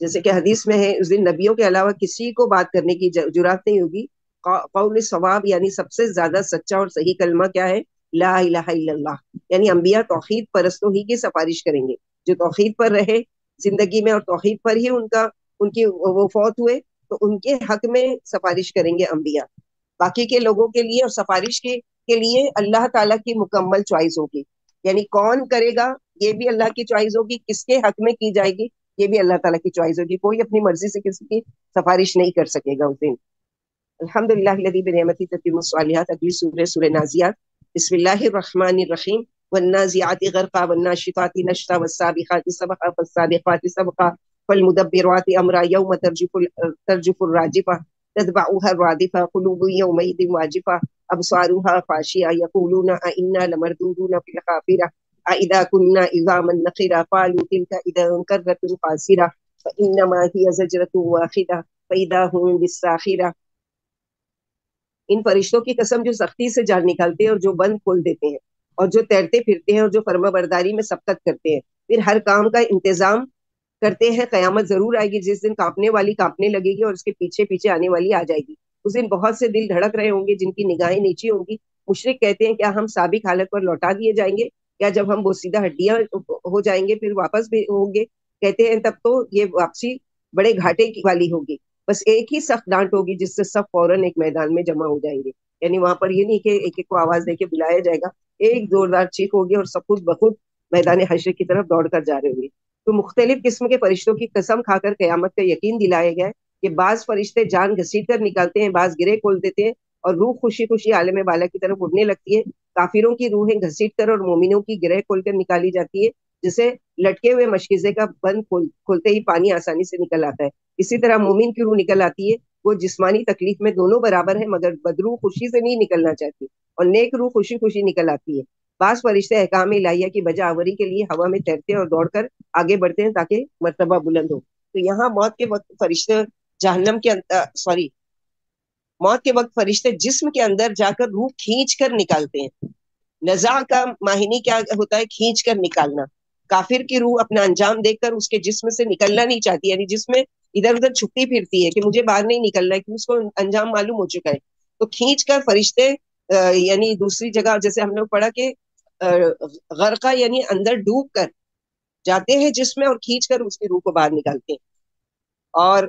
جیسے کہ حدیث میں ہے اس دن نبیوں کے علاوہ کسی کو بات کرنے کی جرات نہیں ہوگی. قول ثواب یعنی سب سے زیادہ سچا اور صحیح کلمہ کیا ہے؟ لا الہ الا اللہ. یعنی انبیاء توحید پرستوں ہی کی سفارش کریں گے. جو توحید پر رہے زندگی میں اور توحید پر ہی ان کی وہ فوت ہوئے تو ان کے حق میں سفارش کریں گے انبیاء. باقی کے لوگوں کے لیے اور سفارش کے لیے اللہ تعالیٰ کی مکمل چوائس ہوگی. یعنی کون کرے گا یہ بھی اللہ کی چوائس ہوگی, کس کے حق میں کی جائے گی یہ بھی اللہ تعالیٰ کی چوائس ہوگی. کوئی اپنی مرضی سے کسی کی سفارش نہیں کر سکے گا اس دن. الحمد للہ الذی بنعمتہ تتم الصالحات. اگلی سورہ نازیات. بسم اللہ الرحمن الرحیم. والنازعات غرقا والناشطات نشطا والسابقات سبقا فالسابقات سبقا فالمدبرات امرا یوم ترجف الراجفہ تتبعها الرادفہ قلوب یومئذ واجفہ ابصارها خاشعہ یقولون ائنا لمردودون فی الحافرہ اذا كنا عظاما نخرہ قالوا تلك اذا کرۃ خاسرہ فانما هي زجرۃ واحدہ فاذا هم بالساخرہ. ان فرشتوں کی قسم جو سختی سے جان نکالتے ہیں اور جو بند کھول دیتے ہیں اور جو تیرتے پھرتے ہیں اور جو فرما برداری میں سبقت کرتے ہیں, پھر ہر کام کا انتظام کرتے ہیں. قیامت ضرور آئے گی جس دن کانپنے والی کانپنے لگے گی اور اس کے پیچھے پیچھے آنے والی آ جائے گی. اس دن بہت سے دل دھڑک رہے ہوں گے جن کی نگاہیں نیچی ہوں گی. مشرک کہتے ہیں کیا ہم سابق حالت پر لوٹا دیے جائیں گے, یا جب ہم بوسیدہ ہڈیاں ہو جائیں گے پھر واپس بھی ہوں گے. کہتے ہیں تب تو یہ واپسی بڑے گھاٹے کی والی ہوگی. بس ایک ہی سخت ڈانٹ ہوگی جس سے سب فوراً ایک میدان میں جمع ہو جائیں گے. یعنی وہاں پر یہ نہیں کہ ایک ایک کو آواز دے کے بلایا جائے گا, ایک زوردار چیخ ہوگی اور سب خود بخود میدان حشر کی طرف دوڑ کر جا رہے ہوں گے. تو مختلف قسم کے فرشتوں کی قسم کھا کر قیامت کا یقین دلایا گیا ہے کہ بعض فرشتے جان گھسیٹ کر نکالتے ہیں, بعض گرے کھول دیتے ہیں اور روح خوشی خوشی عالم بالا کی طرف اڑنے لگتی ہے. کافروں کی روحیں گھسیٹ کر اور مومنوں کی گرہ کھول کر نکالی جاتی ہے, جسے لٹکے ہوئے مشکیزے کا بند کھولتے ہی پانی آسانی سے نکل آتا ہے. اسی طرح مومن کی روح نکل آتی ہے. وہ جسمانی تکلیف میں دونوں برابر ہے مگر بدروح خوشی سے نہیں نکلنا چاہتی اور نیک روح خوشی خوشی نکل آتی ہے. بعض فرشتے احکام الہیہ کی بجا آوری کے لیے ہوا میں تیرتے اور دوڑ کر آگے بڑھتے ہیں تاکہ مرتبہ بلند ہو. تو یہاں موت کے وقت فرشتے جہنم کے موت کے وقت فرشتے جسم کے اندر جا کر روح کھینچ کر نکالتے ہیں. نزاع کا معنی کیا ہوتا ہے؟ کھینچ کر نکالنا. کافر کی روح اپنا انجام دیکھ کر اس کے جسم سے نکلنا نہیں چاہتی, یعنی جسم میں ادھر ادھر چھپتی پھرتی ہے کہ مجھے باہر نہیں نکلنا ہے, کہ اس کو انجام معلوم ہو چکا ہے. تو کھینچ کر فرشتے یعنی دوسری جگہ جیسے ہم نے پڑھا کہ غرقہ یعنی اندر ڈوب کر جاتے ہیں جس میں اور کھینچ کر اس کی روح کو باہر نکالتے ہیں. اور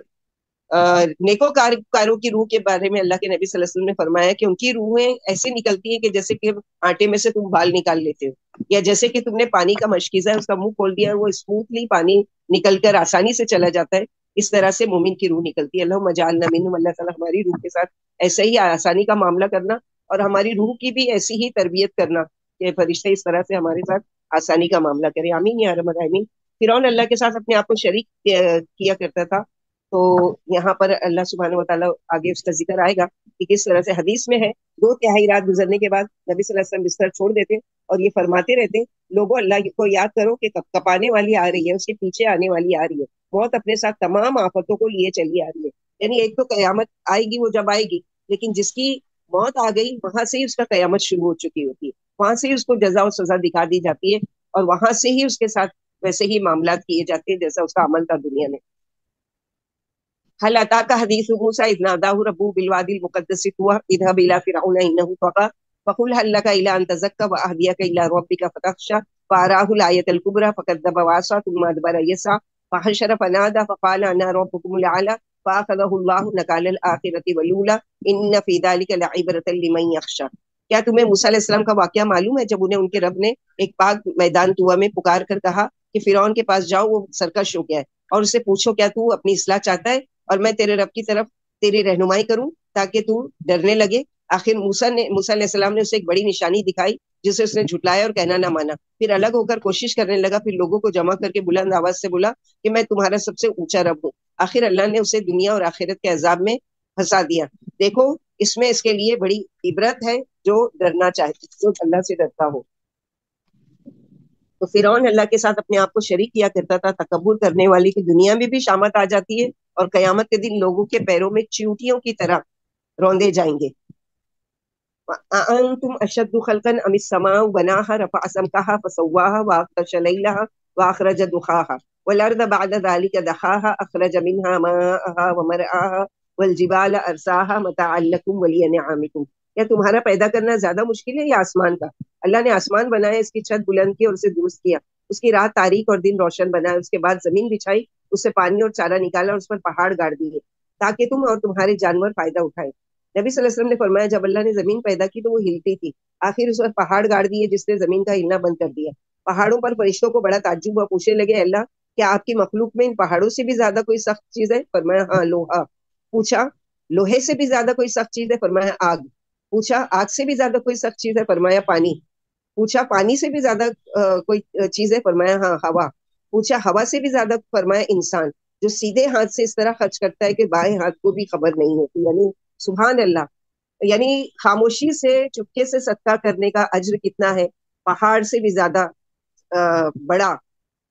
نیکوکاروں کی روح کے بارے میں اللہ کے نبی صلی اللہ علیہ وسلم نے فرمایا کہ ان کی روحیں ایسے نکلتی ہیں کہ جیسے کہ آٹے میں سے تم بال نکال لیتے ہو, یا جیسے کہ تم نے پانی کا مشکیزہ ہے اس کا منہ کھول دیا, وہ اسموتھلی پانی نکل کر آسانی سے چلا جاتا ہے. اس طرح سے مومن کی روح نکلتی ہے. اللہم اجعلنا منہم. اللہ تعالیٰ ہماری روح کے ساتھ ایسے ہی آسانی کا معاملہ کرنا اور ہماری روح کی بھی ایسی ہی تربیت کرنا کہ فرشتے اس طرح سے ہمارے ساتھ آسانی کا معاملہ کرے. آمین یا رب العالمین. فرعون اللہ کے ساتھ اپنے آپ کو شریک کیا کرتا تھا. تو یہاں پر اللہ سبحانہ و تعالیٰ آگے اس کا ذکر آئے گا کہ کس طرح سے حدیث میں ہے 2/3 رات گزرنے کے بعد نبی صلی اللہ علیہ وسلم بستر چھوڑ دیتے اور یہ فرماتے رہتے, لوگوں اللہ کو یاد کرو کہ کپانے والی آ رہی ہے, اس کے پیچھے آنے والی آ رہی ہے, موت اپنے ساتھ تمام آفتوں کو لیے چلی آ رہی ہے. یعنی ایک تو قیامت آئے گی, وہ جب آئے گی, لیکن جس کی موت آ گئی وہاں سے ہی اس کا قیامت شروع ہو چکی ہوتی ہے, وہاں سے ہی اس کو جزا و سزا دکھا دی جاتی ہے اور وہاں سے ہی اس کے ساتھ ویسے ہی معاملات کیے جاتے ہیں جیسا اس کا عمل تھا دنیا میں. هل اتاك حديث موسى اذ ناداه ربه بالوادي المقدس طوى اذهب الى فرعون انه طغى فقل هل لك الى ان تزكى واهديك الى ربك فتخشى فاراه الايه الكبرى فكذب وعصى ثم ادبر يسعى فحشر فنادى فقال انا ربكم الاعلى فاخذه الله نكال الاخره والاولى ان في ذلك لعبره لمن يخشى. کیا تمہیں موسیٰ علیہ السلام کا واقعہ معلوم ہے جب انہیں ان کے رب نے ایک پاک میدان طویٰ میں پکار کر کہا کہ فرعون کے پاس جاؤ, وہ سرکش ہو گیا ہے, اور اسے پوچھو کیا تو اپنی اصلاح چاہتا ہے اور میں تیرے رب کی طرف تیری رہنمائی کروں تاکہ تو ڈرنے لگے. آخر موسیٰ علیہ السلام نے اسے ایک بڑی نشانی دکھائی جسے اس نے جھٹلایا اور کہنا نہ مانا. پھر الگ ہو کر کوشش کرنے لگا, پھر لوگوں کو جمع کر کے بلند آواز سے بولا کہ میں تمہارا سب سے اونچا رب ہوں. آخر اللہ نے اسے دنیا اور آخرت کے عذاب میں پھنسا دیا. دیکھو اس میں اس کے لیے بڑی عبرت ہے جو ڈرنا چاہتے, جو اللہ سے ڈرتا ہو. تو فرعون اللہ کے ساتھ اپنے آپ کو شریک کیا کرتا تھا. تکبر کرنے والی کی دنیا میں بھی شامت آ جاتی ہے اور قیامت کے دن لوگوں کے پیروں میں چیونٹیوں کی طرح روندے جائیں گے. أأنتم أشد خلقا أم السماء بناها رفع سمكها فسواها وأغطش ليلها وأخرج ضحاها والارض بعد ذلك دحاها اخرج منها ماءها ومرعاها والجبال ارساها متاعا لكم ولنعامكم. کیا تمہارا پیدا کرنا زیادہ مشکل ہے یا آسمان کا؟ اللہ نے آسمان بنایا، اس کی چھت بلند کی اور اسے درست کیا، اس کی رات تاریک اور دن روشن بنایا، اس کے بعد زمین بچھائی، اس سے پانی اور چارہ نکالا اور اس پر پہاڑ گاڑ دیے تاکہ تم اور تمہارے جانور فائدہ اٹھائیں۔ نبی صلی اللہ علیہ وسلم نے فرمایا جب اللہ نے زمین پیدا کی تو وہ ہلتی تھی، آخر اس پر پہاڑ گاڑ دیے جس نے زمین کا ہلنا بند کر دیا۔ پہاڑوں پر فرشتوں کو بڑا تعجب ہوا، پوچھنے لگے اللہ کیا آپ کی مخلوق میں ان پہاڑوں سے بھی زیادہ کوئی سخت چیز ہے؟ فرمایا ہاں لوہا۔ پوچھا لوہے سے بھی زیادہ کوئی سخت چیز ہے؟ فرمایا آگ۔ پوچھا آگ سے بھی زیادہ کوئی سخت چیز ہے؟ فرمایا پانی۔ پوچھا پانی سے بھی زیادہ کوئی چیز ہے؟ فرمایا ہاں ہوا۔ پوچھا ہوا سے بھی زیادہ؟ فرمایا انسان جو سیدھے ہاتھ سے اس طرح خرچ کرتا ہے کہ بائیں ہاتھ کو بھی خبر نہیں ہوتی۔ یعنی سبحان اللہ، یعنی خاموشی سے چپکے سے صدقہ کرنے کا اجر کتنا ہے، پہاڑ سے بھی زیادہ بڑا،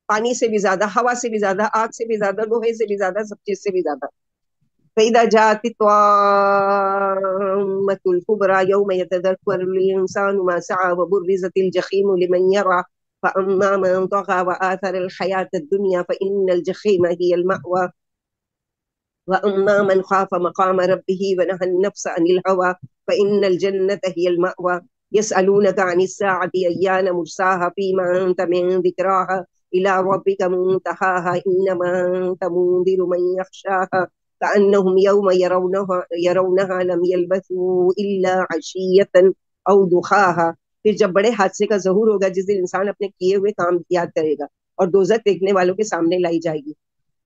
پانی سے بھی زیادہ، ہوا سے بھی زیادہ، آگ سے بھی زیادہ، لوہے سے بھی زیادہ، سب چیز سے بھی زیادہ۔ فَإِذَا جَاءَتِ الطَّامَّةُ الْكُبْرَىٰ يَوْمَ يَتَذَكَّرُ الْإِنسَانُ مَا سَعَىٰ وَبُرِّزَتِ الْجَحِيمُ لِمَن يَرَىٰ فَأَمَّا مَن طَغَىٰ وَآثَرَ الْحَيَاةَ الدُّنْيَا فَإِنَّ الْجَحِيمَ هِيَ الْمَأْوَىٰ وَأَمَّا مَنْ خَافَ مَقَامَ رَبِّهِ وَنَهَى النَّفْسَ عَنِ الْهَوَىٰ فَإِنَّ الْجَنَّةَ هِيَ الْمَأْوَىٰ يَسْأَلُونَكَ عَنِ السَّاعَةِ أَيَّانَ مُرْسَاهَا فِيمَ أَنتَ مِن ذِكْرَاهَا إِلَىٰ رَبِّكَ مُنتَهَاهَا إِنَّمَا أَنتَ مُنذِرُ مَن يَخْشَاهَا كأنهم يوم يرونها لم يلبثوا إلا عشية أو ضحاها۔ پھر جب بڑے حادثے کا ظہور ہوگا جس دن انسان اپنے کیے ہوئے کام یاد کرے گا اور دوزخ دیکھنے والوں کے سامنے لائی جائے گی،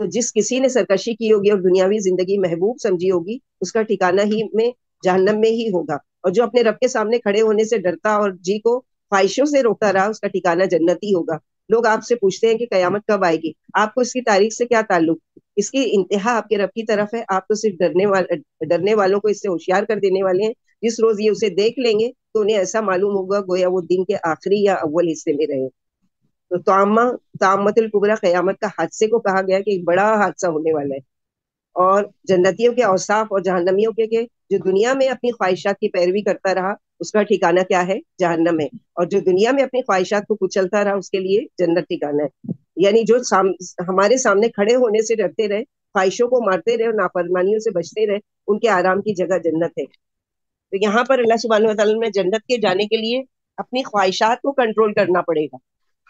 تو جس کسی نے سرکشی کی ہوگی اور دنیاوی زندگی محبوب سمجھی ہوگی اس کا ٹھکانہ ہی میں جہنم میں ہی ہوگا، اور جو اپنے رب کے سامنے کھڑے ہونے سے ڈرتا اور جی کو خواہشوں سے روکتا رہا اس کا ٹھکانہ جنت ہی ہوگا۔ لوگ آپ سے پوچھتے ہیں کہ قیامت کب آئے گی، آپ کو اس کی تاریخ سے کیا تعلق؟ اس کی انتہا آپ کے رب کی طرف ہے، آپ تو صرف ڈرنے والوں کو اس سے ہوشیار کر دینے والے ہیں۔ جس روز یہ اسے دیکھ لیں گے تو انہیں ایسا معلوم ہوگا گویا وہ دن کے آخری یا اول حصے میں رہے۔ تو طامت الکبریٰ قیامت کا حادثے کو کہا گیا کہ ایک بڑا حادثہ ہونے والا ہے، اور جنتیوں کے اوصاف اور جہنمیوں کے جو دنیا میں اپنی خواہشات کی پیروی کرتا رہا اس کا ٹھکانہ کیا ہے؟ جہنم ہے، اور جو دنیا میں اپنی خواہشات کو کچلتا رہا اس کے لیے جنت ٹھکانہ ہے۔ یعنی جو ہمارے سامنے کھڑے ہونے سے ڈرتے رہے، خواہشوں کو مارتے رہے اور نافرمانیوں سے بچتے رہے، ان کے آرام کی جگہ جنت ہے۔ تو یہاں پر اللہ سبحانہ وتعالیٰ نے جنت کے جانے کے لیے اپنی خواہشات کو کنٹرول کرنا پڑے گا۔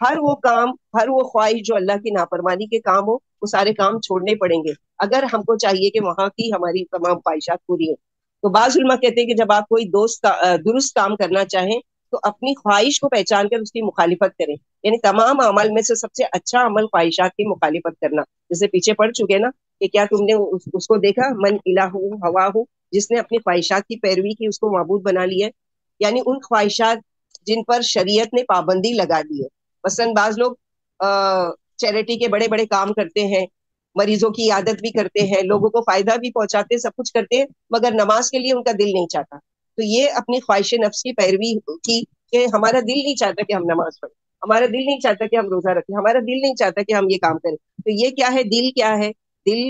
ہر وہ کام، ہر وہ خواہش جو اللہ کی نافرمانی کے کام ہو وہ سارے کام چھوڑنے پڑیں گے اگر ہم کو چاہیے کہ وہاں کی ہماری تمام خواہشات پوری ہوں۔ تو بعض علماء کہتے ہیں کہ جب آپ کوئی درست کام کرنا چاہیں تو اپنی خواہش کو پہچان کر اس کی مخالفت کریں، یعنی تمام اعمال میں سے سب سے اچھا عمل خواہشات کی مخالفت کرنا۔ جیسے پیچھے پڑ چکے نا کہ کیا تم نے اس کو دیکھا من الہ ہوا ہو، جس نے اپنی خواہشات کی پیروی کی اس کو معبود بنا لیا ہے، یعنی ان خواہشات جن پر شریعت نے پابندی لگا دی ہے۔ مثلاً بعض لوگ چیریٹی کے بڑے بڑے کام کرتے ہیں، مریضوں کی عیادت بھی کرتے ہیں، لوگوں کو فائدہ بھی پہنچاتے ہیں، سب کچھ کرتے ہیں، مگر نماز کے لیے ان کا دل نہیں چاہتا۔ تو یہ اپنی خواہش نفس کی پیروی کی کہ ہمارا دل نہیں چاہتا کہ ہم نماز پڑھیں، ہمارا دل نہیں چاہتا کہ ہم روزہ رکھیں، ہمارا دل نہیں چاہتا کہ ہم یہ کام کریں۔ تو یہ کیا ہے؟ دل کیا ہے؟ دل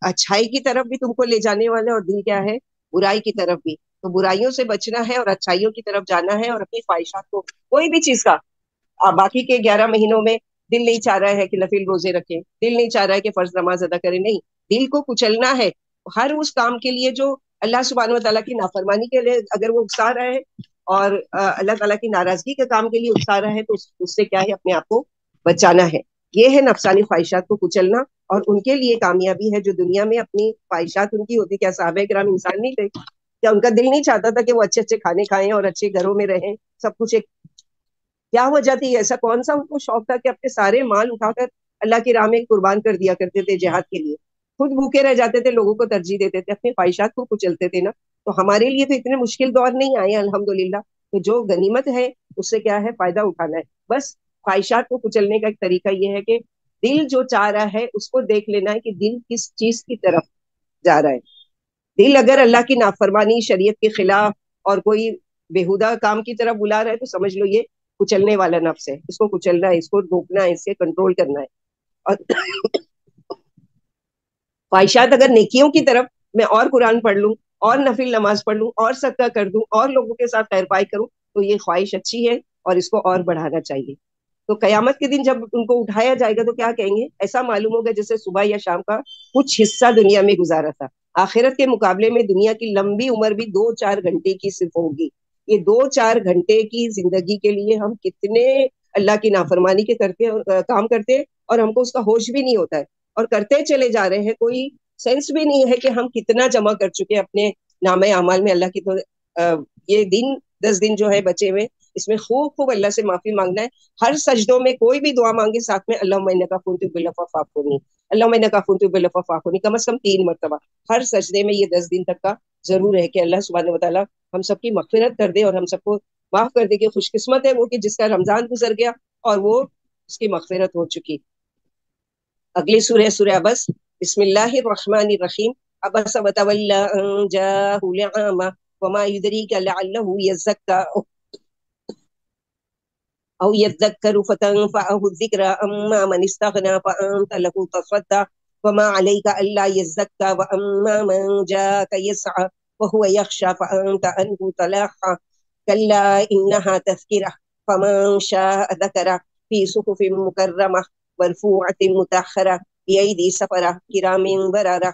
اچھائی کی طرف بھی تم کو لے جانے والا ہے، اور دل کیا ہے؟ برائی کی طرف بھی۔ تو برائیوں سے بچنا ہے اور اچھائیوں کی طرف جانا ہے، اور اپنی خواہشات کو کوئی بھی چیز کا باقی کے 11 مہینوں میں دل نہیں چاہ رہا ہے کہ نفل روزے رکھے، دل نہیں چاہ رہا ہے کہ فرض نماز ادا کرے، نہیں، دل کو کچلنا ہے ہر اس کام کے لیے جو اللہ سبحانہ وتعالیٰ کی نافرمانی کے لیے اگر وہ اکسا رہا ہے اور اللہ تعالیٰ کی ناراضگی کے کام کے لیے اکسا رہا ہے تو اس سے کیا ہے؟ اپنے آپ کو بچانا ہے۔ یہ ہے نفسانی خواہشات کو کچلنا، اور ان کے لیے کامیابی ہے جو دنیا میں اپنی خواہشات ان کی ہوتی۔ کیا صحابہ کرام انسان نہیں تھے؟ کیا ان کا دل نہیں چاہتا تھا کہ وہ اچھے اچھے کھانے کھائیں اور اچھے گھروں میں رہیں؟ سب کچھ ایک کیا وجہ تھی؟ ایسا کون سا ان کو شوق تھا کہ اپنے سارے مال اٹھا کر اللہ کی راہ میں قربان کر دیا کرتے تھے جہاد کے لیے؟ خود بھوکے رہ جاتے تھے، لوگوں کو ترجیح دیتے تھے، اپنی خواہشات کو کچلتے تھے نا۔ تو ہمارے لیے تو اتنے مشکل دور نہیں آئے الحمدللہ۔ تو جو غنیمت ہے اس سے کیا ہے؟ فائدہ اٹھانا ہے۔ بس خواہشات کو کچلنے کا ایک طریقہ یہ ہے کہ دل جو چاہ رہا ہے اس کو دیکھ لینا ہے کہ دل کس چیز کی طرف جا رہا ہے۔ دل اگر اللہ کی نافرمانی، شریعت کے خلاف اور کوئی بےہودہ کام کی طرف بلا رہا ہے تو سمجھ لو یہ کچلنے والا نفس ہے، اس کو کچلنا ہے، اس کو روکنا ہے، اس سے کنٹرول کرنا ہے۔ اور خواہشات اگر نیکیوں کی طرف، میں اور قرآن پڑھ لوں اور نفل نماز پڑھ لوں اور صدقہ کر دوں اور لوگوں کے ساتھ خیر پائی کروں، تو یہ خواہش اچھی ہے اور اس کو اور بڑھانا چاہیے۔ تو قیامت کے دن جب ان کو اٹھایا جائے گا تو کیا کہیں گے؟ ایسا معلوم ہوگا جیسے صبح یا شام کا کچھ حصہ دنیا میں گزارا تھا. آخرت کے مقابلے میں دنیا کی لمبی عمر بھی 2-4 گھنٹے کی صرف ہوگی. یہ 2-4 گھنٹے کی زندگی کے لیے ہم کتنے اللہ کی نافرمانی کے کرتے کام کرتے ہیں اور ہم کو اس کا ہوش بھی نہیں ہوتا ہے اور کرتے چلے جا رہے ہیں. کوئی سینس بھی نہیں ہے کہ ہم کتنا جمع کر چکے اپنے نامہ اعمال میں. اللہ کی تو یہ دن 10 دن جو ہے بچے ہوئے اس میں خوب خوب اللہ سے معافی مانگنا ہے. ہر سجدوں میں کوئی بھی دعا مانگے ساتھ میں اللہم انک کنت بالعفو فاعف عنی، اللہم انک کنت بالعفو فاعف عنی، کم از کم 3 مرتبہ ہر سجدے میں. یہ 10 دن تک کا ضرور ہے کہ اللہ سبحانہ وتعالی ہم سب کی مغفرت کر دے اور ہم سب کو معاف کر دے. کہ خوش قسمت ہے وہ کہ جس کا رمضان گزر گیا اور وہ اس کی مغفرت ہو چکی. اگلی سورہ سورہ عبس. بسم اللہ الرحمن الرحیم. عبس وتولی ان جاءہ الأعمى وما يدريك لعله يزكى أو يذكر فتنفعه الذكرى أما من استغنى فأنت له تصدى وما عليك ألا يزكى وأما من جاءك يسعى وهو يخشى فأنت عنه تلهى كلا إنها تذكرة فمن شاء ذكره في صحف مكرمة مرفوعة مطهرة بأيدي سفرة كرام بررة.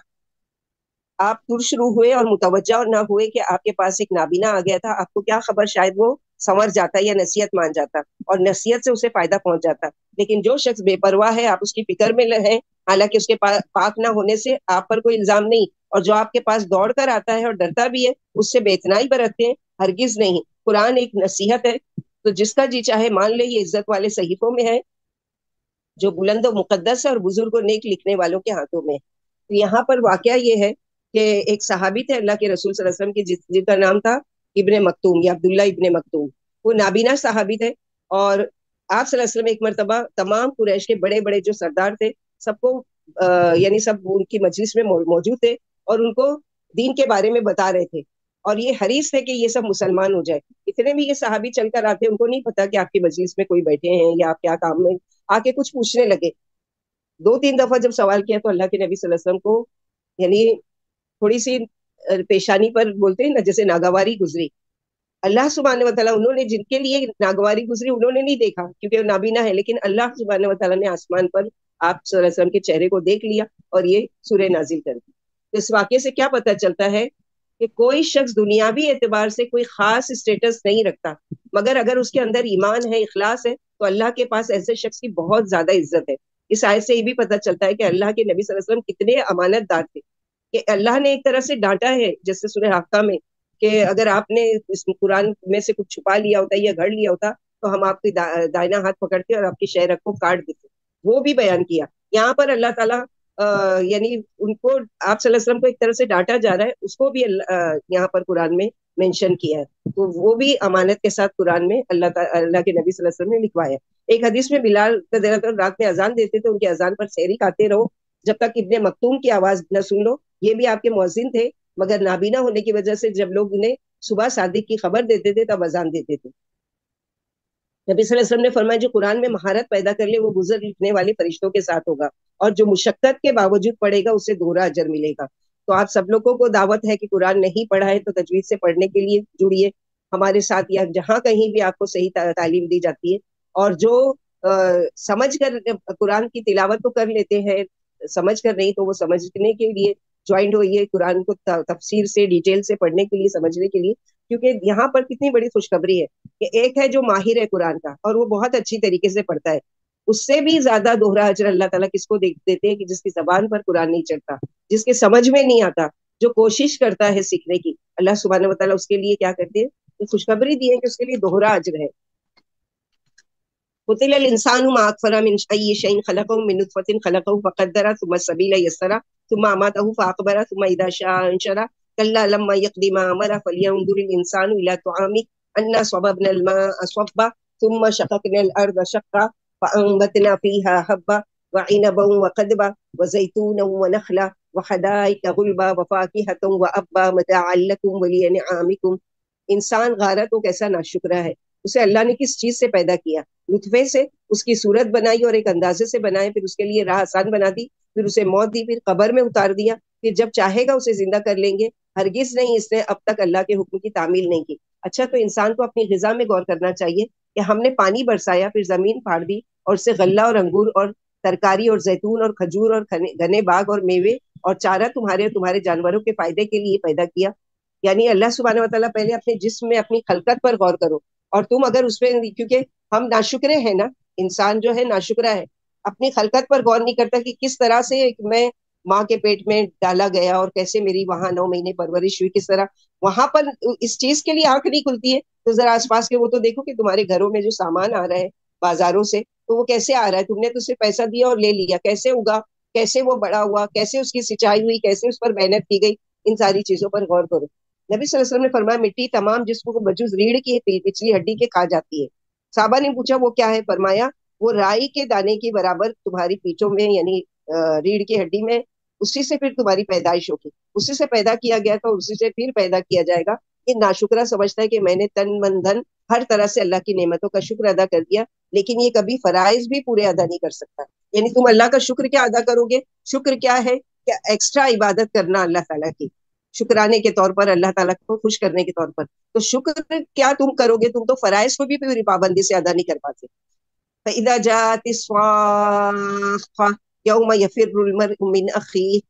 آپ پرشروع ہوئے اور متوجہ نہ ہوئے کہ آپ کے پاس ایک نابینا آ گیا تھا. آپ کو کیا خبر، شاید وہ سنور جاتا یا نصیحت مان جاتا اور نصیحت سے اسے فائدہ پہنچ جاتا. لیکن جو شخص بے پرواہ ہے آپ اس کی فکر میں ہیں، حالانکہ اس کے پاک نہ ہونے سے آپ پر کوئی الزام نہیں، اور جو آپ کے پاس دوڑ کر آتا ہے اور ڈرتا بھی ہے اس سے بے اتنائی برتتے ہیں، ہرگز نہیں. قرآن ایک نصیحت ہے تو جس کا جی چاہے مان لے. یہ عزت والے صحیفوں میں ہے جو بلند و مقدس ہے اور بزرگ و نیک لکھنے والوں کے ہاتھوں میں. تو یہاں پر واقعہ یہ ہے کہ ایک صحابی تھے اللہ کے رسول صلی اللہ علیہ وسلم کی جن کا نام تھا ابن مکتوم یا عبداللہ ابن مکتوم. وہ نابینا صحابی تھے اور آپ صلی اللہ علیہ وسلم ایک مرتبہ تمام قریش کے بڑے بڑے جو سردار تھے سب کو یعنی سب ان کی مجلس میں موجود تھے اور ان کو دین کے بارے میں بتا رہے تھے اور یہ حریص تھے کہ یہ سب مسلمان ہو جائے. اتنے بھی یہ صحابی چل کر آتے ان کو نہیں پتا کہ آپ کی مجلس میں کوئی بیٹھے ہیں یا آپ کیا کام میں آ کے کچھ پوچھنے لگے. 2-3 دفعہ جب سوال کیا تو اللہ کے نبی صلی اللہ علیہ وسلم کو یعنی تھوڑی سی پیشانی پر بولتے ہیں نا جیسے ناگواری گزری. اللہ سبحانہ وتعالیٰ انہوں نے جن کے لیے ناگواری گزری انہوں نے نہیں دیکھا کیونکہ وہ نابینا ہے، لیکن اللہ سبحانہ وتعالیٰ نے آسمان پر آپ صلی اللہ علیہ وسلم کے چہرے کو دیکھ لیا اور یہ سورہ نازل کر دی. اس واقعے سے کیا پتہ چلتا ہے کہ کوئی شخص دنیاوی اعتبار سے کوئی خاص اسٹیٹس نہیں رکھتا، مگر اگر اس کے اندر ایمان ہے، اخلاص ہے، تو اللہ کے پاس ایسے شخص کی بہت زیادہ عزت ہے. اس آیت سے یہ بھی پتہ چلتا ہے کہ اللہ کے نبی صلی اللہ علیہ وسلم کتنے امانت دار تھے کہ اللہ نے ایک طرح سے ڈانٹا ہے جیسے سورہ حقہ میں کہ اگر آپ نے اس قرآن میں سے کچھ چھپا لیا ہوتا یا گھڑ لیا ہوتا تو ہم آپ کی دائنا ہاتھ پکڑتے اور آپ کی شہرت کو کاٹ دیتے. وہ بھی بیان کیا. یہاں پر اللہ تعالیٰ یعنی ان کو آپ صلی اللہ علیہ وسلم کو ایک طرح سے ڈانٹا جا رہا ہے، اس کو بھی یہاں پر قرآن میں مینشن کیا ہے. تو وہ بھی امانت کے ساتھ قرآن میں اللہ کے نبی صلی اللہ علیہ وسلم نے لکھوایا. ایک حدیث میں بلال رات میں اذان دیتے تھے، ان کے اذان پر سحری کھاتے رہو جب تک ابن مکتوم کی آواز نہ سن لو. یہ بھی آپ کے مؤذن تھے مگر نابینا ہونے کی وجہ سے جب لوگ انہیں صبح صادق کی خبر دیتے تھے تب اذان دیتے تھے. نبی صلی اللہ علیہ وسلم نے فرمایا جو قرآن میں مہارت پیدا کر لے وہ گزر لکھنے والے فرشتوں کے ساتھ ہوگا اور جو مشقت کے باوجود پڑھے گا اسے دوہرا اجر ملے گا. تو آپ سب لوگوں کو دعوت ہے کہ قرآن نہیں پڑھا ہے تو تجوید سے پڑھنے کے لیے جڑیے ہمارے ساتھ، یا جہاں کہیں بھی آپ کو صحیح تعلیم دی جاتی ہے. اور جو سمجھ کر قرآن کی تلاوت تو کر لیتے ہیں، سمجھ کر نہیں تو وہ سمجھنے کے لیے جوائنٹ ہوئیے قرآن کو تفسیر سے ڈیٹیل سے پڑھنے کے لیے، سمجھنے کے لیے. کیونکہ یہاں پر کتنی بڑی خوشخبری ہے کہ ایک ہے جو ماہر ہے قرآن کا اور وہ بہت اچھی طریقے سے پڑھتا ہے، اس سے بھی زیادہ دوہرا اجر اللہ تعالیٰ کس کو دیتے ہیں کہ جس کی زبان پر قرآن نہیں چڑھتا، جس کے سمجھ میں نہیں آتا، جو کوشش کرتا ہے سیکھنے کی. اللہ سبحانہ وتعالیٰ اس کے لیے کیا کرتے ہیں، خوشخبری دی ہے کہ اس کے لیے دوہرا اجر ہے. قتل الانسان ما اکفر من اي شيء خلقه من نطفة خلقه فقدر ثم السبيل يسر ثم اماته فاقبر ثم اذا شاء انشر كلا لما يقض ما امر فلينظر الانسان الى طعامه انا صببنا الماء صبا ثم شققنا الارض شقا فانبتنا فيها حبا وعنبا وقضبا وزيتونا ونخلا وحدائق غلبا وفاكهة وابا متاعا لكم ولانعامكم. انسان غارت وہ کیسا ناشکرا ہے. اسے اللہ نے کس چیز سے پیدا کیا؟ نطفے سے. اس کی صورت بنائی اور ایک اندازے سے بنائے، پھر اس کے لیے راہ آسان بنا دی، پھر اسے موت دی، پھر قبر میں اتار دیا، پھر جب چاہے گا اسے زندہ کر لیں گے. ہرگز نہیں اس نے اب تک اللہ کے حکم کی تعمیل نہیں کی. اچھا تو انسان کو اپنی غذا میں غور کرنا چاہیے کہ ہم نے پانی برسایا، پھر زمین پھاڑ دی اور اس سے غلہ اور انگور اور ترکاری اور زیتون اور کھجور اور گھنے باغ اور میوے اور چارہ تمہارے اور تمہارے جانوروں کے فائدے کے لیے پیدا کیا. یعنی اللہ سبحانہ وتعالیٰ پہلے اپنے جسم میں اپنی خلقت پر غور کرو. اور تم اگر اس پہ، کیونکہ ہم ناشکرے ہیں نا، انسان جو ہے ناشکرا ہے، اپنی خلقت پر غور نہیں کرتا کہ کس طرح سے میں ماں کے پیٹ میں ڈالا گیا اور کیسے میری وہاں 9 مہینے پرورش ہوئی، کس طرح وہاں پر اس چیز کے لیے آنکھ نہیں کھلتی ہے. تو ذرا آس پاس کے وہ تو دیکھو کہ تمہارے گھروں میں جو سامان آ رہا ہے بازاروں سے، تو وہ کیسے آ رہا ہے؟ تم نے تو صرف پیسہ دیا اور لے لیا، کیسے اگا، کیسے وہ بڑا ہوا، کیسے اس کی سچائی ہوئی، کیسے اس پر محنت کی گئی، ان ساری چیزوں پر غور کرو. نبی صلی اللہ علیہ وسلم نے فرمایا مٹی تمام جسم کو بجز ریڑھ کی پچھلی ہڈی کے کھا جاتی ہے. صحابہ نے پوچھا وہ کیا ہے؟ فرمایا وہ رائی کے دانے کے برابر تمہاری پیٹوں میں، یعنی ریڑھ کی ہڈی میں، اسی سے پھر تمہاری پیدائش ہوگی، اسی سے پیدا کیا گیا تھا، اسی سے پھر پیدا کیا جائے گا. یہ ناشکرا سمجھتا ہے کہ میں نے تن من دھن ہر طرح سے اللہ کی نعمتوں کا شکر ادا کر دیا، لیکن یہ کبھی فرائض بھی پورے ادا نہیں کر سکتا. یعنی تم اللہ کا شکر کیا ادا کرو گے؟ شکر کیا ہے؟ کہ ایکسٹرا عبادت کرنا اللہ تعالیٰ کی، شکرانے کے طور پر، اللہ تعالیٰ کو خوش کرنے کے طور پر. تو شکر کیا تم کرو گے؟ تم تو فرائض کو بھی پوری پابندی سے ادا نہیں کر پاتے. فَإِذَا جَاءَتِ الصَّاخَّةُ يَوْمَ يَفِرُّ الْمَرْءُ مِنْ أَخِيهِ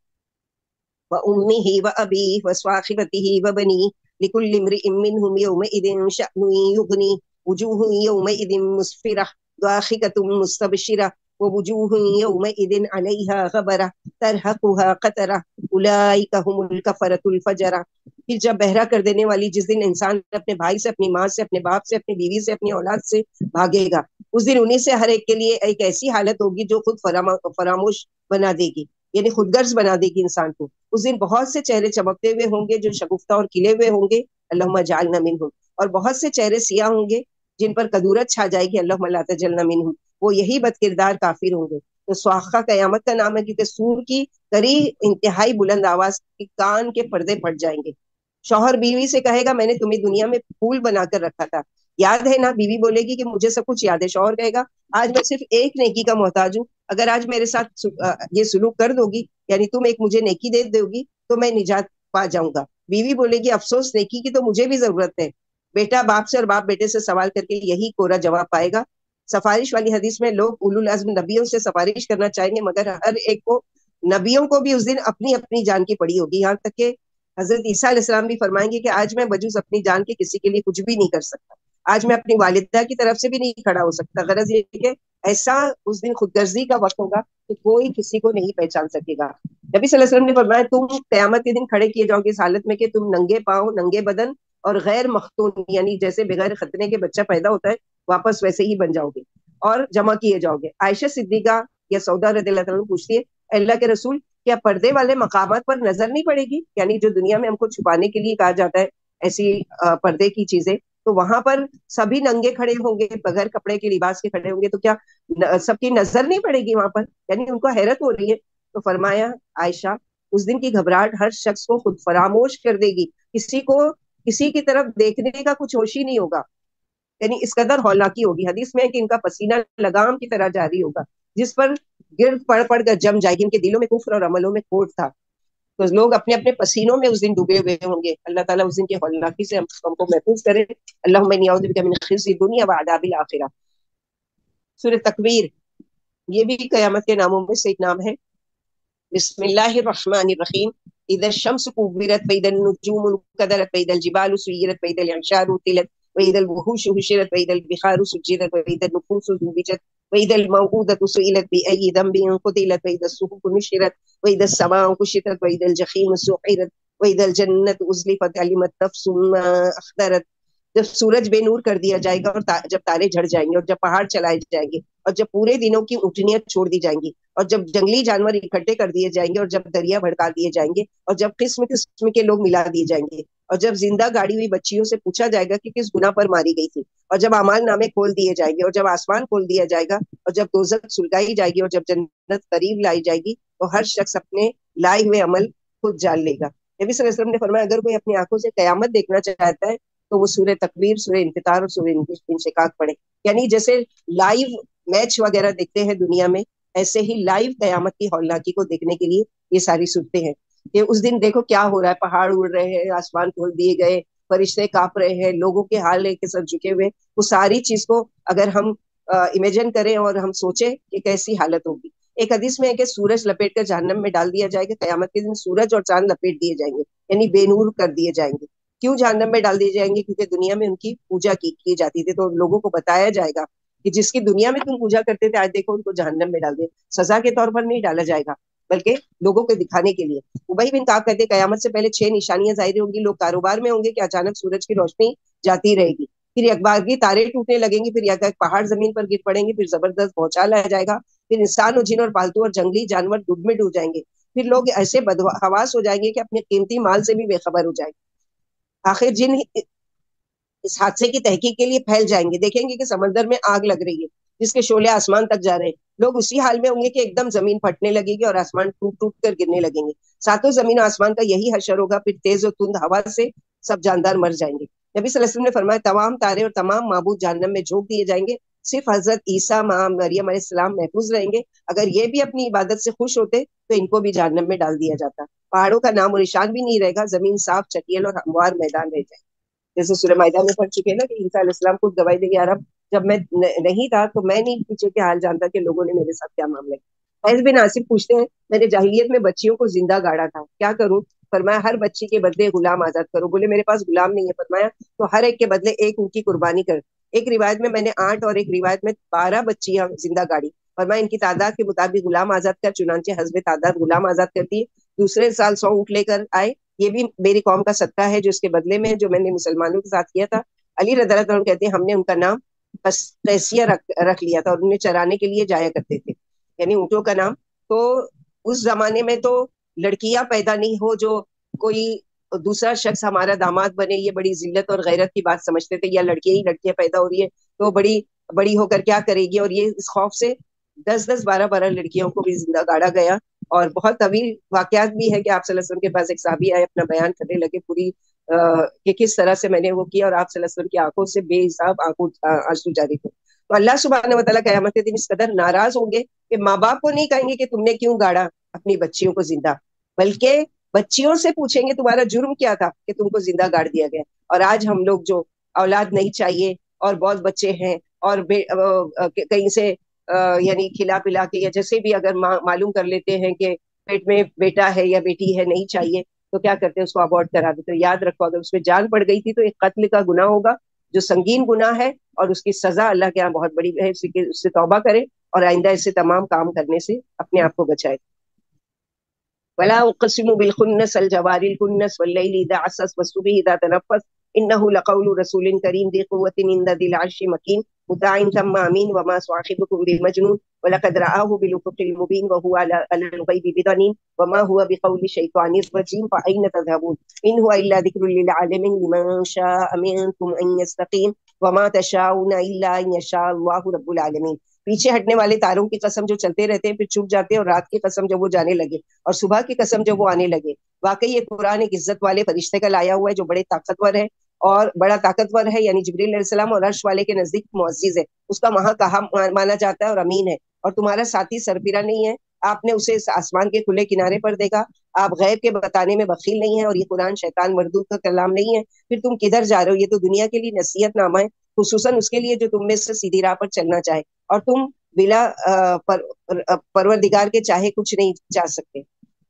وَأُمِّهِ وَأَبِيهِ وَصَاحِبَتِهِ وَبَنِيهِ لِكُلِّ امْرِئٍ مِّنْهُمْ يَوْمَئِذٍ شَأْنٌ يُغْنِيهِ وُجُوهٌ يَوْمَئِذٍ مُسْفِرَةٌ ضَاحِكَةٌ مُسْتَبْشِرَةٌ وَوُجُوهٌ يَوْمَئِذٍ عَلَيْهَا غَبَرَةٌ تَرْهَقُهَا قَتَرَةٌ أُولَئِكَ هُمُ الْكَفَرَةُ الْفَجَرَةُ. پھر جب بہرا کر دینے والی، جس دن انسان اپنے بھائی سے، اپنی ماں سے، اپنے باپ سے، اپنی بیوی سے، اپنی اولاد سے بھاگے گا، اس دن انہیں سے ہر ایک کے لیے ایک ایسی حالت ہوگی جو خود فراموش بنا دے گی، یعنی خود غرض بنا دے گی انسان کو. اس دن بہت سے چہرے چمکتے ہوئے ہوں گے جو شگفتہ اور کھلے ہوئے ہوں گے، اللہم اجعلنا منہم، اور بہت سے چہرے سیاہ ہوں گے جن پر کدورت چھا جائے گی، اللہم لا تجعلنا منہم، وہ یہی بد کردار کافر ہوں گے. تو سواخہ قیامت کا نام ہے کیونکہ سور کی کری انتہائی بلند آواز کی کان کے پردے پھٹ جائیں گے. شوہر بیوی سے کہے گا میں نے تمہیں دنیا میں پھول بنا کر رکھا تھا، یاد ہے نا؟ بیوی بولے گی کہ مجھے سب کچھ یاد ہے. شوہر کہے گا آج میں صرف ایک نیکی کا محتاج ہوں، اگر آج میرے ساتھ یہ سلوک کر دو گی، یعنی تم ایک مجھے نیکی دے دو گی تو میں نجات پا جاؤں گا. بیوی بولے گی افسوس، نیکی کی تو مجھے بھی ضرورت ہے. بیٹا باپ سے اور باپ بیٹے سے سوال کر کے یہی کورا جواب پائے گا. سفارش والی حدیث میں لوگ اولو العزم نبیوں سے سفارش کرنا چاہیں گے، مگر ہر ایک کو، نبیوں کو بھی اس دن اپنی اپنی جان کی پڑی ہوگی. یہاں تک کہ حضرت عیسیٰ علیہ السلام بھی فرمائیں گے کہ آج میں بجوز اپنی جان کے کسی کے لیے کچھ بھی نہیں کر سکتا، آج میں اپنی والدہ کی طرف سے بھی نہیں کھڑا ہو سکتا. غرض یہ کہ ایسا اس دن خود غرضی کا وقت ہوگا کہ کوئی کسی کو نہیں پہچان سکے گا. نبی صلی اللہ علیہ وسلم نے فرمایا تم قیامت کے دن کھڑے کیے جاؤ گے اس حالت میں کہ تم ننگے پاؤں، ننگے بدن اور غیر مختون، یعنی جیسے بغیر ختنے کے بچہ پیدا ہوتا ہے واپس ویسے ہی بن جاؤ گے اور جمع کیے جاؤ گے. عائشہ صدیقہ یا سودا رضی اللہ تعالیٰ پوچھتی ہے اللہ کے رسول کیا پردے والے مقامات پر نظر نہیں پڑے گی؟ یعنی جو دنیا میں ہم کو چھپانے کے لیے کہا جاتا ہے ایسی پردے کی چیزیں، تو وہاں پر سبھی ننگے کھڑے ہوں گے، بغیر کپڑے کے لباس کے کھڑے ہوں گے، تو کیا سب کی نظر نہیں پڑے گی وہاں پر؟ یعنی ان کو حیرت ہو رہی ہے. تو فرمایا عائشہ اس دن کی گھبراہٹ ہر شخص کو خود فراموش کر دے گی، کسی کو کسی کی طرف دیکھنے کا کچھ ہوش ہی نہیں ہوگا، یعنی اس قدر ہولناکی ہوگی. حدیث میں ہے کہ ان کا پسینہ لگام کی طرح جاری ہوگا، جس پر گرد پڑ پڑ کر جم جائے گی. ان کے دلوں میں کفر اور عملوں میں کھوٹ تھا، تو لوگ اپنے اپنے پسینوں میں اس دن ڈوبے ہوئے ہوں گے. اللہ تعالیٰ اس دن کی ہولناکی سے ہم کو محفوظ کرے. اللہم انی اعوذ بک من خزی الدنیا وعذاب الآخرہ. سورہ تکویر یہ بھی قیامت کے ناموں میں سے ایک نام ہے. بسم اللہ الرحمن الرحیم. اذا الشمس كورت فاذا النجوم انكدرت فاذا الجبال سيرت فاذا العشار طلت واذا الوحوش حشرت واذا البحار سجرت واذا النفوس زوجت واذا الموءودة سئلت بأي ذنب قتلت واذا الصحف نشرت واذا السماء كشطت واذا الجحيم سعرت واذا الجنة أزلفت علمت نفس ما أحضرت. جب سورج بے نور کر دیا جائے گا، اور جب تارے جھڑ جائیں گے، اور جب پہاڑ چلائے جائیں گے، اور جب پورے دنوں کی اونٹنیاں چھوڑ دی جائیں گی، اور جب جنگلی جانور اکٹھے کر دیے جائیں گے، اور جب دریا بھڑکا دیے جائیں گے، اور جب قسم قسم کے لوگ ملا دیے جائیں گے، اور جب زندہ گاڑی ہوئی بچیوں سے پوچھا جائے گا کہ کس گناہ پر ماری گئی تھی، اور جب اعمال نامے کھول دیے جائیں گے، اور جب آسمان کھول دیا جائے گا، اور جب دوزخ سلگائی جائے گی، اور جب جنت قریب لائی جائے گی، تو ہر شخص اپنے لائے ہوئے عمل خود جان لے گا. نبی صلی اللہ علیہ وسلم نے فرمایا اگر کوئی اپنی آنکھوں سے قیامت دیکھنا چاہتا ہے تو وہ سورہ تکویر، سورہ انفطار اور سورہ انشقاق پڑھے. یعنی جیسے لائیو میچ وغیرہ دیکھتے ہیں دنیا میں، ایسے ہی لائیو قیامت کی ہولناکی کو دیکھنے کے لیے یہ ساری صورتیں ہیں کہ اس دن دیکھو کیا ہو رہا ہے. پہاڑ اڑ رہے ہیں، آسمان کھول دیے گئے، فرشتے کانپ رہے ہیں, لوگوں کے حال ہے کہ سر جھکے ہوئے, وہ ساری چیز کو اگر ہم امیجن کریں اور ہم سوچیں کہ کیسی حالت ہوگی. ایک حدیث میں ہے کہ سورج لپیٹ کر جہنم میں ڈال دیا جائے گا, قیامت کے دن سورج اور چاند لپیٹ دیے جائیں گے, یعنی بے نور کر دیے جائیں گے. کیوں جہنم میں ڈال دیے جائیں گے؟ کیونکہ دنیا میں ان کی پوجا کی جاتی تھی, تو لوگوں کو بتایا جائے گا کہ جس کی دنیا میں تم پوجا کرتے تھے, آج دیکھو ان کو جہنم میں ڈال دے. سزا کے طور پر نہیں ڈالا جائے گا, بلکہ لوگوں کو دکھانے کے لیے. ابی بن کعب کہتے قیامت سے پہلے 6 نشانیاں ظاہر ہوں گی. لوگ کاروبار میں ہوں گے کہ اچانک سورج کی روشنی جاتی رہے گی, پھر یکبارگی تارے ٹوٹنے لگیں گے, پھر یک پہاڑ زمین پر گر پڑیں گے, پھر زبردست بھونچال لایا جائے گا, پھر انسان اور جن اور پالتو اور جنگلی جانور ڈوب میں ڈوب جائیں گے, پھر لوگ ایسے بدحواس ہو جائیں گے کہ اپنے قیمتی مال سے بھی بے خبر ہو جائیں گے. آخر جن اس حادثے کی تحقیق کے لیے پھیل جائیں گے, دیکھیں گے کہ سمندر میں آگ لگ رہی ہے جس کے شعلے آسمان تک جا رہے ہیں. لوگ اسی حال میں ہوں گے کہ ایک دم زمین پھٹنے لگے گی اور آسمان ٹوٹ ٹوٹ کر گرنے لگیں گے. ساتوں زمین و آسمان کا یہی حشر ہوگا, پھر تیز و تند ہوا سے سب جاندار مر جائیں گے. نبی صلی اللہ علیہ وسلم نے فرمایا تمام تارے اور تمام معبود جہنم میں جھونک دیے جائیں گے, صرف حضرت عیسیٰ ماں مریم علیہ السلام محفوظ رہیں گے. اگر یہ بھی اپنی عبادت سے خوش ہوتے تو ان کو بھی جہنم میں ڈال دیا جاتا. پہاڑوں کا نام و نشان بھی نہیں رہے گا, زمین صاف چٹیل اور ہموار میدان رہ جائے. جیسے سورہ مائدہ میں پڑھ چکے نا کہ عیسیٰ علیہ السلام خود گواہی دے گے, عرب جب میں نہیں تھا تو میں نہیں پیچھے کے حال جانتا کہ لوگوں نے میرے ساتھ کیا معاملہ کیا. فیض بن آصف پوچھتے ہیں میں نے جاہلیت میں بچیوں کو زندہ گاڑا تھا, کیا کروں؟ فرمایا ہر بچی کے بدلے غلام آزاد کرو. بولے میرے پاس غلام نہیں ہے. فرمایا تو ہر ایک کے بدلے ایک ان کی قربانی کر. ایک روایت میں نے 8 اور ایک روایت میں 12 بچیاں زندہ گاڑی. فرمایا ان کی تعداد کے مطابق غلام آزاد کر. چنانچہ حسب تعداد غلام آزاد کرتی ہے. دوسرے سال 100 اونٹ لے کر آئے, یہ بھی میری قوم کا صدقہ ہے جو اس کے بدلے میں جو میں نے مسلمانوں کے ساتھ کیا تھا. علی رضی اللہ عنہ کہتے ہیں ہم نے ان کا نام قیسیہ رکھ لیا تھا, اور انہیں چرانے کے لیے جایا کرتے تھے, یعنی اونٹوں کا نام. تو اس زمانے میں تو لڑکیاں پیدا نہیں ہو جو کوئی دوسرا شخص ہمارا داماد بنے, یہ بڑی ذلت اور غیرت کی بات سمجھتے تھے. یا لڑکیاں پیدا ہو رہی ہے تو بڑی ہو کر کیا کرے گی, اور یہ اس خوف سے 10-12 لڑکیوں کو بھی زندہ گاڑا گیا. اور بہت طویل واقعات بھی ہے کہ آپ صلی اللہ علیہ وسلم کے پاس ایک صحابی آئے, اپنا بیان کرنے لگے پوری کہ کس طرح سے میں نے وہ کیا, اور آپ صلی اللہ علیہ وسلم کی آنکھوں سے بے حساب آنسو جاری تھے. تو اللہ سبحانہ و تعالیٰ قیامت کے دن اس قدر ناراض ہوں گے کہ ماں باپ کو نہیں کہیں گے کہ تم نے کیوں گاڑا اپنی بچیوں کو زندہ, بلکہ بچیوں سے پوچھیں گے تمہارا جرم کیا تھا کہ تم کو زندہ گاڑ دیا گیا. اور آج ہم لوگ جو اولاد نہیں چاہیے اور بہت بچے ہیں, اور کہیں سے یعنی کھلا پلا کے یا جیسے بھی اگر معلوم کر لیتے ہیں کہ پیٹ میں بیٹا ہے یا بیٹی ہے نہیں چاہیے, تو کیا کرتے ہیں اس کو ابورٹ کرا دیتے. یاد رکھو اگر اس میں جان پڑ گئی تھی تو ایک قتل کا گناہ ہوگا جو سنگین گناہ ہے, اور اس کی سزا اللہ کے یہاں بہت بڑی ہے. اس سے توبہ کرے اور آئندہ اس سے تمام کام کرنے سے اپنے آپ کو بچائے. ولا اقسم بالخنس الجوار الكنس والليل اذا عسعس والصبح اذا تنفس انه لقول رسول كريم ذي قوة عند ذي العرش مكين مطاع ثم امين وما صاحبكم بمجنون ولقد رآه بالافق المبين وهو على الغيب بضنين وما هو بقول شيطان رجيم فأين تذهبون ان هو الا ذكر للعالمين لمن شاء منكم ان يستقيم وما تشاءون الا ان يشاء الله رب العالمين. پیچھے ہٹنے والے تاروں کی قسم جو چلتے رہتے ہیں پھر چھپ جاتے ہیں, اور رات کی قسم جب وہ جانے لگے, اور صبح کی قسم جب وہ آنے لگے. واقعی یہ قرآن ایک عزت والے فرشتے کا لایا ہوا ہے جو بڑے طاقتور ہے, اور بڑا طاقتور ہے یعنی جبریل علیہ السلام, اور عرش والے کے نزدیک معزز ہے, اس کا وہاں کہا مانا جاتا ہے, اور امین ہے. اور تمہارا ساتھی سرپیرا نہیں ہے, آپ نے اسے آسمان کے کھلے کنارے پر دیکھا, آپ غیب کے بتانے میں بخیل نہیں ہے, اور یہ قرآن شیطان مردود کا کلام نہیں ہے. پھر تم کدھر جا رہے ہو؟ یہ تو دنیا کے لیے نصیحت نامہ ہے, خصوصاً اس کے لیے جو تم میں سے سیدھی راہ پر چلنا چاہے, اور تم بلا پروردگار کے چاہے کچھ نہیں چاہ سکتے.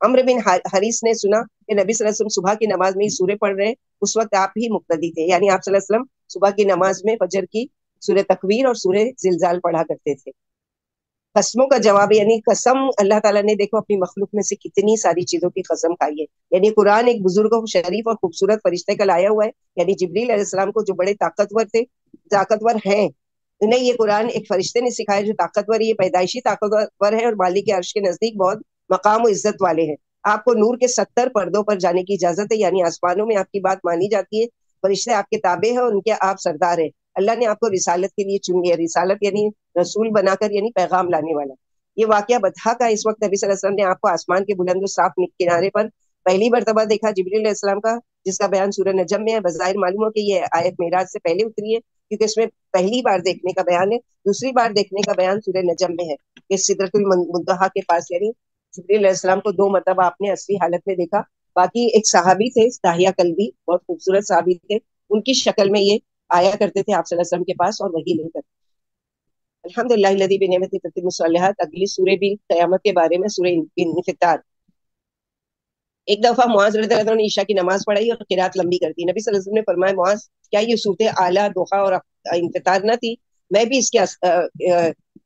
عمرو بن حریث نے سنا کہ نبی صلی اللہ علیہ وسلم صبح کی نماز میں سورے پڑھ رہے, اس وقت آپ ہی مقتدی تھے, یعنی آپ صلی اللہ علیہ وسلم صبح کی نماز میں فجر کی سورہ تکویر اور سورہ زلزال پڑھا کرتے تھے. قسموں کا جواب, یعنی قسم اللہ تعالیٰ نے دیکھو اپنی مخلوق میں سے کتنی ساری چیزوں کی قسم کھائی ہے. یعنی قرآن ایک بزرگ و شریف اور خوبصورت فرشتے کا لایا ہوا ہے, یعنی جبریل علیہ السلام کو جو بڑے طاقتور ہیں, انہیں یہ قرآن ایک فرشتے نے سکھایا جو طاقتور ہے, یہ پیدائشی طاقتور ہے, اور مالک عرش کے نزدیک بہت مقام و عزت والے ہیں. آپ کو نور کے 70 پردوں پر جانے کی اجازت ہے, یعنی آسمانوں میں آپ کی بات مانی جاتی ہے, فرشتے آپ کے تابع ہیں اور ان کے آپ سردار ہیں. اللہ نے آپ کو رسالت کے لیے چن لیا, رسالت یعنی رسول بنا کر, یعنی پیغام لانے والا. یہ واقعہ بدحا کا, اس وقت نبی صلی اللہ علیہ وسلم نے آپ کو آسمان کے بلند و صاف کنارے پر پہلی مرتبہ دیکھا. جبریل علیہ السلام کا جس کا بیان سورہ نجم میں ہے, بظاہر معلوم ہو کہ یہ آیت معراج سے پہلے اتری ہے, کیونکہ اس میں پہلی بار دیکھنے کا بیان ہے. دوسری بار دیکھنے کا بیان سورہ نجم میں ہے کہ سدرۃ المنتہا کے پاس, یعنی جبریل علیہ السلام کو 2 مرتبہ آپ نے اصلی حالت میں دیکھا. باقی ایک صحابی تھے داہیہ کلبی، بہت خوبصورت صحابی تھے، ان کی شکل میں یہ آیا کرتے تھے آپ صلی اللہ علیہ وسلم کے پاس اور وہی لے کر. الحمد للہ الذی بنعمتہ تتم الصالحات. اگلی سورہ بھی قیامت کے بارے میں، سورہ انفطار. ایک دفعہ معاذ رضی اللہ عنہ نے عشاء کی نماز پڑھائی اور قرات لمبی کر دی. نبی صلی اللہ علیہ وسلم نے فرمایا معاذ کیا یہ صورت اعلیٰ دوحہ اور انفطار نہ تھی؟ میں بھی اس کے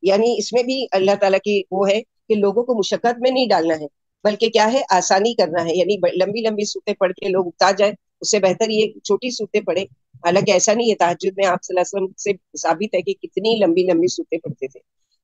یعنی اس میں بھی اللہ تعالیٰ کی وہ ہے کہ لوگوں کو مشقت میں نہیں ڈالنا ہے، بلکہ کیا ہے آسانی کرنا ہے. یعنی لمبی لمبی صورتیں پڑھ کے لوگ اکتا جائے، اس سے بہتر یہ چھوٹی صورتیں پڑھے. حالانکہ ایسا نہیں ہے، تہجد میں آپ صلی اللہ علیہ وسلم سے ثابت ہے کہ کتنی لمبی لمبی صورتیں پڑھتے تھے.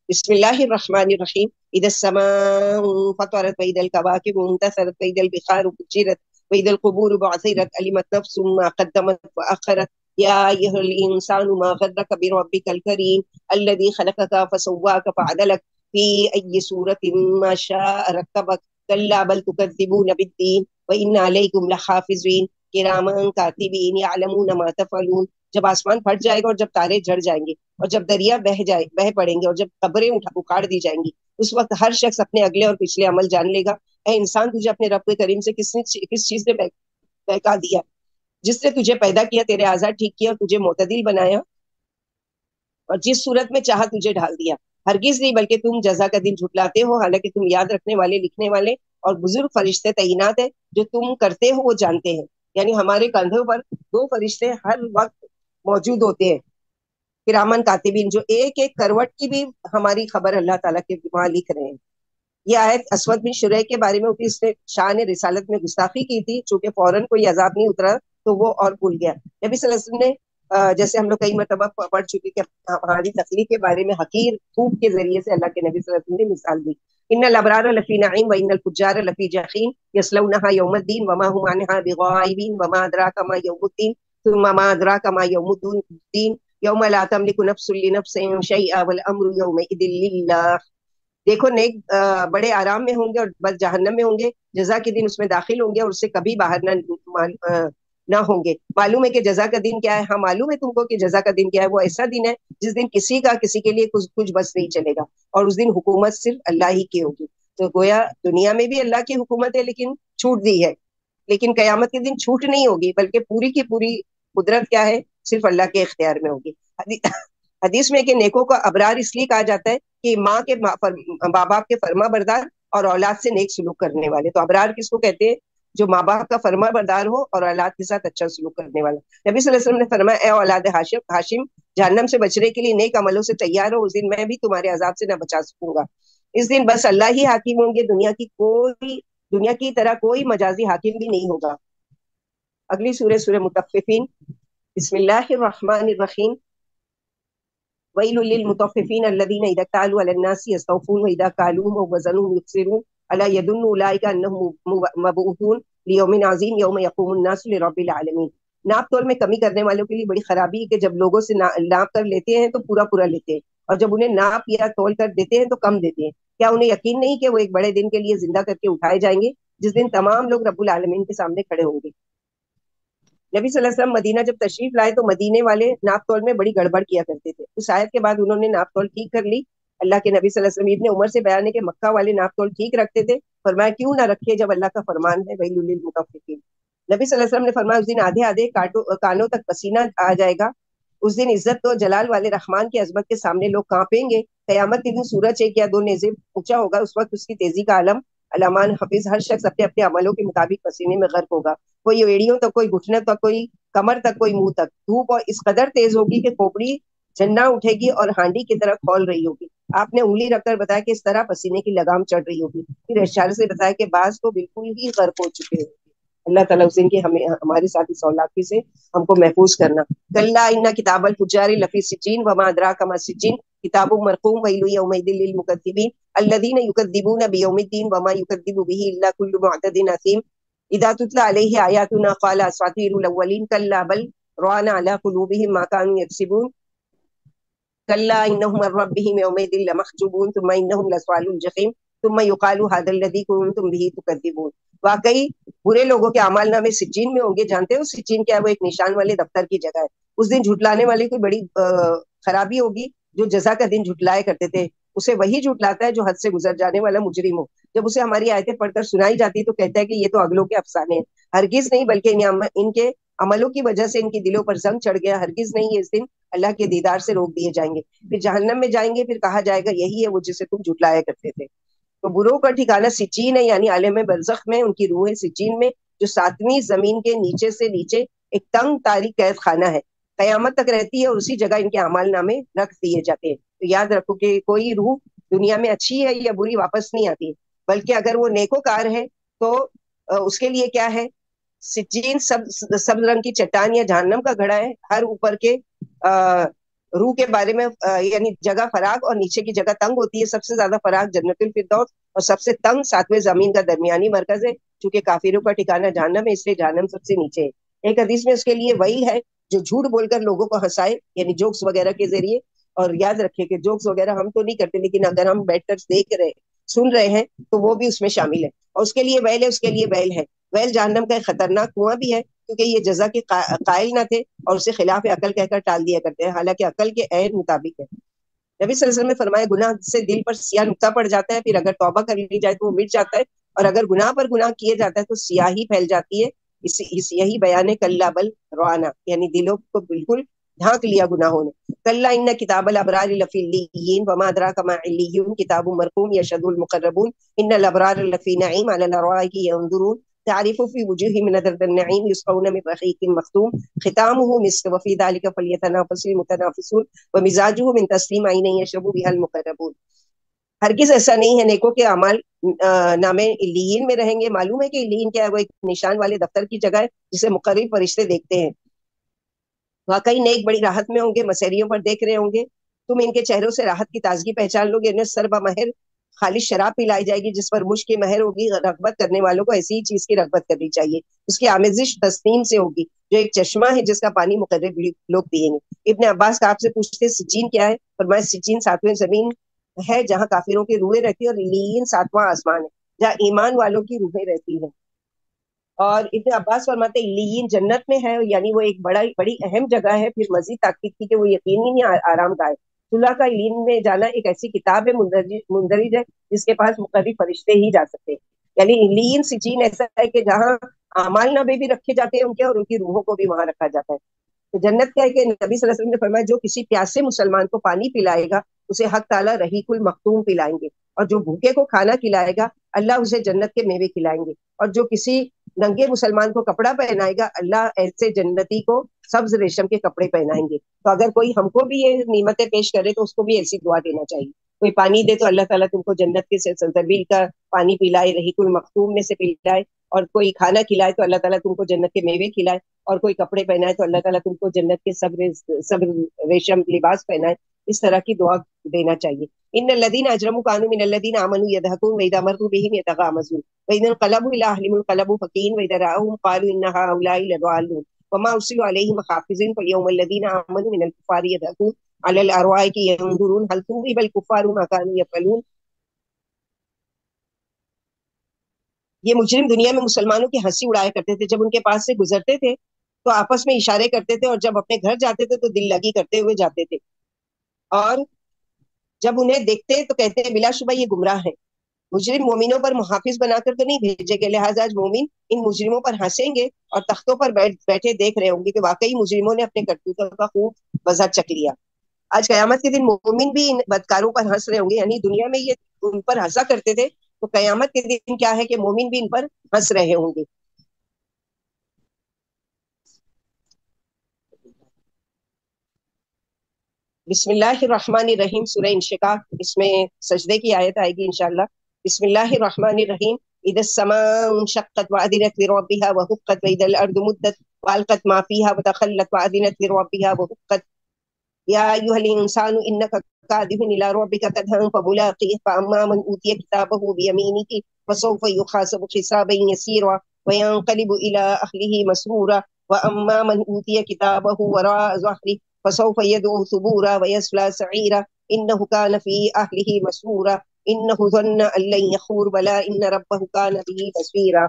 بسم اللہ الرحمن الرحیم. اذا السماء فطرت واذا الكواكب انتثرت واذا البحار فجرت واذا القبور بعثرت علمت نفس ما قدمت واخرت يا ايها الانسان ما غرك بربك الكريم الذي خلقك فسواك فعدلك في اي صورة ما شاء ركبك كلا بل تكذبون بالدين وان عليكم لحافظين كراما كاتبين يعلمون ما تفعلون. جب آسمان پھٹ جائے گا اور جب تارے جھڑ جائیں گے اور جب دریا بہ پڑیں گے اور جب قبریں اکاڑ دی جائیں گی، اس وقت ہر شخص اپنے اگلے اور پچھلے عمل جان لے گا. اے انسان، تجھے اپنے رب کریم سے کس چیز نے بہکا دیا؟ جس نے تجھے پیدا کیا، تیرے اعضاء ٹھیک کیا اور تجھے معتدل بنایا اور جس صورت میں چاہا تجھے ڈھال دیا. ہرگز نہیں، بلکہ تم جزا کا دن جھٹلاتے ہو، حالانکہ تم یاد رکھنے والے، لکھنے والے اور بزرگ فرشتے تعینات ہیں. جو تم کرتے ہو وہ جانتے ہیں. یعنی ہمارے کندھوں پر دو فرشتے ہر وقت موجود ہوتے ہیں، کرامن کاتبین، جو ایک ایک کروٹ کی بھی ہماری خبر اللہ تعالیٰ کے وہاں لکھ رہے ہیں. یہ آیت اسود بن شریح کے بارے میں ہوتی، اس نے شان رسالت میں گستاخی کی تھی، چونکہ فوراً کوئی عذاب نہیں اترا تو وہ اور بھول گیا. نبی صلی اللہ علیہ وسلم نے جیسے ہم لوگ کئی مرتبہ پڑھ چکے کہ ہماری تخلیق کے بارے میں حقیر خوب کے ذریعے سے اللہ کے نبی صلی اللہ علیہ وسلم نے مثال دی. ان الابرار لفی نعیم وان الفجار لفی جحیم یصلونها یوم الدین وما هم عنها بغائبین وما ادراک ما یوم الدین ثم ما ادراک ما یوم الدین یوم لا تملک نفس لنفس شیئا والامر یومئذ للہ. دیکھو نیک بڑے آرام میں ہوں گے اور بس جہنم میں ہوں گے، جزا کے دن اس میں داخل ہوں گے اور اس سے کبھی باہر نہ ہوں گے. معلوم ہے کہ جزا کا دن کیا ہے؟ ہاں معلوم ہے تم کو کہ جزا کا دن کیا ہے. وہ ایسا دن ہے جس دن کسی کے لیے کچھ بس نہیں چلے گا، اور اس دن حکومت صرف اللہ ہی کی ہوگی. تو گویا دنیا میں بھی اللہ کی حکومت ہے لیکن چھوٹ دی ہے، لیکن قیامت کے دن چھوٹ نہیں ہوگی، بلکہ پوری کی پوری قدرت کیا ہے؟ صرف اللہ کے اختیار میں ہوگی. حدیث میں کہ نیکوں کو ابرار اس لیے کہا جاتا ہے کہ ماں باپ کے فرما بردار اور اولاد سے نیک سلوک کرنے والے. تو ابرار کس کو کہتے ہیں؟ جو ماں باپ کا فرما بردار ہو اور اولاد کے ساتھ اچھا سلوک کرنے والا. نبی صلی اللہ علیہ وسلم نے فرمایا اے اولاد ہاشم، جہنم سے بچنے کے لیے نیک عملوں سے تیار ہو، اس دن میں بھی تمہارے عذاب سے نہ بچا سکوں گا. اس دن بس اللہ ہی حاکم ہوں گے، دنیا کی طرح کوئی مجازی حاکم بھی نہیں ہوگا. اگلی سورہ مطففین. بسم اللہ الرحمن الرحیم. ویل للمطففین الذین اذا اکتالوا علی الناس یستوفون واذا کالوهم او وزنوهم یخسرون الا یظن اولئک انهم مبعوثون لیوم عظیم یوم یقوم الناس لرب العالمین. ناپ تول میں کمی کرنے والوں کے لیے بڑی خرابی ہے کہ جب لوگوں سے ناپ کر لیتے ہیں تو پورا لیتے ہیں، اور جب انہیں ناپ یا تول کر دیتے ہیں تو کم دیتے ہیں. کیا انہیں یقین نہیں کہ وہ ایک بڑے دن کے لیے زندہ کر کے اٹھائے جائیں گے، جس دن تمام لوگ رب العالمین کے سامنے کھڑے ہوں گے. نبی صلی اللہ علیہ وسلم مدینہ جب تشریف لائے تو مدینے والے ناپ تول میں بڑی گڑبڑ کیا کرتے تھے. اس آیت کے بعد انہوں نے ناپ تول ٹھیک کر لی. اللہ کے نبی صلی اللہ علیہ وسلم ابن عمر سے بیان ہے کہ مکہ والے ناپ تول ٹھیک رکھتے تھے. فرمایا کیوں نہ رکھے جب اللہ کا فرمان ہے ویل للمطففین. نبی صلی اللہ علیہ وسلم نے فرمایا اس دن آدھے آدھے کانوں تک پسینہ آ جائے گا. اس دن عزت و جلال والے رحمان کی عظمت کے سامنے لوگ کانپیں گے. قیامت کے دن سورج ایک یا دو نیزے اونچا ہوگا، اس وقت اس کی تیزی کا عالم علامان حفیظ ہر شخص اپنے اپنے عملوں کے مطابق پسینے میں غرق ہوگا. کوئی ایڑیوں تک، کوئی گھٹنوں تک، کوئی کمر تک، کوئی منہ تک. دھوپ اور اس قدر تیز ہوگی کہ کھوپڑی جھنڈا اٹھے گی اور ہانڈی کی طرح کھول رہی ہوگی. آپ نے انگلی رکھ کر بتایا کہ اس طرح پسینے کی لگام چڑھ رہی ہوگی. پھر اشارے سے بتایا کہ بعض تو بالکل ہی غرق ہو چکے ہیں. اللہ تعالیٰ اس دن کے ہمارے ساتھ اس اولادی سے ہم کو محفوظ کرنا. کلا ان کتاب الفجار لفی سجین وما ادراک ما سجین کتاب مرقوم ویل یومئذ للمکذبین الذین یکذبون بیوم الدین وما یکذب به الا کل معتد اثیم اذا تتلی علیہ آیاتنا قال اساطیر الاولین کلا بل ران علی قلوبهم ما كانوا یکسبون کلا انهم عن ربهم یومئذ لمحجوبون ثم انهم لصال الجحیم ثم یقال هذا الذی کنتم به تکذبون. واقعی برے لوگوں کے اعمال نامے سجین میں ہوں گے. جانتے ہو سجین کیا ہے؟ وہ ایک نشان والے دفتر کی جگہ ہے. اس دن جھٹلانے والے کی بڑی خرابی ہوگی جو جزا کا دن جھٹلائے کرتے تھے. اسے وہی جھٹلاتا ہے جو حد سے گزر جانے والا مجرم ہو. جب اسے ہماری آیتیں پڑھ کر سنائی جاتی تو کہتا ہے کہ یہ تو اگلوں کے افسانے ہیں. ہرگز نہیں، بلکہ ان کے عملوں کی وجہ سے ان کی دلوں پر زنگ چڑھ گیا. ہرگز نہیں، یہ اس دن اللہ کے دیدار سے روک دیے جائیں گے. پھر جہنم میں جائیں گے، پھر کہا جائے گا یہی ہے وہ جسے تم جھٹلایا کرتے تھے. تو بروں کا ٹھکانہ سجین ہے، یعنی عالم برزخ میں ان کی روح سجین میں، جو 7ویں زمین کے نیچے سے نیچے ایک تنگ تاریک قید خانہ ہے. قیامت تک رہتی ہے اور اسی جگہ ان کے اعمال نامے رکھ دیے جاتے ہیں. تو یاد رکھو کہ کوئی روح دنیا میں اچھی ہے یا بری واپس نہیں آتی ہے، بلکہ اگر وہ نیکوکار ہے تو اس کے لیے کیا ہے؟ سجین سبز رنگ کی چٹان یا جہنم کا گھڑا ہے. ہر اوپر کے روح کے بارے میں یعنی جگہ فراغ اور نیچے کی جگہ تنگ ہوتی ہے. سب سے زیادہ فراغ جنت الفردوس اور سب سے تنگ 7ویں زمین کا درمیانی مرکز ہے. چونکہ کافروں کا ٹھکانہ جہنم ہے، اس لیے جہنم سب سے نیچے ہے. ایک حدیث میں اس کے لیے وہی ہے جو جھوٹ بول کر لوگوں کو ہنسائے، یعنی جوکس وغیرہ کے ذریعے. اور یاد رکھے کہ جوکس وغیرہ ہم تو نہیں کرتے، لیکن اگر ہم بیٹھ کر دیکھ رہے سن رہے ہیں تو وہ بھی اس میں شامل ہے. اور اس کے لیے ویل ہے، اس کے لیے ویل ہے. ویل جہنم کا ایک خطرناک کنواں بھی ہے، کیونکہ یہ جزا کے قائل نہ تھے اور اسے خلاف عقل کہہ کر ٹال دیا کرتے ہیں، حالانکہ عقل کے عین مطابق ہے. نبی صلی اللہ علیہ وسلم نے فرمایا گناہ سے دل پر سیاہ نقطہ پڑ جاتا ہے، پھر اگر توبہ کر لی جائے تو وہ مٹ جاتا ہے، اور اگر گناہ پر گناہ کیے جاتا ہے تو سیاہی پھیل جاتی ہے. یہی بیان ہے کلا بل روانا، یعنی دلوں کو بالکل ڈھانک لیا گناہوں نے. کلا ان کتاب الابرار لفی علیین وما ادراک ما علیون کتاب مرقوم یشهد المقربون ان الابرار لفی نعیم علی الارائک ينظرون تعرف في وجوههم نظرة النعيم يسقون من رحيق مختوم ختامه مسك وفي ذلك فليتنافس المتنافسون ومزاجه من تسلیم عین یشرب بها المقربون. ہرگز ایسا نہیں ہے. نیکوں کے اعمال نامے علیین میں رہیں گے. معلوم ہے کہ علیین کیا ہے؟ وہ ایک نشان والے دفتر کی جگہ ہے جسے مقرب فرشتے دیکھتے ہیں. واقعی نیک بڑی راحت میں ہوں گے، مسیریوں پر دیکھ رہے ہوں گے. تم ان کے چہروں سے راحت کی تازگی پہچان لو گے. انہیں سربا مہر خالص شراب پلائی جائے گی جس پر مشک کی مہر ہوگی. رغبت کرنے والوں کو ایسی ہی چیز کی رغبت کرنی چاہیے. اس کی آمیزش تسنیم سے ہوگی، جو ایک چشمہ ہے جس کا پانی مقرب لوگ پیئیں گے. ابن عباس کا آپ سے پوچھتے سجین کیا ہے؟ فرمایا سجین 7ویں زمین ہے جہاں کافروں کی روحیں رہتی ہے، اور علیین 7واں آسمان ہے جہاں ایمان والوں کی روحیں رہتی ہیں. اور ابن عباس فرماتے علیین جنت میں ہے، یعنی وہ ایک بڑی اہم جگہ ہے. پھر مزید تاکید کی کہ وہ یقینی آرام کا ہے. صلح کا علیین میں جانا ایک ایسی کتاب ہے مندرج ہے جس کے پاس مقرب فرشتے ہی جا سکتے ہیں. یعنی علیین سجین ایسا ہے کہ جہاں اعمال نامے بھی رکھے جاتے ہیں ان کے، اور ان کی روحوں کو بھی وہاں رکھا جاتا ہے. تو جنت کیا ہے کہ نبی صلی اللہ علیہ وسلم نے فرمایا جو کسی پیاسے مسلمان کو پانی پلائے گا اسے حق تعالیٰ رحیق المختوم پلائیں گے، اور جو بھوکے کو کھانا کھلائے گا اللہ اسے جنت کے میوے کھلائیں گے، اور جو کسی ننگے مسلمان کو کپڑا پہنائے گا اللہ ایسے جنتی کو سبز ریشم کے کپڑے پہنائیں گے. تو اگر کوئی ہم کو بھی یہ نعمتیں پیش کرے تو اس کو بھی ایسی دعا دینا چاہیے. کوئی پانی دے تو اللہ تعالیٰ تم کو جنت کے سلسبیل کا پانی پلائے، رحیق المختوم میں سے پلائے. اور کوئی کھانا کھلائے تو اللہ تعالیٰ تم کو جنت کے میوے کھلائے. اور کوئی کپڑے پہنائے تو اللہ تعالیٰ تم کو جنت کے سب ریشم لباس پہنائے. اس طرح کی دعا دینا چاہیے. ان الذين اجرموا كانوا من الذين امنوا يضحكون واذا مروا بهم يتغامزون واذا انقلبوا الى اهلهم انقلبوا فكهين واذا راوهم قالوا ان هؤلاء لضالون وما ارسلوا عليهم حافظين فاليوم الذين امنوا من الكفار يضحكون على الارائك ينظرون هل ثوب الكفار ما كانوا يفعلون. یہ مجرم دنیا میں مسلمانوں کی ہنسی اڑایا کرتے تھے. جب ان کے پاس سے گزرتے تھے تو آپس میں اشارے کرتے تھے، اور جب اپنے گھر جاتے تھے تو دل لگی کرتے ہوئے جاتے تھے. اور جب انہیں دیکھتے تو کہتے ہیں بلا شبہ یہ گمراہ ہے. مجرم مومنوں پر محافظ بنا کر تو نہیں بھیجے گئے، لہٰذا آج مومن ان مجرموں پر ہنسیں گے اور تختوں پر بیٹھے دیکھ رہے ہوں گے کہ واقعی مجرموں نے اپنے کرتوتوں کا خوب مزہ چکھ لیا. آج قیامت کے دن مومن بھی ان بدکاروں پر ہنس رہے ہوں گے. یعنی دنیا میں یہ ان پر ہنسا کرتے تھے، تو قیامت کے دن کیا ہے کہ مومن بھی ان پر ہنس رہے ہوں گے. بسم اللہ الرحمن الرحیم. سورہ انشقاق، اس میں سجدے کی آیت آئے گی انشاءاللہ. بسم اللہ الرحمن الرحیم. اذا السماء انشقت واذنت لربها وحقت واذا الارض مدت والقت ما فيها وتخلت واذنت لربها وحقت يا ايها الانسان انك كادح الى ربك كدحا فملاقيه فاما من اوتي كتابه بيمينه فسوف يحاسب حسابا يسيرا وينقلب الى اهله مسرورا واما من اوتي كتابه وراء ظهره فسوف يدعو ثبورا ويصلى سعيرا انه كان في اهله مسرورا انه ظن ان لن يحور بلى ان ربه كان به بصيرا.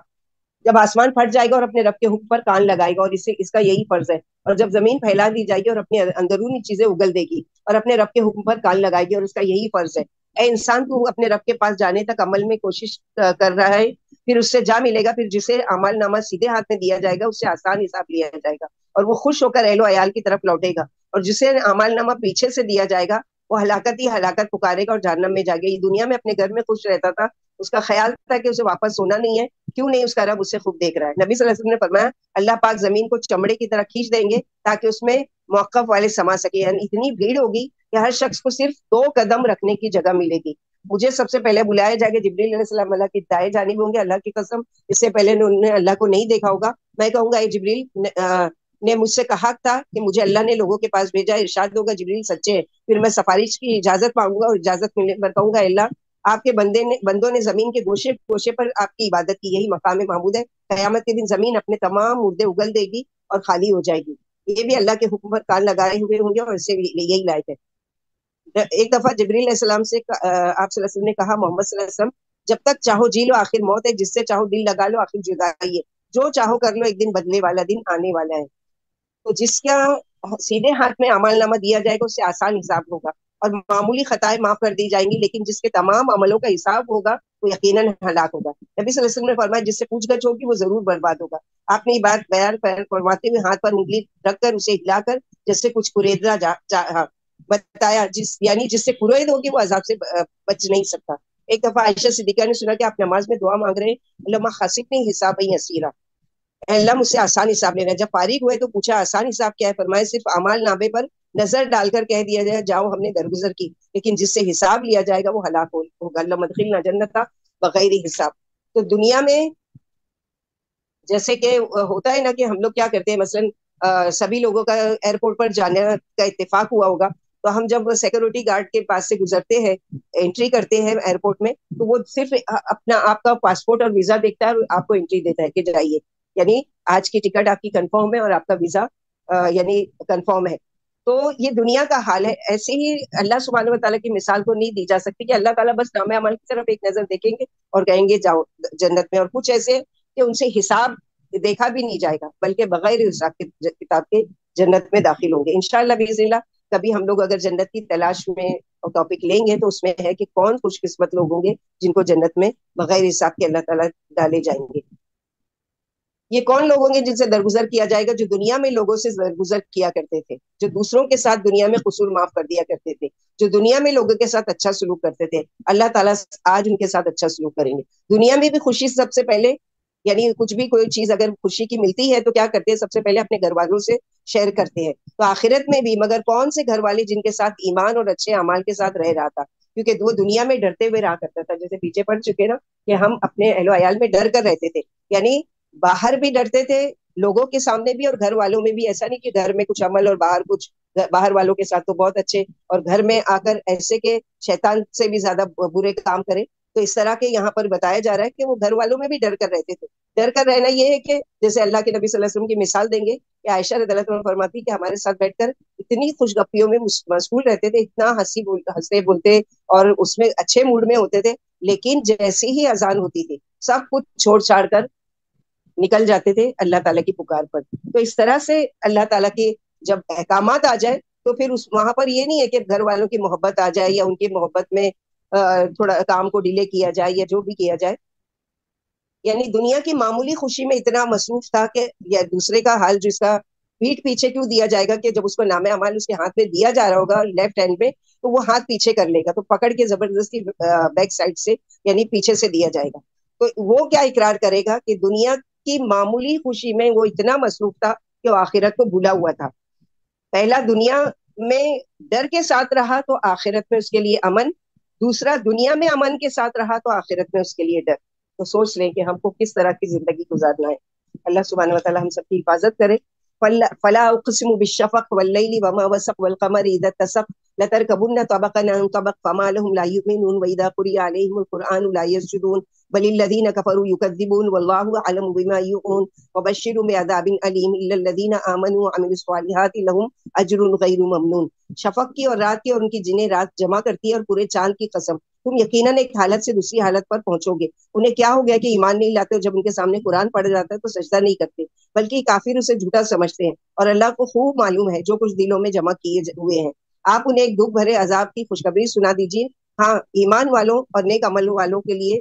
جب آسمان پھٹ جائے گا اور اپنے رب کے حکم پر کان لگائے گا، اور اس کا یہی فرض ہے. اور جب زمین پھیلا دی جائے گی اور اپنی اندرونی چیزیں اگل دے گی اور اپنے رب کے حکم پر کان لگائے گی، اور اس کا یہی فرض ہے. اے انسان تو اپنے رب کے پاس جانے تک عمل میں کوشش کر رہا ہے، پھر اس سے جا ملے گا، پھر جسے عمل نامہ سیدھے ہاتھ میں دیا جائے گا اس سے آسان حساب لیا جائے گا اور وہ خوش ہو کر اہل و عیال کی طرف لوٹے گا، اور جسے عمل نامہ پیچھے سے دیا جائے گا وہ ہلاکت ہی ہلاکت پکارے گا اور جہنم میں جائے گا۔ یہ دنیا میں اپنے گھر میں خوش رہتا تھا، اس کا خیال تھا کہ اسے واپس ہونا نہیں ہے، کیوں نہیں اس کا رب اسے خوب دیکھ رہا ہے۔ نبی صلی اللہ علیہ وسلم نے فرمایا اللہ پاک زمین کو چمڑے کی طرح کھینچ دیں گے تاکہ اس میں موقف والے سما سکے، یعنی اتنی بھیڑ ہوگی کہ ہر شخص کو صرف 2 قدم رکھنے کی جگہ ملے گی۔ مجھے سب سے پہلے بلایا جائے گا، جبریل علیہ السلام اللہ کی دائیں جانب ہوں گے، اللہ کی قسم اس سے پہلے انہوں نے اللہ کو نہیں دیکھا ہوگا۔ میں کہوں گا اے جبریل نے مجھ سے کہا تھا کہ مجھے اللہ نے لوگوں کے پاس بھیجا، ارشاد ہوگا جبریل سچے ہے، پھر میں سفارش کی اجازت مانگوں گا اور اجازت ملنے پر کہوں گا اللہ آپ کے بندوں نے زمین کے گوشے گوشے پر آپ کی عبادت کی، یہی مقام محمود ہے۔ قیامت کے دن زمین اپنے تمام مردے اگل دے گی اور خالی ہو جائے گی، یہ بھی اللہ کے حکم پر کان لگائے ہوئے ہوں گے اور اسے یہی لائق ہے۔ ایک دفعہ جبریل علیہ السلام سے آپ صلی اللہ علیہ وسلم نے کہا محمد صلی اللہ علیہ وسلم جب تک چاہو جی لو آخر موت ہے، جس سے چاہو دل لگا لو آخر جدائی ہے، جو چاہو کر لو ایک دن بدلے والا دن آنے والا ہے۔ تو جس کا سیدھے ہاتھ میں عمل نامہ دیا جائے گا اس سے آسان حساب ہوگا اور معمولی خطائیں معاف کر دی جائیں گی، لیکن جس کے تمام عملوں کا حساب ہوگا وہ یقیناً ہلاک ہوگا۔ نبی صلی اللہ علیہ وسلم نے فرمایا جس سے پوچھ گچھ ہوگی وہ ضرور برباد ہوگا۔ آپ نے یہ بات بیان فرماتے ہوئے ہاتھ پر انگلی رکھ کر اسے ہلا کر جیسے کچھ قریدنا بتایا، یعنی جس سے قرید ہوگی وہ عذاب سے بچ نہیں سکتا۔ ایک دفعہ عائشہ صدیقہ نے سنا کہ آپ نماز میں دعا مانگ رہے ہیں لما حاسبنی حسابا یسیرا، اللہ مجھ سے آسان حساب لینا۔ جب فارغ ہوئے تو پوچھا آسان حساب کیا ہے؟ فرمائے صرف اعمال نامے پر نظر ڈال کر کہہ دیا جائے جاؤ ہم نے درگزر کی، لیکن جس سے حساب لیا جائے گا وہ ہلاک ہوگا۔ اللہ مدخلنا جنت بغیر حساب۔ تو دنیا میں جیسے کہ ہوتا ہے نا کہ ہم لوگ کیا کرتے ہیں، مثلا سبھی لوگوں کا ایئرپورٹ پر جانے کا اتفاق ہوا ہوگا، تو ہم جب سیکورٹی گارڈ کے پاس سے گزرتے ہیں انٹری کرتے ہیں ایئرپورٹ میں، تو وہ صرف اپنا آپ کا پاسپورٹ اور ویزا دیکھتا ہے اور آپ کو انٹری دیتا ہے کہ جائیے، یعنی آج کی ٹکٹ آپ کی کنفرم ہے اور آپ کا ویزا یعنی کنفرم ہے۔ تو یہ دنیا کا حال ہے۔ ایسے ہی اللہ سبحانہ و تعالیٰ کی مثال تو نہیں دی جا سکتی کہ اللہ تعالیٰ بس نام عمل کی طرف ایک نظر دیکھیں گے اور کہیں گے جاؤ جنت میں، اور کچھ ایسے کہ ان سے حساب دیکھا بھی نہیں جائے گا بلکہ بغیر حساب کے کتاب کے جنت میں داخل ہوں گے انشاءاللہ باذن اللہ۔ کبھی ہم لوگ اگر جنت کی تلاش میں ٹاپک لیں گے تو اس میں ہے کہ کون خوش قسمت لوگ ہوں گے جن کو جنت میں بغیر حساب کے اللہ تعالیٰ ڈالے جائیں گے۔ یہ کون لوگ ہوں گے جن سے درگزر کیا جائے گا؟ جو دنیا میں لوگوں سے درگزر کیا کرتے تھے، جو دوسروں کے ساتھ دنیا میں قصور معاف کر دیا کرتے تھے، جو دنیا میں لوگوں کے ساتھ اچھا سلوک کرتے تھے، اللہ تعالیٰ آج ان کے ساتھ اچھا سلوک کریں گے۔ دنیا میں بھی خوشی سب سے پہلے، یعنی کچھ بھی کوئی چیز اگر خوشی کی ملتی ہے تو کیا کرتے ہیں؟ سب سے پہلے اپنے گھر والوں سے شیئر کرتے ہیں۔ تو آخرت میں بھی مگر کون سے گھر والے جن کے ساتھ ایمان اور اچھے اعمال کے ساتھ رہ رہا تھا، کیونکہ وہ دنیا میں ڈرتے ہوئے رہا کرتا تھا، جیسے پیچھے پڑ چکے نا کہ ہم اپنے اہل و عیال میں ڈر کر رہتے تھے، یعنی باہر بھی ڈرتے تھے لوگوں کے سامنے بھی اور گھر والوں میں بھی۔ ایسا نہیں کہ گھر میں کچھ عمل اور باہر کچھ، باہر والوں کے ساتھ تو بہت اچھے اور گھر میں آ کر ایسے کہ شیطان سے بھی زیادہ برے کام کرے۔ تو اس طرح کے یہاں پر بتایا جا رہا ہے کہ وہ گھر والوں میں بھی ڈر کر رہتے تھے۔ ڈر کر رہنا یہ ہے کہ جیسے اللہ کے نبی صلی اللہ علیہ وسلم کی مثال دیں گے کہ عائشہ رضی اللہ عنہا فرماتی کہ ہمارے ساتھ بیٹھ کر اتنی خوش گپیوں میں مشغول رہتے تھے، اتنا ہنستے بولتے اور اس میں اچھے موڈ میں ہوتے تھے، لیکن جیسے ہی اذان ہوتی تھی سب کچھ چھوڑ چھاڑ کر نکل جاتے تھے اللہ تعالیٰ کی پکار پر۔ تو اس طرح سے اللہ تعالیٰ کی جب احکامات آ جائے تو پھر وہاں پر یہ نہیں ہے کہ گھر والوں کی محبت آ جائے یا ان کی محبت میں تھوڑا کام کو ڈیلے کیا جائے یا جو بھی کیا جائے، یعنی دنیا کی معمولی خوشی میں اتنا مصروف تھا کہ یا دوسرے کا حال جس کا پیٹ پیچھے کیوں دیا جائے گا کہ جب اس کو نام اعمال اس کے ہاتھ میں دیا جا رہا ہوگا لیفٹ ہینڈ میں تو وہ ہاتھ پیچھے کر لے گا، تو پکڑ کے زبردستی بیک سائڈ سے یعنی پیچھے سے دیا جائے گا۔ تو وہ کیا اقرار کرے گا کہ دنیا کی معمولی خوشی میں وہ اتنا مصروف تھا کہ وہ آخرت کو بھولا ہوا تھا۔ پہلا دنیا میں ڈر کے ساتھ رہا تو آخرت میں اس کے لیے امن، دوسرا دنیا میں امن کے ساتھ رہا تو آخرت میں اس کے لیے ڈر۔ تو سوچ لیں کہ ہم کو کس طرح کی زندگی گزارنا ہے۔ اللہ سبحانہ وتعالی ہم سب کی حفاظت کرے۔ فلا اقسم بالشفق واللیل وما وسق والقمر اذا اتسق لتركبن طبقا عن طبق فما لهم لا يؤمنون واذا قرئ عليهم القرآن لا يسجدون بل الذين كفروا يكذبون والله اعلم بما يوعون وبشرهم بعذاب اليم الا الذين امنوا وعملوا الصالحات لهم اجر غیر ممنون۔ شفق کی اور رات کی اور ان کی جنہیں رات جمع کرتی ہے اور پورے چاند کی قسم، تم یقیناً ایک حالت سے دوسری حالت پر پہنچو گے۔ انہیں کیا ہو گیا کہ ایمان نہیں لاتے، جب ان کے سامنے قرآن پڑھا جاتا ہے تو سجدہ نہیں کرتے، بلکہ کافر اسے جھوٹا سمجھتے ہیں، اور اللہ کو خوب معلوم ہے جو کچھ دلوں میں جمع کیے ہوئے ہیں۔ آپ انہیں ایک دکھ بھرے عذاب کی خوشخبری سنا دیجیے، ہاں ایمان والوں اور نیک عمل والوں کے لیے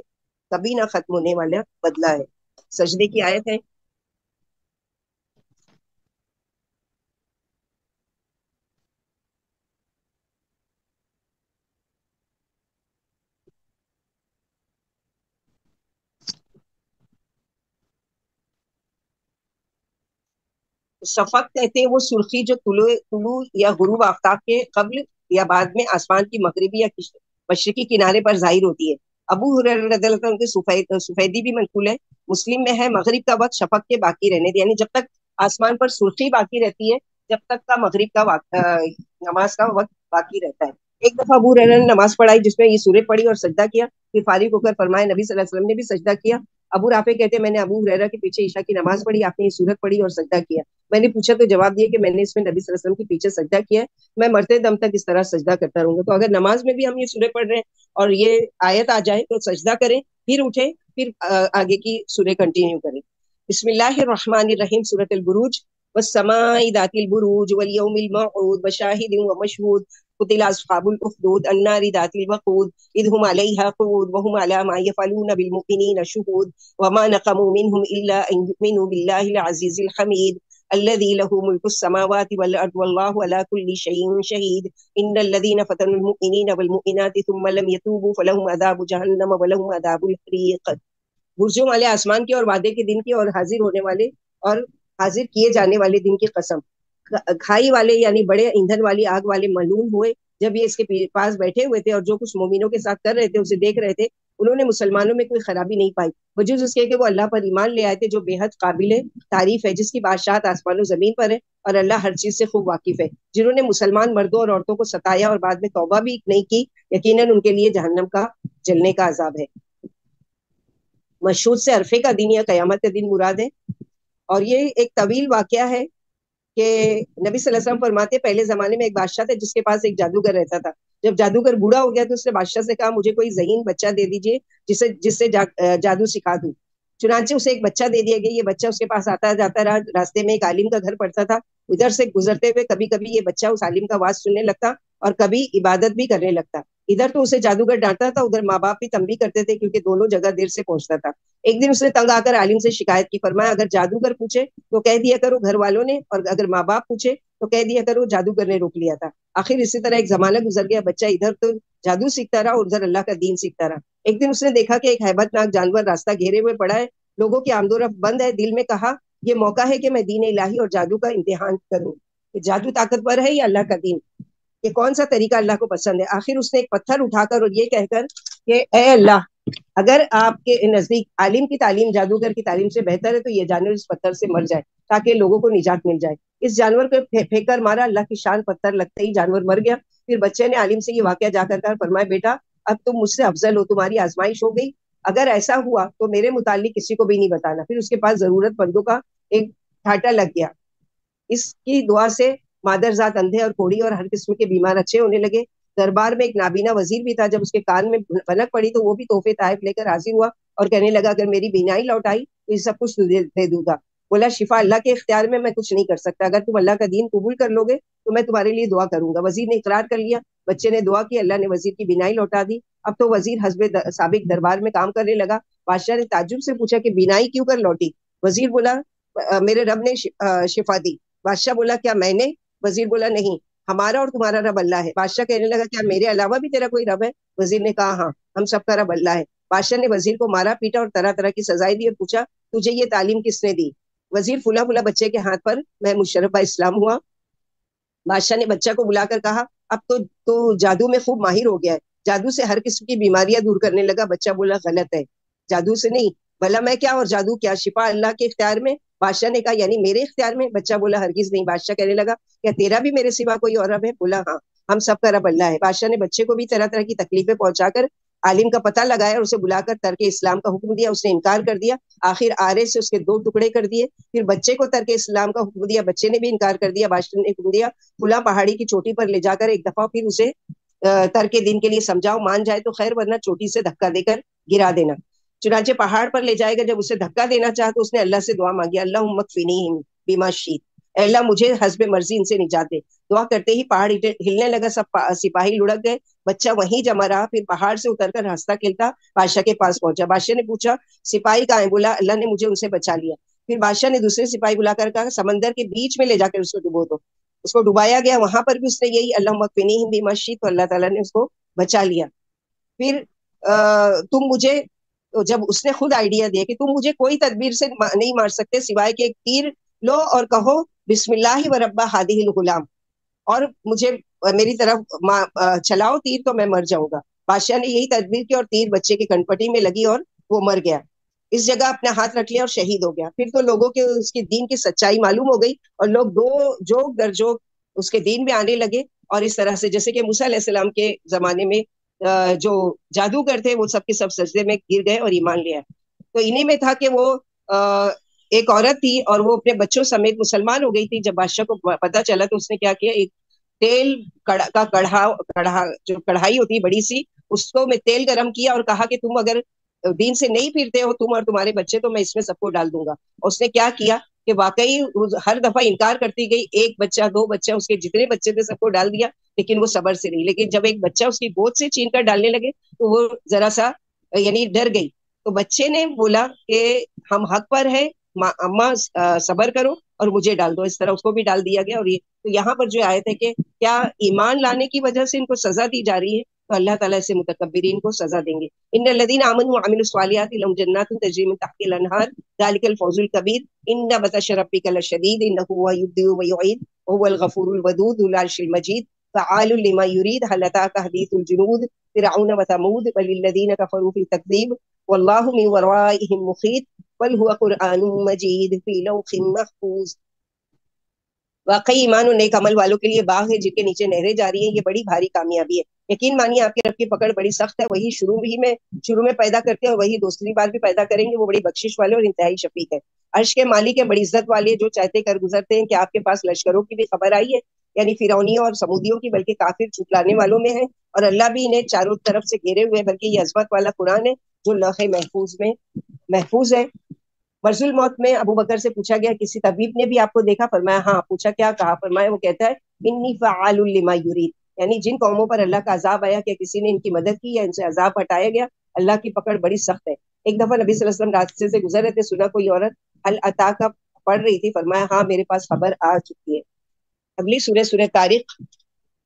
کبھی نہ ختم ہونے والا بدلہ ہے. سجدے کی آیت ہے. شفق کہتے ہیں وہ سرخی جو طلوع یا غروب آفتاب کے قبل یا بعد میں آسمان کی مغربی یا مشرقی کنارے پر ظاہر ہوتی ہے. ابو ہریرہ رضی اللہ عنہ کے سفیدی بھی منقول ہے. مسلم میں ہے مغرب کا وقت شفق کے باقی رہنے یعنی جب تک آسمان پر سرخی باقی رہتی ہے جب تک کا مغرب کا نماز کا وقت باقی رہتا ہے. ایک دفعہ ابو ہریرہ نے نماز پڑھائی جس میں یہ سورہ پڑھی اور سجدہ کیا. پھر فارغ ہو کر فرمایا نبی صلی اللہ علیہ وسلم نے بھی سجدہ کیا. ابو رافع کہتے ہیں میں نے ابو ہریرہ کے پیچھے عشاء کی نماز پڑھی, آپ نے یہ سورت پڑھی اور سجدہ کیا. میں نے پوچھا تو جواب دیا کہ میں نے اس میں نبی صلی اللہ علیہ وسلم کے پیچھے سجدہ کیا ہے, میں مرتے دم تک اس طرح سجدہ کرتا رہوں گا. تو اگر نماز میں بھی ہم یہ سورے پڑھ رہے ہیں اور یہ آیت آ جائے تو سجدہ کریں, پھر اٹھیں, پھر آگے کی سورے کنٹینیو کریں. بسم اللہ الرحمن الرحیم. سورۃ البروج. والسماء ذات البروج واليوم الموعود وشاهد ومشهود قتل اصحاب الاخدود النار ذات الوقود اذ هم عليها قعود وهم على ما يفعلون بالمؤمنين شهود وما نقموا منهم الا ان يؤمنوا بالله العزيز الحميد الذي له ملك السماوات والارض والله على كل شيء شهيد ان الذين فتنوا المؤمنين والمؤمنات ثم لم يتوبوا فلهم عذاب جهنم ولهم عذاب الحريق. برجوں والے آسمان کے اور وعدے کے دن کی اور حاضر ہونے والے اور حاضر کیے جانے والے دن کی قسم. کھائی والے یعنی بڑے ایندھن والی آگ والے ملعون ہوئے جب یہ اس کے پاس بیٹھے ہوئے تھے, اور جو کچھ مومنوں کے ساتھ کر رہے تھے اسے دیکھ رہے تھے. انہوں نے مسلمانوں میں کوئی خرابی نہیں پائی بجز اس کے کہ وہ اللہ پر ایمان لے آئے تھے جو بے حد قابل تعریف ہے, جس کی بادشاہت آسمان و زمین پر ہے اور اللہ ہر چیز سے خوب واقف ہے. جنہوں نے مسلمان مردوں اور عورتوں کو ستایا اور بعد میں توبہ بھی نہیں کی, یقیناً ان کے لیے جہنم کا جلنے کا عذاب ہے. مشہود سے عرفے کا دن یا قیامت کا دن مراد ہے, اور یہ ایک طویل واقعہ ہے کہ نبی صلی اللہ علیہ وسلم فرماتے پہلے زمانے میں ایک بادشاہ تھا جس کے پاس ایک جادوگر رہتا تھا. جب جادوگر بوڑھا ہو گیا تو اس نے بادشاہ سے کہا مجھے کوئی ذہین بچہ دے دیجیے جس سے جادو سکھا دوں. چنانچہ اسے ایک بچہ دے دیا گیا. یہ بچہ اس کے پاس آتا جاتا رہا. راستے میں ایک عالم کا گھر پڑتا تھا. ادھر سے گزرتے ہوئے کبھی کبھی یہ بچہ اس عالم کا واز سننے لگتا اور کبھی عبادت بھی کرنے لگتا. ادھر تو اسے جادوگر ڈانٹتا تھا, ادھر ماں باپ بھی تنبیہ کرتے تھے کیونکہ دونوں جگہ دیر سے پہنچتا تھا. ایک دن اس نے تنگ آ کر عالم سے شکایت کی. فرمایا اگر جادوگر پوچھے تو کہہ دیا کرو گھر والوں نے, اور اگر ماں باپ پوچھے تو کہہ دیا کرو جادوگر نے روک لیا تھا. آخر اسی طرح ایک زمانہ گزر گیا. بچہ ادھر تو جادو سیکھتا رہا اور ادھر اللہ کا دین سیکھتا رہا. ایک دن اس نے دیکھا کہ ایک ہیبت ناک جانور راستہ گھیرے ہوئے پڑا ہے, لوگوں کی آمد و رفت بند ہے. دل میں کہا یہ موقع ہے کہ میں دین الہی اور جادو کا امتحان کروں کہ جادو طاقتور ہے یا اللہ کا دین, کہ کون سا طریقہ اللہ کو پسند ہے. آخر اس نے ایک پتھر اٹھا کر اور یہ کہہ کر کہ اے اللہ, اگر آپ کے نزدیک عالم کی تعلیم جادوگر کی تعلیم سے بہتر ہے تو یہ جانور اس پتھر سے مر جائے تاکہ لوگوں کو نجات مل جائے. اس جانور کو پھینک کر مارا. اللہ کی شان پتھر لگتے ہی جانور مر گیا. پھر بچے نے عالم سے یہ واقعہ جا کر فرمایا بیٹا اب تم مجھ سے افضل ہو, تمہاری آزمائش ہو گئی. اگر ایسا ہوا تو میرے متعلق کسی کو بھی نہیں بتانا. پھر اس کے پاس ضرورت مندوں کا ایک گھاٹا لگ گیا. اس کی دعا سے مادرزاد اندھے اور کوڑی اور ہر قسم کے بیمار اچھے ہونے لگے. دربار میں ایک نابینا وزیر بھی تھا. جب اس کے کان میں بھنک پڑی تو وہ بھی تحفے تحائف لے کر حاضر ہوا اور کہنے لگا اگر میری بینائی لوٹ آئی تو یہ سب کچھ دے دوں گا. بولا شفا اللہ کے اختیار میں کچھ نہیں کر سکتا. اگر تم اللہ کا دین قبول کر لو گے تو میں تمہارے لیے دعا کروں گا. وزیر نے اقرار کر لیا. بچے نے دعا کی, اللہ نے وزیر کی بینائی لوٹا دی. اب تو وزیر حسب سابق دربار میں کام کرنے لگا. بادشاہ نے تعجب سے پوچھا کہ بینائی کیوں کر لوٹی. وزیر بولا میرے رب نے شفا دی. بادشاہ بولا کیا میں نے؟ وزیر بولا نہیں, ہمارا اور تمہارا رب اللہ ہے. بادشاہ کہنے لگا کیا میرے علاوہ بھی تیرا کوئی رب ہے؟ وزیر نے کہا ہاں, ہم سب کا رب اللہ ہے. بادشاہ نے وزیر کو مارا پیٹا اور طرح طرح کی سزائیں دی اور پوچھا تجھے یہ تعلیم کس نے دی؟ وزیر پھولا پھولا بچے کے ہاتھ پر میں مشرفہ اسلام ہوا. بادشاہ نے بچہ کو بلا کر کہا اب تو جادو میں خوب ماہر ہو گیا ہے, جادو سے ہر قسم کی بیماریاں دور کرنے لگا. بچہ بولا غلط ہے, جادو سے نہیں. بھلا میں کیا اور جادو کیا, شفا اللہ کے اختیار میں. بادشاہ نے کہا یعنی میرے اختیار میں. بچہ بولا ہرگز نہیں. بادشاہ کہنے لگا کیا تیرا بھی میرے سوا کوئی اور رب ہے؟ بولا ہاں, ہم سب کا رب اللہ ہے. بادشاہ نے بچے کو بھی طرح طرح کی تکلیفیں پہنچا کر عالم کا پتہ لگایا اور اسے بلا کر ترک اسلام کا حکم دیا. اس نے انکار کر دیا. آخر آرے سے اس کے 2 ٹکڑے کر دیے. پھر بچے کو ترک اسلام کا حکم دیا. بچے نے بھی انکار کر دیا. بادشاہ نے حکم دیا فلاں پہاڑی کی چوٹی پر لے جا کر ایک دفعہ پھر اسے ترک دین کے لیے سمجھاؤ, مان جائے تو خیر ورنہ چوٹی سے دھکا دے کر گرا دینا. چنانچہ پہاڑ پر لے جائے گا. جب اسے دھکا دینا چاہا تو اس نے اللہ سے دعا مانگی اللہ مکفینیہم بما شئت, اے اللہ مجھے حسب مرضی ان سے نجات دے. دعا کرتے ہی پہاڑ ہلنے لگا. سب سپاہی لڑک گئے. بچہ وہیں جمع رہا، پھر پہاڑ سے اتر کر ہنستا کھیلتا بادشاہ کے پاس پہنچا. بادشاہ نے پوچھا سپاہی کہاں ہے؟ بولا اللہ نے مجھے ان سے بچا لیا. پھر بادشاہ نے دوسرے سپاہی بلا کر کہا سمندر کے بیچ میں لے جا کر اس کو ڈبو دو. اس کو ڈبایا گیا، وہاں پر بھی اس نے یہی اللہم اکفنیہم بما شئت، تو اللہ تعالیٰ نے اس کو بچا لیا. پھر تم مجھے، جب اس نے خود آئیڈیا دیا کہ تم مجھے کوئی تدبیر سے نہیں مار سکتے سوائے کہ ایک تیر لو اور کہو بسم اللہ و رب ہادہ الغلام، اور مجھے میری طرف چلاؤ تیر تو میں مر جاؤں گا. بادشاہ نے یہی تدبیر کی اور تیر بچے کی کنپٹی میں لگی اور وہ مر گیا. اس جگہ اپنا ہاتھ رکھ لیا اور شہید ہو گیا. پھر تو لوگوں کے اس کی دین کی سچائی معلوم ہو گئی اور لوگ دو جوگ در جوگ اس کے دین میں آنے لگے. اور اس طرح سے جیسے کہ موسیٰ علیہ السلام کے زمانے میں جو جادوگر تھے وہ سب کے سب سجدے میں گر گئے اور ایمان لیا. تو انہی میں تھا کہ وہ ایک عورت تھی اور وہ اپنے بچوں سمیت مسلمان ہو گئی تھی. جب بادشاہ کو پتا چلا تو اس نے کیا کیا، ایک تیل کا کڑھا جو کڑھائی ہوتی ہے بڑی سی، اس کو میں تیل گرم کیا اور کہا کہ تم اگر دین سے نہیں پھرتے ہو تم اور تمہارے بچے تو میں اس میں سب کو ڈال دوں گا. اور اس نے کیا کیا کہ واقعی ہر دفعہ انکار کرتی گئی، ایک بچہ دو بچہ، اس کے جتنے بچے تھے سب کو ڈال دیا، لیکن وہ صبر سے رہی. لیکن جب ایک بچہ اس کی گود سے چھین کر ڈالنے لگے تو وہ ذرا سا یعنی ڈر گئی. تو بچے نے بولا کہ ہم حق پر ہے، اماں صبر کرو اور مجھے ڈال دو. اس طرح اس کو بھی ڈال دیا گیا. اور یہ تو یہاں پر جو آیت ہے کہ کیا ایمان لانے کی وجہ سے ان کو سزا دی جا رہی ہے، تو اللہ تعالیٰ سے متکبرین کو سزا دیں گے. ان الذین آمنوا وعملوا الصالحات لهم جنات تجری من تحتها الانہار ذلک الفوز الکبیر ان بطش ربک لشدید انہ هو یبدئ ویعید وهو الغفور الودود ذو العرش المجید فعال لما یرید هل اتاک حدیث الجنود فرعون وثمود بل الذین کفروا فی تکذیب واللہ من ورائهم محیط بل هو قرآن مجید فی لوح محفوظ. واقعی ایمان اور نیک عمل والوں کے لیے باغ ہے جن کے نیچے نہریں جاری ہیں، یہ بڑی بھاری کامیابی ہے. یقین مانیے آپ کے رب کی پکڑ بڑی سخت ہے، وہی شروع میں پیدا کرتے ہیں اور وہی دوسری بار بھی پیدا کریں گے. وہ بڑی بخشش والے اور انتہائی شفیق ہے. عرش کے مالک ہے، بڑی عزت والے، جو چاہتے کر گزرتے ہیں. کہ آپ کے پاس لشکروں کی بھی خبر آئی ہے، یعنی فرعونیوں اور سمودیوں کی، بلکہ کافر جھٹلانے والوں میں ہے. اور اللہ بھی انہیں چاروں طرف سے گھیرے ہوئے، بلکہ یہ عظمت والا قرآن ہے جو لوح محفوظ میں محفوظ ہے. مرض الموت میں ابو بکر سے پوچھا گیا کسی طبیب نے بھی آپ کو دیکھا؟ فرمایا ہاں. پوچھا کیا کہا؟ فرمایا وہ کہتا ہے انی فعال لما یرید، یعنی جن قوموں پر اللہ کا عذاب آیا کہ کسی نے ان کی مدد کی یا ان سے عذاب ہٹایا گیا، اللہ کی پکڑ بڑی سخت ہے. ایک دفعہ نبی صلی اللہ علیہ وسلم راستے سے گزر رہے تھے، سنا کوئی عورت ہل عطا کا پڑھ رہی تھی. فرمایا ہاں میرے پاس خبر آ چکی ہے. اگلی سورہ طارق.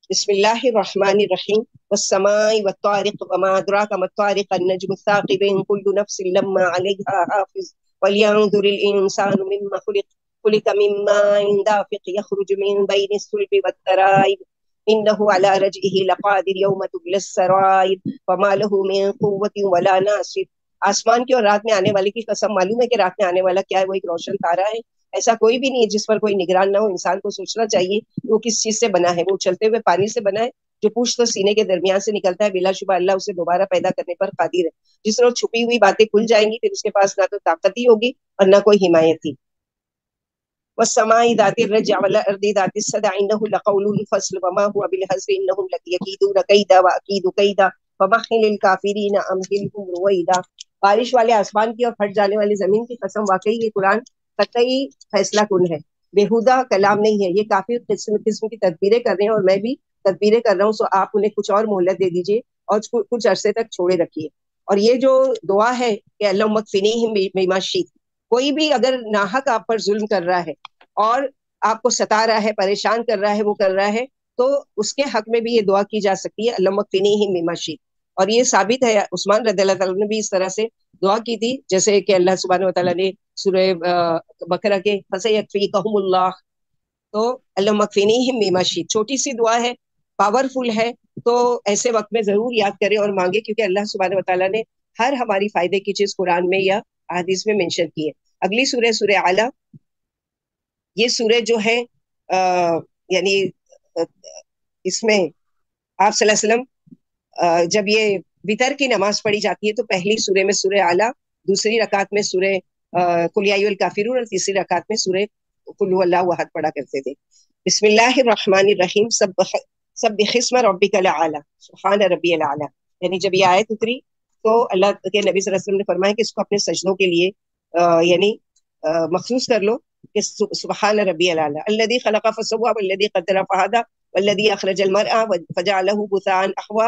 بسم اللہ الرحمن الرحیم والسماء والطارق وما ادراک ما الطارق النجم الثاقب ان كل نفس لما علیہا حافظ ولينظر الانسان مما خلق من ماء دافق يخرج من بين الصلب والترائب انه على رجعه لقادر يوم تبلى السرائر فما له من قوة ولا ناصر. آسمان کی اور رات میں آنے والے کی قسم، معلوم ہے کہ رات میں آنے والا کیا ہے؟ وہ ایک روشن تارا ہے. ایسا کوئی بھی نہیں ہے جس پر کوئی نگران نہ ہو. انسان کو سوچنا چاہیے وہ کس چیز سے بنا ہے. وہ چلتے ہوئے پانی سے بنا ہے جو پوچھ تو سینے کے درمیان سے نکلتا ہے. بلا شبہ اللہ اسے دوبارہ پیدا کرنے پر قادر ہے. جس طرح چھپی ہوئی باتیں کھل جائیں گی، پھر اس کے پاس نہ تو طاقت ہی ہوگی اور نہ کوئی حمایت ہی. والسماء ذات الرجع والارض ذات الصدع انه لقول الفصل وما هو بالهزل انهم ليكيدون كيدا واكيد كيدا فمهل الكافرين امهلهم رويدا. بارش والے آسمان کی اور پھٹ جانے والی زمین کی قسم، واقعی یہ قرآن قطعی فیصلہ کن ہے، بےہودہ کلام نہیں ہے. یہ کافی قسم کی تدبیریں کر رہے ہیں اور میں بھی تدبیریں کر رہا ہوں، سو آپ انہیں کچھ اور مہلت دے دیجیے اور کچھ عرصے تک چھوڑے رکھیے. اور یہ جو دعا ہے کہ اللہم اکفنیہم بما شئت، کوئی بھی اگر ناحق آپ پر ظلم کر رہا ہے اور آپ کو ستا رہا ہے، پریشان کر رہا ہے، وہ کر رہا ہے، تو اس کے حق میں بھی یہ دعا کی جا سکتی ہے اللہم اکفنیہم بما شئت. اور یہ ثابت ہے، عثمان رضی اللہ تعالیٰ نے بھی اس طرح سے دعا کی تھی، جیسے کہ اللہ سبحانہ وتعالیٰ نے سورہ بقرہ کے فسیکفیکہم اللہ، تو اللہم اکفنیہم بما شئت چھوٹی سی دعا ہے، پاورفل ہے. تو ایسے وقت میں ضرور یاد کریں اور مانگے، کیونکہ اللہ سبحانہ وتعالیٰ نے ہر ہماری فائدے کی چیز قرآن میں یا حدیث میں منشن کی ہے. اگلی سورہ اعلیٰ. یہ سورہ جو ہے یعنی اس میں آپ صلی اللہ علیہ وسلم جب یہ وتر کی نماز پڑھی جاتی ہے تو پہلی سورہ میں سورہ اعلیٰ، دوسری رکعت میں سورہ قل یا ایھا الکافرون اور تیسری رکعت میں سورہ قل ھو اللہ احد پڑھا کرتے تھے. بسم اللہ الرحمن الرحیم سبح اسم ربک الاعلی سبحان ربی الاعلی. یعنی جب یہ آیت اتری تو اللہ کے نبی صلی اللہ علیہ وسلم نے فرمایا کہ اس کو اپنے سجدوں کے لیے یعنی مخصوص کر لو کہ سبحان ربی الاعلی الذی خلق فسوی والذی قدر فہدی والذی اخرج المرعى فجعله غثاء احوى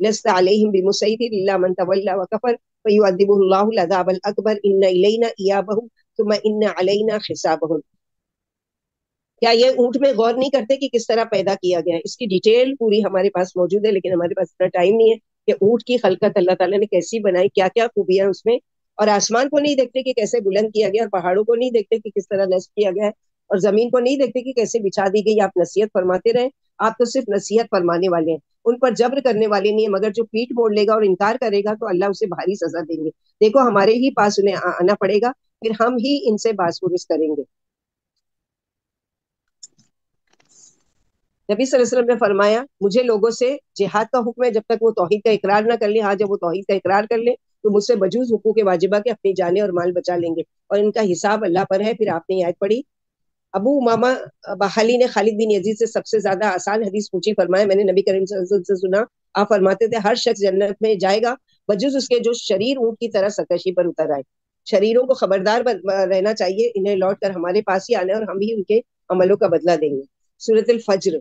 لست علیہم بمسیطر الا من تولی وکفر فیعذبہ اللہ العذاب الاکبر ان الینا ایابہم ثم ان علینا حسابہم. کیا یہ اونٹ میں غور نہیں کرتے کہ کس طرح پیدا کیا گیا ہے؟ اس کی ڈیٹیل پوری ہمارے پاس موجود ہے، لیکن ہمارے پاس اتنا ٹائم نہیں ہے کہ اونٹ کی خلقت اللہ تعالیٰ نے کیسی بنائی، کیا کیا خوبیاں اس میں. اور آسمان کو نہیں دیکھتے کہ کیسے بلند کیا گیا، اور پہاڑوں کو نہیں دیکھتے کہ کس طرح نصب کیا گیا ہے، اور زمین کو نہیں دیکھتے کہ کیسے بچھا دی گئی. آپ نصیحت فرماتے رہیں، آپ تو صرف نصیحت فرمانے والے ہیں، ان پر جبر کرنے والے نہیں ہیں. مگر جو پیٹ موڑ لے گا اور انکار کرے گا تو اللہ اسے بھاری سزا دیں گے. دیکھو ہمارے ہی پاس انہیں آنا پڑے گا، پھر ہم ہی ان سے باس پرس کریں گے. نبی صلی اللہ علیہ وسلم نے فرمایا مجھے لوگوں سے جہاد کا حکم ہے جب تک وہ توحید کا اقرار نہ کر لیں. ہاں جب وہ توحید کا اقرار کر لیں تو مجھ سے بجوز حقوق واجبہ کے اپنی جانیں اور مال بچا لیں گے، اور ان کا حساب اللہ پر ہے. پھر آپ نے یہ آیت پڑھی. ابو امامہ بحالی نے خالد بن یزید سے سب سے زیادہ آسان حدیث پوچھی. فرمایا میں نے نبی کریم صلی اللہ علیہ وسلم سے سنا، آپ فرماتے تھے ہر شخص جنت میں جائے گا بجوز اس کے جو شریر اونٹ کی طرح سرکشی پر اتر آئے. شریروں کو خبردار رہنا چاہیے، انہیں لوٹ کر ہمارے پاس ہی آنا ہے اور ہم ہی ان کے عملوں کا بدلہ دیں گے. سورۃ الفجر.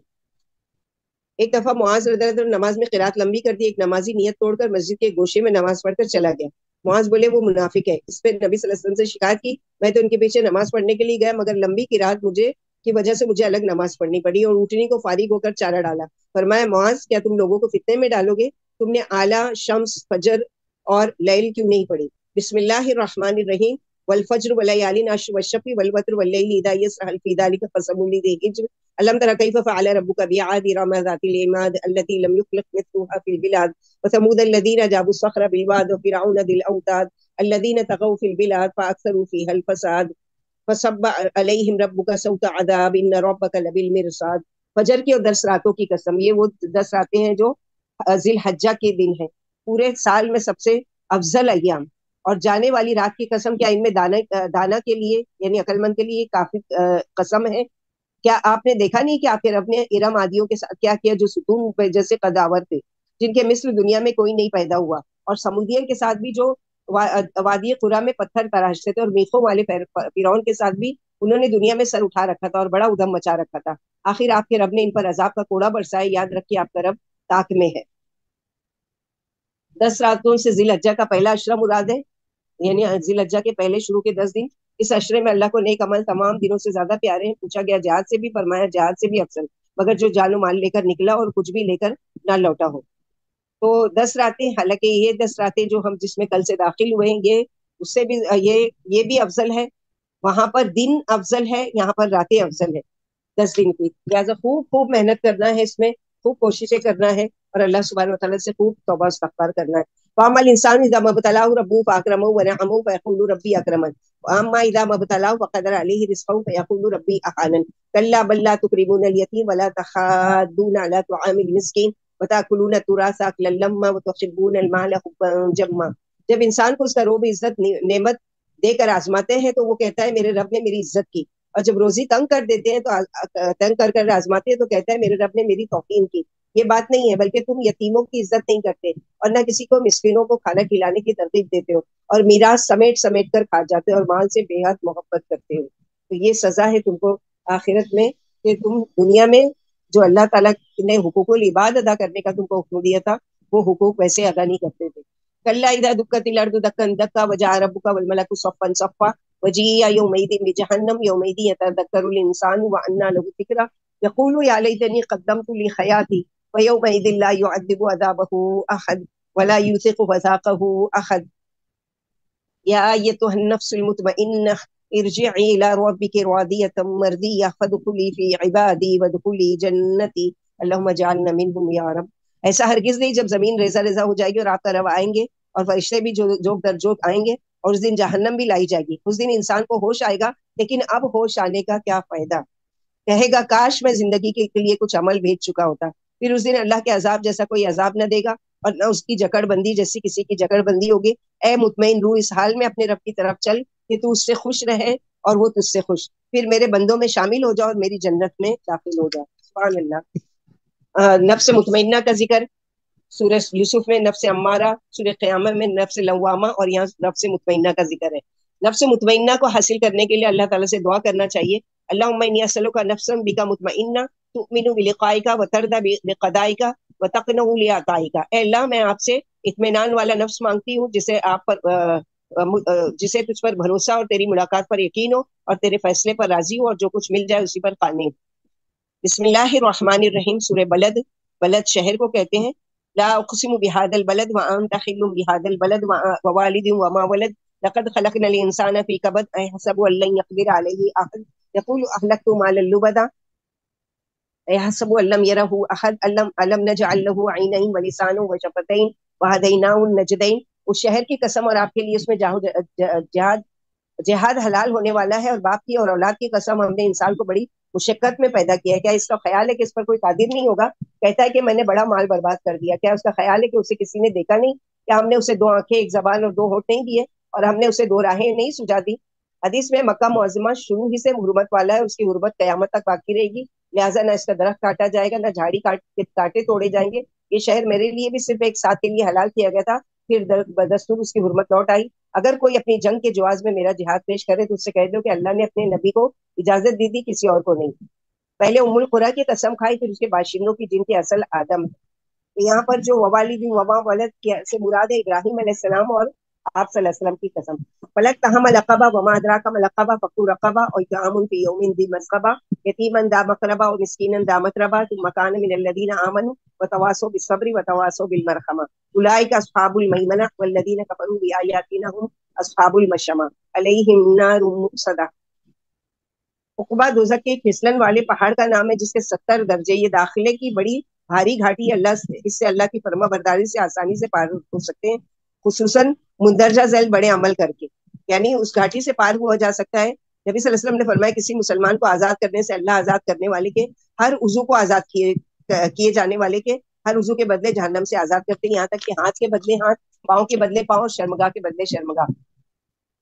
ایک دفعہ معاذ رضی اللہ عنہ نماز میں قرات لمبی کر دی. ایک نمازی نیت توڑ کر مسجد کے گوشے میں نماز پڑھ کر چلا گیا. معاذ بولے وہ منافق ہے. اس پہ نبی صلی اللہ علیہ وسلم سے شکایت کی، میں تو ان کے پیچھے نماز پڑھنے کے لیے گیا مگر لمبی قرات مجھے کی وجہ سے مجھے الگ نماز پڑھنی پڑی اور اونٹنی کو فارغ ہو کر چارہ ڈالا. فرمایا معاذ کیا تم لوگوں کو فتنے میں ڈالو گے؟ تم نے اعلیٰ، شمس، فجر اور لیل کیوں نہیں پڑھی؟ بسم اللہ الرحمن الرحیم. والفجر وليال عشر والشفع والوتر والليل اذا يسر هل في ذلك قسم لذي حجر الم تر كيف فعل ربك بعاد ارم ذات العماد التي لم يخلق مثلها في البلاد وثمود الذين جابوا الصخر بالواد وفرعون ذي الاوتاد الذين طغوا في البلاد فاكثروا فيها الفساد فصب عليهم ربك سوط عذاب ان ربك لبالمرصاد. فجر کی اور 10 راتوں کی قسم، یہ وہ 10 راتیں ہیں جو ذی الحجہ کے دن ہیں، پورے سال میں سب سے افضل ایام. اور جانے والی رات کی قسم، کیا ان میں دانا کے لیے یعنی عقل مند کے لیے کافی قسم ہے؟ کیا آپ نے دیکھا نہیں کہ آپ کے رب نے ارم عادیوں کے ساتھ کیا کیا جو ستون پہ جیسے قداور تھے، جن کے مثل دنیا میں کوئی نہیں پیدا ہوا، اور سمودین کے ساتھ بھی جو وادی قرا میں پتھر تراشتے تھے، اور میخوں والے فرعون کے ساتھ بھی انہوں نے دنیا میں سر اٹھا رکھا تھا اور بڑا ادھم مچا رکھا تھا. آخر آپ کے رب نے ان پر عذاب کا کوڑا برسایا. یاد رکھیے آپ کا رب طاق میں ہے. 10 راتوں سے ذی الحجہ کا پہلا اشرہ مراد ہے، یعنی ذی الحجہ کے پہلے شروع کے 10 دن. اس اشرے میں اللہ کو نیک عمل تمام دنوں سے زیادہ پیارے ہیں. پوچھا گیا جہاد سے بھی، فرمایا جہاد سے بھی افضل مگر جو جان و مال لے کر نکلا اور کچھ بھی لے کر نہ لوٹا ہو. تو 10 راتیں، حالانکہ یہ 10 راتیں جو ہم جس میں کل سے داخل ہوئے ہیں، یہ اس سے بھی یہ بھی افضل ہے. وہاں پر دن افضل ہے، یہاں پر راتیں افضل ہے 10 دن کی. لہٰذا خوب خوب محنت کرنا ہے، اس میں خوب کوششیں کرنا ہے اور اللہ سبحانہ وتعالیٰ سے خوب توبہ استغفار کرنا ہے. فاما الانسان اذا ما ابتلاه ربه فاكرمه ونعمه فيقول ربي اكرمن واما اذا ما ابتلاه فقدر عليه رزقه فيقول ربي اهانن كلا بل لا تكرمون اليتيم ولا تحاضون على طعام المسكين وتاكلون التراث اكلا لما وتحبون المال حبا جما. جب انسان کو اس کا روب عزت نعمت دے کر آزماتے ہیں تو وہ کہتا ہے میرے رب نے میری عزت کی، اور جب روزی تنگ کر دیتے ہیں تو تنگ کر آزماتے ہیں تو کہتا ہے میرے رب نے میری توہین کی. یہ بات نہیں ہے، بلکہ تم یتیموں کی عزت نہیں کرتے اور نہ کسی کو مسکینوں کو کھانا کھلانے کی ترغیب دیتے ہو، اور میراث سمیٹ سمیٹ کر کھا جاتے ہو اور مال سے بے حد محبت کرتے ہو. تو یہ سزا ہے تم کو آخرت میں کہ تم دنیا میں جو اللہ تعالیٰ نے حقوق العباد ادا کرنے کا تم کو حکم دیا تھا وہ حقوق ویسے ادا نہیں کرتے تھے. کلا اذا دکت الارض دکا دکا وجاء ربک والملک صفا صفا وجیء یومئذ بجہنم یومئذ یتذکر الانسان وانى له الذکری یقول یا لیتنی قدمت لحیاتی ويومئذ لا يعذب عذابه أحد ولا يوثق وثاقه أحد. يا أيتها النفس المطمئنة ارجعي إلى ربك راضية مرضية فادخلي في عبادي وادخلي جنتي اللهم اجعلنا منهم يا رب. ایسا ہرگز نہیں جب زمین ریزہ ریزہ ہو جائے گی اور آپ کا رب آئیں گے اور فرشتے بھی جوک در جوک آئیں گے، اور اس دن جہنم بھی لائی جائے گی. اس دن انسان کو ہوش آئے گا، لیکن اب ہوش آنے کا کیا فائدہ؟ کہے گا کاش میں زندگی کے لیے کچھ عمل بھیج چکا ہوتا. پھر اس دن اللہ کے عذاب جیسا کوئی عذاب نہ دے گا اور نہ اس کی جکڑ بندی جیسی کسی کی جکڑ بندی ہوگی. اے مطمئن روح، اس حال میں اپنے رب کی طرف چل کہ تو اس سے خوش رہے اور وہ تجھ سے خوش. پھر میرے بندوں میں شامل ہو جاؤ اور میری جنت میں داخل ہو جاؤ. سبحان اللہ. نفس مطمئنہ کا ذکر سورہ یوسف میں، نفس امارہ سورہ قیامہ میں، نفس لوامہ، اور یہاں نفس مطمئنہ کا ذکر ہے. نفس مطمئنہ کو حاصل کرنے کے لیے اللہ تعالیٰ سے دعا کرنا چاہیے. اللہم انی اسألک نفسا بک مطمئنہ تؤمن بلقائک وترضی بقضائک وتقنعوا لعطائک، اے اللہ میں آپ سے اطمینان والا نفس مانگتی ہوں جسے آپ پر جسے تجھ پر بھروسہ اور تیری ملاقات پر یقین ہو اور تیرے فیصلے پر راضی ہو اور جو کچھ مل جائے اسی پر قانع۔ بسم اللہ الرحمن الرحیم، سورہ بلد، بلد شہر کو کہتے ہیں۔ لا اقسم بهذا البلد وانت حل بهذا البلد ووالد وما ولد لقد خلقنا الانسان في كبد ايحسب ان لن يقدر عليه احد يقول اهلكت مالا لبدا ايحسب ان لم يره احد الم نجعل له عينين ولسانا وشفتين وهديناه النجدين۔ اس شہر کی قسم اور آپ کے لیے اس میں جہاد حلال ہونے والا ہے، اور باپ کی اور اولاد کی قسم، ہم نے انسان کو بڑی مشقت میں پیدا کیا ہے، کیا اس کا خیال ہے کہ اس پر کوئی قادر نہیں ہوگا؟ کہتا ہے کہ میں نے بڑا مال برباد کر دیا، کیا اس کا خیال ہے کہ اسے کسی نے دیکھا نہیں؟ کیا ہم نے اسے 2 آنکھیں، 1 زبان اور 2 ہونٹ نہیں دیے، اور ہم نے اسے 2 راہیں نہیں سجا دی؟ حدیث میں مکہ معظمہ شروع ہی سے حرمت والا ہے، اس کی حرمت قیامت تک باقی رہے گی، لہٰذا نہ اس کا درخت کاٹا جائے گا، نہ جھاڑی کاٹے توڑے جائیں گے۔ یہ شہر میرے لیے بھی صرف ایک ساتھ کے لیے حلال کیا گیا تھا، پھر بدستور اس کی حرمت لوٹ آئی۔ اگر کوئی اپنی جنگ کے جواز میں میرا جہاد پیش کرے تو اس سے کہہ دو کہ اللہ نے اپنے نبی کو اجازت دی تھی، کسی اور کو نہیں۔ پہلے ام القریٰ کی قسم کھائی، پھر اس کے باشندوں کی جن کی اصل آدم ہے۔ یہاں پر جو ووالد وما ولد سے مراد ہے ابراہیم علیہ السلام اور آپ صلی اللہ علیہ وسلم کی قسم۔ فلک تحم العقبہ وما ادراک ما العقبہ فک رقبہ اور اطعام فی یوم ذی مسغبہ یتیما ذا مقربہ ومسکینا ذا متربہ ثم کان من الذین آمنوا وتواصوا بالصبر وتواصوا بالمرحمہ اولئک اصحاب المیمنہ والذین کفروا بآیاتنا هم اصحاب المشأمہ علیہم نار مؤصدہ۔ عقبہ دوزخ کے پھسلن والے پہاڑ کا نام ہے جس کے 70 درجے، یہ داخلے کی بڑی بھاری گھاٹی، اس سے اللہ کی فرما برداری سے آسانی سے پار ہو سکتے ہیں، خصوصاً مندرجہ ذیل بڑے عمل کر کے، یعنی اس گھاٹی سے پار ہوا جا سکتا ہے۔ نبی صلی اللہ علیہ وسلم نے فرمایا کسی مسلمان کو آزاد کرنے سے اللہ آزاد کرنے والے کے ہر عضو کو آزاد کیے جانے والے کے ہر عضو کے بدلے جہنم سے آزاد کرتے ہیں، یہاں تک کہ ہاتھ کے بدلے ہاتھ، پاؤں کے بدلے پاؤں، شرمگاہ کے بدلے شرمگاہ۔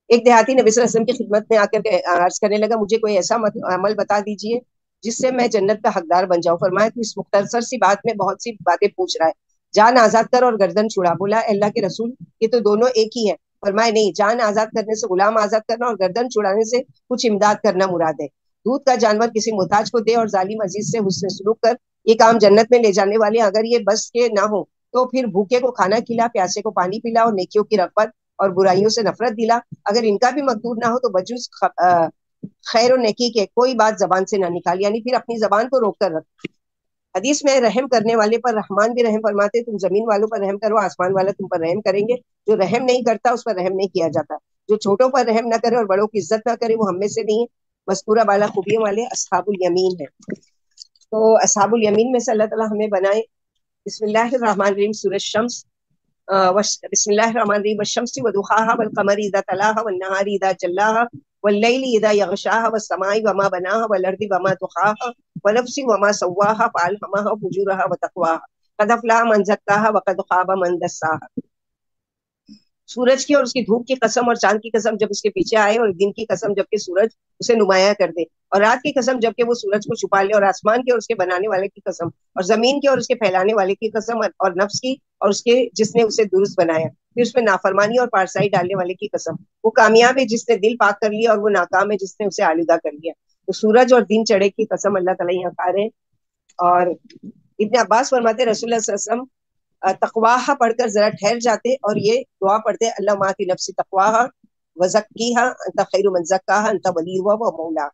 ایک دیہاتی نبی صلی اللہ علیہ وسلم کی خدمت میں آ کر عرض کرنے لگا مجھے کوئی ایسا عمل بتا دیجئے جس سے میں جنت کا حقدار بن جاؤں۔ فرمایا تو اس مختصر سی بات میں بہت سی باتیں پوچھ رہا ہے، جان آزاد کر اور گردن چھڑا۔ بولا اللہ کے رسول یہ تو دونوں ایک ہی ہے۔ فرمایا نہیں، جان آزاد کرنے سے غلام آزاد کرنا اور گردن چھڑانے سے کچھ امداد کرنا مراد ہے۔ دودھ کا جانور کسی محتاج کو دے اور ظالم عزیز سے حسن سلوک کر، یہ کام جنت میں لے جانے والے اگر یہ بس کے نہ ہو تو پھر بھوکے کو کھانا کھلا، پیاسے کو پانی پلا اور نیکیوں کی رغبت اور برائیوں سے نفرت دلا۔ اگر ان کا بھی مقدور نہ ہو تو بجوز خیر و نیکی کے کوئی بات زبان سے نہ نکال، یعنی پھر اپنی زبان کو روک کر رکھ۔ حدیث میں رحم کرنے والے پر رحمان بھی رحم فرماتے، تم زمین والوں پر رحم کرو، آسمان والا تم پر رحم کریں گے۔ جو رحم نہیں کرتا اس پر رحم نہیں کیا جاتا، جو چھوٹوں پر رحم نہ کرے اور بڑوں کی عزت نہ کرے وہ ہم میں سے نہیں ہے۔ مذکورہ بالا خوبیوں والے اصحاب الیمین ہے۔ تو اصحاب الیمین میں سے اللہ تعالیٰ ہمیں بنائے۔ بسم اللہ الرحمن الرحیم، سورۃ الشمس۔ بسم اللہ الرحمن الرحیم، والشمس وضحاها والقمر اذا تلاها والنهار اذا جلاها واللیل اذا یغشاها والسماء وما بناها والارض وما طحاها ونفس وما سواها فالهمها فجورها وتقواها قد افلح من زکاها وقد خاب من دساها۔ سورج کی اور اس کی دھوپ کی قسم اور چاند کی قسم جب اس کے پیچھے آئے، اور دن کی قسم جب کہ سورج اسے نمایاں کر دے، اور رات کی قسم جب کہ وہ سورج کو چھپا لے، اور آسمان کی اور اس کے بنانے والے کی قسم، اور زمین کی اور اس کے پھیلانے والے کی قسم، اور نفس کی اور اس کے جس نے اسے درست بنایا، پھر اس میں نافرمانی اور پارسائی ڈالنے والے کی قسم۔ وہ کامیاب ہے جس نے دل پاک کر لیا، اور وہ ناکام ہے جس نے اسے آلودہ کر لیا۔ تو سورج اور دن چڑھے کی قسم اللہ تعالیٰ یہاں کھا رہے ہیں۔ اور ابن عباس فرماتے رسول اللہ صلی اللہ علیہ وسلم تقواہا پڑھ کر ذرا ٹھہر جاتے اور یہ دعا پڑھتے اللہم آتی نفسی تقواہا وزکیہا انت خیر من زکاہا انت ولیہا و مولاہا۔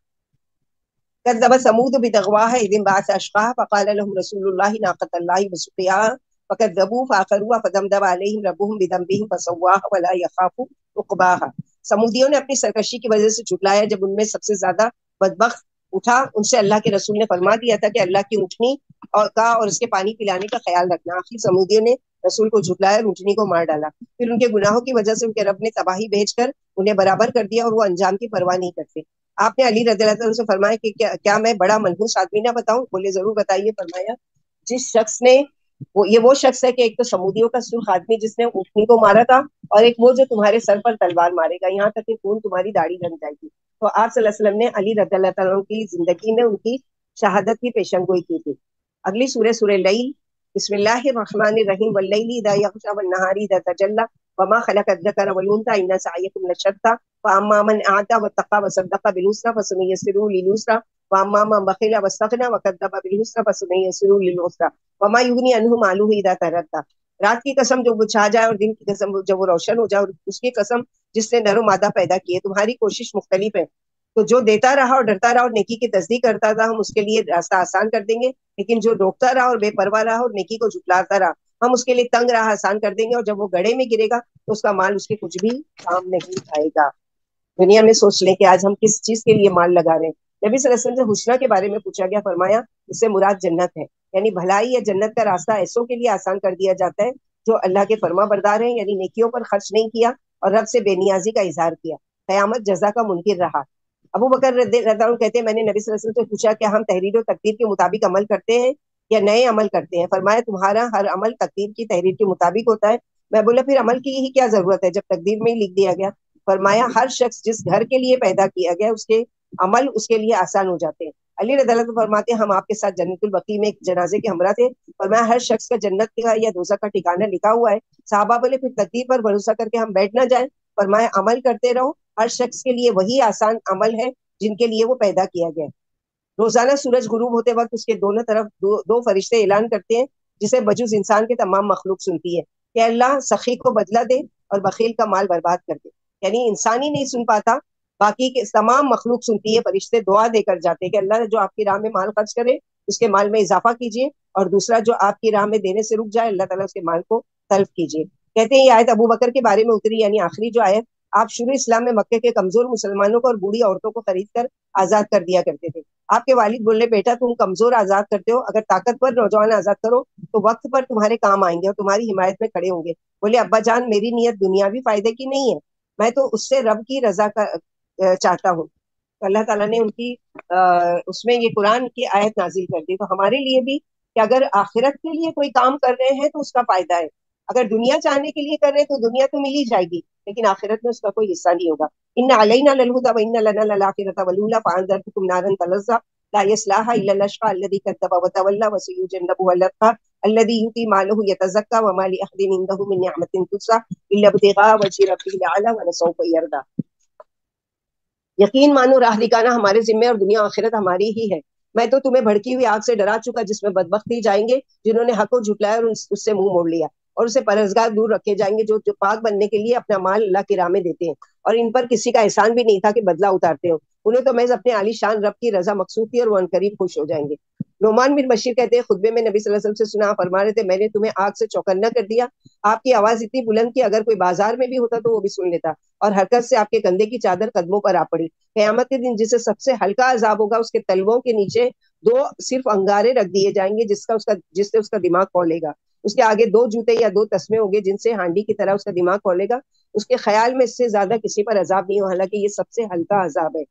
کذب ثمود بطغواہا اذ انبعث اشقاہا فقال لهم رسول اللہ ناقۃ اللہ وسقیاہا فکذبوہ فعقروہا فدمدم علیہم ربہم بذنبہم فسواہا ولا یخاف عقباہا۔ سمودیوں نے اپنی سرکشی کی وجہ سے جھٹلایا، جب ان میں سب سے زیادہ بدبخت اٹھا ان سے اللہ کے رسول نے فرما دیا تھا کہ اللہ کی اونٹنی اور اس کے پانی پلانے کا خیال رکھنا۔ آخر سمودیوں نے رسول کو جھٹلایا اور اونٹنی کو مار ڈالا، پھر ان کے گناہوں کی وجہ سے ان کے رب نے تباہی بھیج کر انہیں برابر کر دیا، اور وہ انجام کی پرواہ نہیں کرتے۔ آپ نے علی رضی اللہ عنہ سے فرمایا کہ کیا میں بڑا منحوس آدمی نہ بتاؤں؟ بولے ضرور بتائیے۔ فرمایا جس شخص نے وہ شخص ہے کہ ایک تو سمودیوں کا سرخ آدمی جس نے اونٹنی کو مارا تھا، اور ایک وہ جو تمہارے سر پر تلوار مارے گا یہاں تک کہ خون تمہاری داڑھی بن جائے گی۔ تو آپ صلی اللہ علیہ وسلم نے علی رضی اللہ تعالیٰ کی زندگی میں ان کی شہادت کی پیشن گوئی کی تھی۔ اگلی سورہ لیل۔ بسم اللہ الرحمن الرحیم، واللیل اذا یغشی والنہار اذا تجلی وما خلق الذکر والانثی ان سعیکم لشتی فاما من اعطی واتقی وصدق بالحسنی فسنیسرہ للعسرى واما من بخل واستغنى وكذب بالحسنى فسنيسره للعسرى وما يغني عنه ماله اذا تردى. رات کی قسم جو چھا جائے اور دن کی قسم جب وہ روشن ہو جائے، اور اس کی قسم جس نے نر و مادہ پیدا کیے. تمہاری کوشش مختلف ہے، تو جو دیتا رہا اور ڈرتا رہا اور نیکی کی تصدیق کرتا تھا ہم اس کے لیے راستہ آسان کر دیں گے، لیکن جو روکتا رہا اور بے پرواہ رہا اور نیکی کو جھٹلاتا رہا ہم اس کے لیے تنگ راہ آسان کر دیں گے، اور جب وہ گڑھے میں گرے گا تو اس کا مال اس کے کچھ بھی کام نہیں آئے گا. دنیا میں سوچ لیں کہ آج ہم کس چیز کے لیے مال لگا رہے ہیں. نبی صلی اللہ علیہ وسلم سے حسنہ کے بارے میں پوچھا گیا، فرمایا اس سے مراد جنت ہے، یعنی بھلائی یا جنت کا راستہ ایسوں کے لیے آسان کر دیا جاتا ہے جو اللہ کے فرما بردار ہیں، یعنی نیکیوں پر خرچ نہیں کیا اور رب سے بے نیازی کا اظہار کیا. قیامت جزا کا منکر رہا. ابو بکر رضی اللہ عنہ کہتے ہیں میں نے نبی صلی اللہ علیہ وسلم سے پوچھا کہ ہم تحریر و تقدیر کے مطابق عمل کرتے ہیں یا نئے عمل کرتے ہیں؟ فرمایا تمہارا ہر عمل تقدیر کی تحریر کے مطابق ہوتا ہے. میں بولا پھر عمل کی ہی کیا ضرورت ہے جب تقدیر میں ہی لکھ دیا گیا؟ فرمایا ہر شخص جس گھر کے لیے پیدا کیا گیا اس کے عمل اس کے لیے آسان ہو جاتے ہیں. علی رضی اللہ عنہ فرماتے ہیں ہم آپ کے ساتھ جنت البقیع میں ایک جنازے کے ہمراہ تھے. فرمایا ہر شخص کا جنت کا یا دوزخ کا ٹھکانہ لکھا ہوا ہے. صحابہ بولے پھر تقدیر پر بھروسہ کر کے ہم بیٹھ نہ جائیں؟ فرمایا عمل کرتے رہو، ہر شخص کے لیے وہی آسان عمل ہے جن کے لیے وہ پیدا کیا گیا. روزانہ سورج غروب ہوتے وقت اس کے دونوں طرف دو فرشتے اعلان کرتے ہیں جسے بجز انسان کے تمام مخلوق سنتی ہے کہ اللہ سخی کو بدلہ دے اور بخیل کا مال برباد کر دے. یعنی انسان ہی نہیں سن پاتا، باقی کے تمام مخلوق سنتی ہے. فرشتے دعا دے کر جاتے ہیں کہ اللہ جو آپ کی راہ میں مال خرچ کرے اس کے مال میں اضافہ کیجیے، اور دوسرا جو آپ کی راہ میں دینے سے رک جائے اللہ تعالیٰ اس کے مال کو تلف کیجیے. کہتے ہیں یہ آیت ابو بکر کے بارے میں اتری، یعنی آخری جو آیت. آپ شروع اسلام میں مکے کے کمزور مسلمانوں کو اور بوڑھی عورتوں کو خرید کر آزاد کر دیا کرتے تھے. آپ کے والد بولے بیٹا تم کمزور آزاد کرتے ہو، اگر طاقتور نوجوان آزاد کرو تو وقت پر تمہارے کام آئیں گے اور تمہاری حمایت میں کھڑے ہوں گے. بولے ابا جان میری نیت دنیاوی فائدے کی نہیں ہے، میں تو اس سے رب کی رضا کا چاہتا ہوں. تو اللہ تعالیٰ نے ان کی اس میں یہ قرآن کی آیت نازل کر دی. تو ہمارے لیے بھی کہ اگر آخرت کے لیے کوئی کام کر رہے ہیں تو اس کا فائدہ ہے، اگر دنیا چاہنے کے لیے کر رہے ہیں تو دنیا تو مل ہی جائے گی لیکن آخرت میں اس کا کوئی حصہ نہیں ہوگا. ان علینا للہدی وان لنا للآخرۃ والاولی فانذرتکم نارا تلظی لا يصلاها الا الاشقى الذي كذب وتولى وسيجنبها الاتقى الذي يؤتي ماله يتزكى وما لاحد عنده من نعمة تجزى الا ابتغاء وجه ربه الاعلى ولسوف يرضى. یقین مانو راہ دکھانا ہمارے ذمے اور دنیا آخرت ہماری ہی ہے. میں تو تمہیں بھڑکی ہوئی آگ سے ڈرا چکا جس میں بدبخت ہی جائیں گے جنہوں نے حق کو جھٹلایا اور اس سے منہ موڑ لیا، اور اسے پرہیزگار دور رکھے جائیں گے جو پاک بننے کے لیے اپنا مال اللہ کی راہ میں دیتے ہیں اور ان پر کسی کا احسان بھی نہیں تھا کہ بدلہ اتارتے ہو. انہیں تو محض اپنے عالی شان رب کی رضا مقصود تھی اور وہ عنقریب خوش ہو جائیں گے. نعمان بن بشیر کہتے ہیں خطبے میں نبی صلی اللہ علیہ وسلم سے سنا، فرما رہے تھے میں نے تمہیں آگ سے چوکنا کر دیا. آپ کی آواز اتنی بلند کہ اگر کوئی بازار میں بھی ہوتا تو وہ بھی سن لیتا، اور حرکت سے آپ کے کندھے کی چادر قدموں پر آ پڑی. قیامت کے دن جسے سب سے ہلکا عذاب ہوگا اس کے تلووں کے نیچے دو صرف انگارے رکھ دیے جائیں گے جس سے اس کا دماغ کھولے گا. اس کے آگے دو جوتے یا دو تسمے ہوں گے جن سے ہانڈی کی طرح اس کا دماغ کھولے گا. اس کے خیال میں اس سے زیادہ کسی پر عذاب نہیں ہو، حالانکہ یہ سب سے ہلکا عذاب ہے.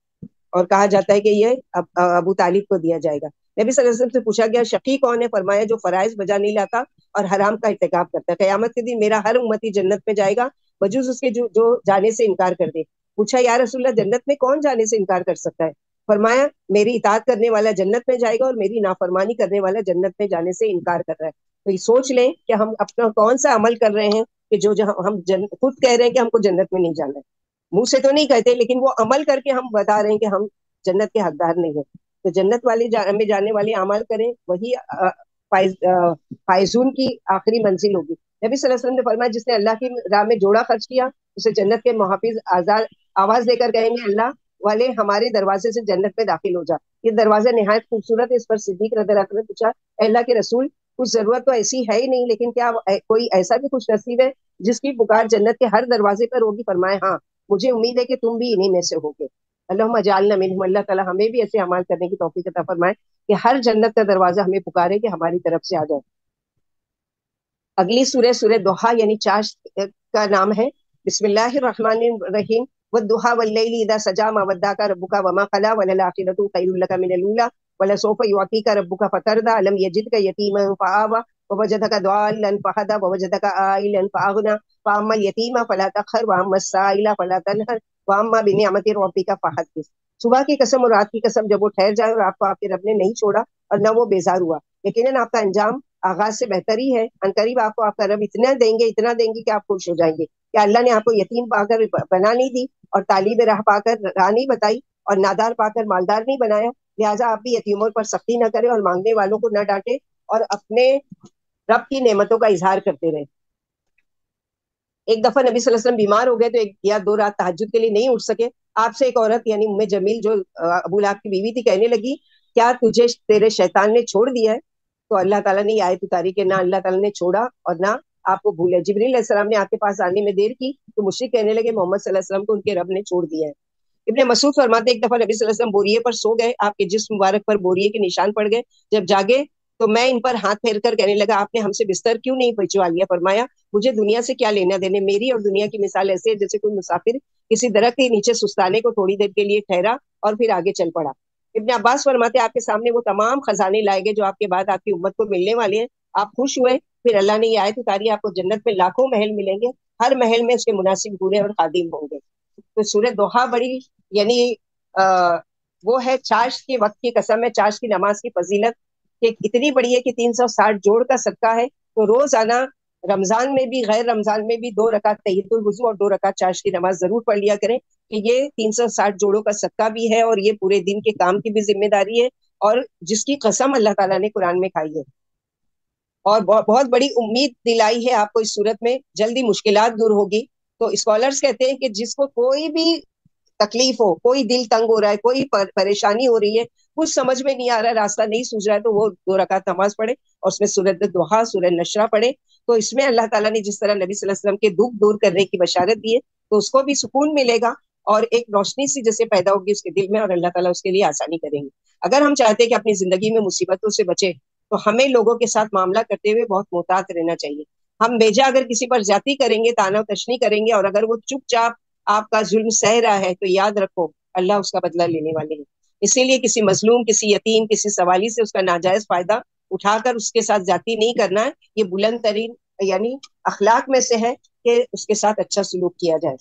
اور کہا جاتا ہے کہ یہ ابو طالب کو دیا جائے گا. نبی صلی اللہ علیہ وسلم سے پوچھا گیا شقی کون ہے؟ فرمایا جو فرائض بجا نہیں لاتا اور حرام کا ارتکاب کرتا ہے. قیامت کے دن میرا ہر امتی جنت میں جائے گا بجز اس کے جو جانے سے انکار کر دے. پوچھا یا رسول اللہ جنت میں کون جانے سے انکار کر سکتا ہے؟ فرمایا میری اطاعت کرنے والا جنت میں جائے گا اور میری نافرمانی کرنے والا جنت میں جانے سے انکار کر رہا ہے. تو یہ سوچ لیں کہ ہم اپنا کون سا عمل کر رہے ہیں کہ جو ہم خود کہہ رہے ہیں کہ ہم کو جنت میں نہیں جانا ہے. منہ سے تو نہیں کہتے لیکن وہ عمل کر کے ہم بتا رہے ہیں کہ ہم جنت کے حقدار نہیں ہیں. تو جنت والی میں جانے والے اعمال کریں، وہی فائزون کی آخری منزل ہوگی. نبی صلی اللہ علیہ وسلم نے فرمایا جس نے اللہ کی راہ میں جوڑا خرچ کیا اسے جنت کے محافظ آواز دے کر کہیں گے اللہ والے ہمارے دروازے سے جنت میں داخل ہو جا. یہ دروازہ نہایت خوبصورت ہے. اس پر صدیق رضی اللہ عنہ نے پوچھا اللہ کے رسول کچھ ضرورت تو ایسی ہے ہی نہیں، لیکن کیا کوئی ایسا بھی خوش نصیب ہے جس کی پکار جنت کے ہر دروازے پر ہوگی؟ فرمائے ہاں مجھے امید ہے کہ تم بھی انہی میں سے ہوگے. اللہم اجعلنا منہم. اللہ تعالیٰ ہمیں بھی ایسے اعمال کرنے کی توفیق عطا فرمائے کہ ہر جنت کا دروازہ ہمیں پکارے کہ ہماری طرف سے آ جائے. اگلی سورہ دوحہ یعنی چاشت کا نام ہے. بسم اللہ الرحمن الرحیم. والضحى والليل اذا سجى ما ودعك ربك وما قلى وللآخرة خير لك من الاولى ولسوف يعطيك ربك فترضى الم يجدك يتيما فآوى ووجدك ضالا فهدى ووجدك عائلا فأغنى فأما اليتيم فلا تقهر وأما السائل فلا تنهر وأما بنعمة ربك فحدث. صبح کی قسم اور رات کی قسم جب وہ ٹھہر جائے اور آپ کو آپ کے رب نے نہیں چھوڑا اور نہ وہ بیزار ہوا، یقیناً آپ کا انجام آغاز سے بہتر ہی ہے. عنقریب آپ کو آپ کا رب اتنا دیں گے کہ آپ خوش ہو جائیں گے. کہ اللہ نے آپ کو یتیم پا کر بنا نہیں دی اور طالب راہ پا کر راہ نہیں بتائی اور نادار پا کر مالدار نہیں بنایا. لہٰذا آپ بھی یتیموں پر سختی نہ کریں اور مانگنے والوں کو نہ ڈانٹیں اور اپنے رب کی نعمتوں کا اظہار کرتے رہیں۔ ایک دفعہ نبی صلی اللہ علیہ وسلم بیمار ہو گئے تو 1 یا 2 رات تہجد کے لیے نہیں اٹھ سکے۔ آپ سے ایک عورت یعنی ام جمیل جو ابو لہب کی بیوی تھی کہنے لگی کیا تجھے تیرے شیطان نے چھوڑ دیا ہے؟ تو اللہ تعالیٰ نے یہ آیت اتاری کہ نہ اللہ تعالیٰ نے چھوڑا اور نہ آپ کو بھولے۔ جبریل علیہ السلام نے آپ کے پاس آنے میں دیر کی تو مشرک کہنے لگے محمد صلی اللہ علیہ وسلم کو ان کے رب نے چھوڑ دیا ہے۔ ابن مسعود فرماتے ایک دفعہ نبی صلی اللہ علیہ وسلم بوریے پر سو گئے، آپ کے جسم مبارک پر بوریے کے نشان پڑ گئے۔ جب جاگے تو میں ان پر ہاتھ پھیر کر کہنے لگا آپ نے ہم سے بستر کیوں نہیں پہنچوا لیا؟ فرمایا مجھے دنیا سے کیا لینا دینے، میری اور دنیا کی مثال ایسے ہے جیسے کوئی مسافر کسی درخت کے نیچے سستانے کو تھوڑی دیر کے لیے ٹھہرا اور پھر آگے چل پڑا۔ ابن عباس فرماتے آپ کے سامنے وہ تمام خزانے لائے گئے جو آپ کے بعد آپ کی امت کو ملنے والے ہیں، آپ خوش ہوئے، پھر اللہ نے یہ آیت اتاری آپ کو جنت میں لاکھوں محل ملیں گے، ہر محل میں اس کے مناسب گورے اور خادم ہوں گے۔ تو سورۃ دوحہ بڑی یعنی وہ ہے چاشت کے وقت کی قسم ہے، چاشت کی نماز کی فضیلت کہ اتنی بڑی ہے کہ 360 جوڑ کا صدقہ ہے۔ تو روزانہ رمضان میں بھی غیر رمضان میں بھی 2 رکعت تحیۃ الوضو اور 2 رکعت چاشت کی نماز ضرور پڑھ لیا کریں کہ یہ 360 جوڑوں کا صدقہ بھی ہے اور یہ پورے دن کے کام کی بھی ذمہ داری ہے اور جس کی قسم اللہ تعالیٰ نے قرآن میں کھائی ہے۔ اور بہت بڑی امید دلائی ہے آپ کو اس صورت میں، جلدی مشکلات دور ہوگی۔ تو اسکالرز کہتے ہیں کہ جس کو کوئی بھی تکلیف ہو، کوئی دل تنگ ہو رہا ہے، کوئی پریشانی ہو رہی ہے، کچھ سمجھ میں نہیں آ رہا ہے، راستہ نہیں سوجھ رہا ہے، تو وہ 2 رکعت نماز پڑھے اور اس میں سورۃ دوحہ، سورۃ نشرہ پڑھے۔ تو اس میں اللہ تعالیٰ نے جس طرح نبی صلی اللہ علیہ وسلم کے دکھ دور کرنے کی بشارت دی ہے تو اس کو بھی سکون ملے گا اور ایک روشنی سی جیسے پیدا ہوگی اس کے دل میں اور اللہ تعالیٰ اس کے لیے آسانی کریں گے۔ اگر ہم چاہتے ہیں کہ اپنی زندگی میں مصیبتوں سے بچے تو ہمیں لوگوں کے ساتھ معاملہ کرتے ہوئے بہت محتاط رہنا چاہیے۔ ہم بیجا اگر کسی پر زیادتی کریں گے، تانا و تشنی کریں گے اور اگر وہ چپ چاپ آپ کا ظلم سہ رہا ہے تو یاد رکھو اللہ اس کا بدلہ لینے والے ہیں۔ اسی لیے کسی مظلوم، کسی یتیم، کسی سوالی سے اس کا ناجائز فائدہ اٹھا کر اس کے ساتھ زیادتی نہیں کرنا ہے۔ یہ بلند ترین یعنی اخلاق میں سے ہے کہ اس کے ساتھ اچھا سلوک کیا جائے۔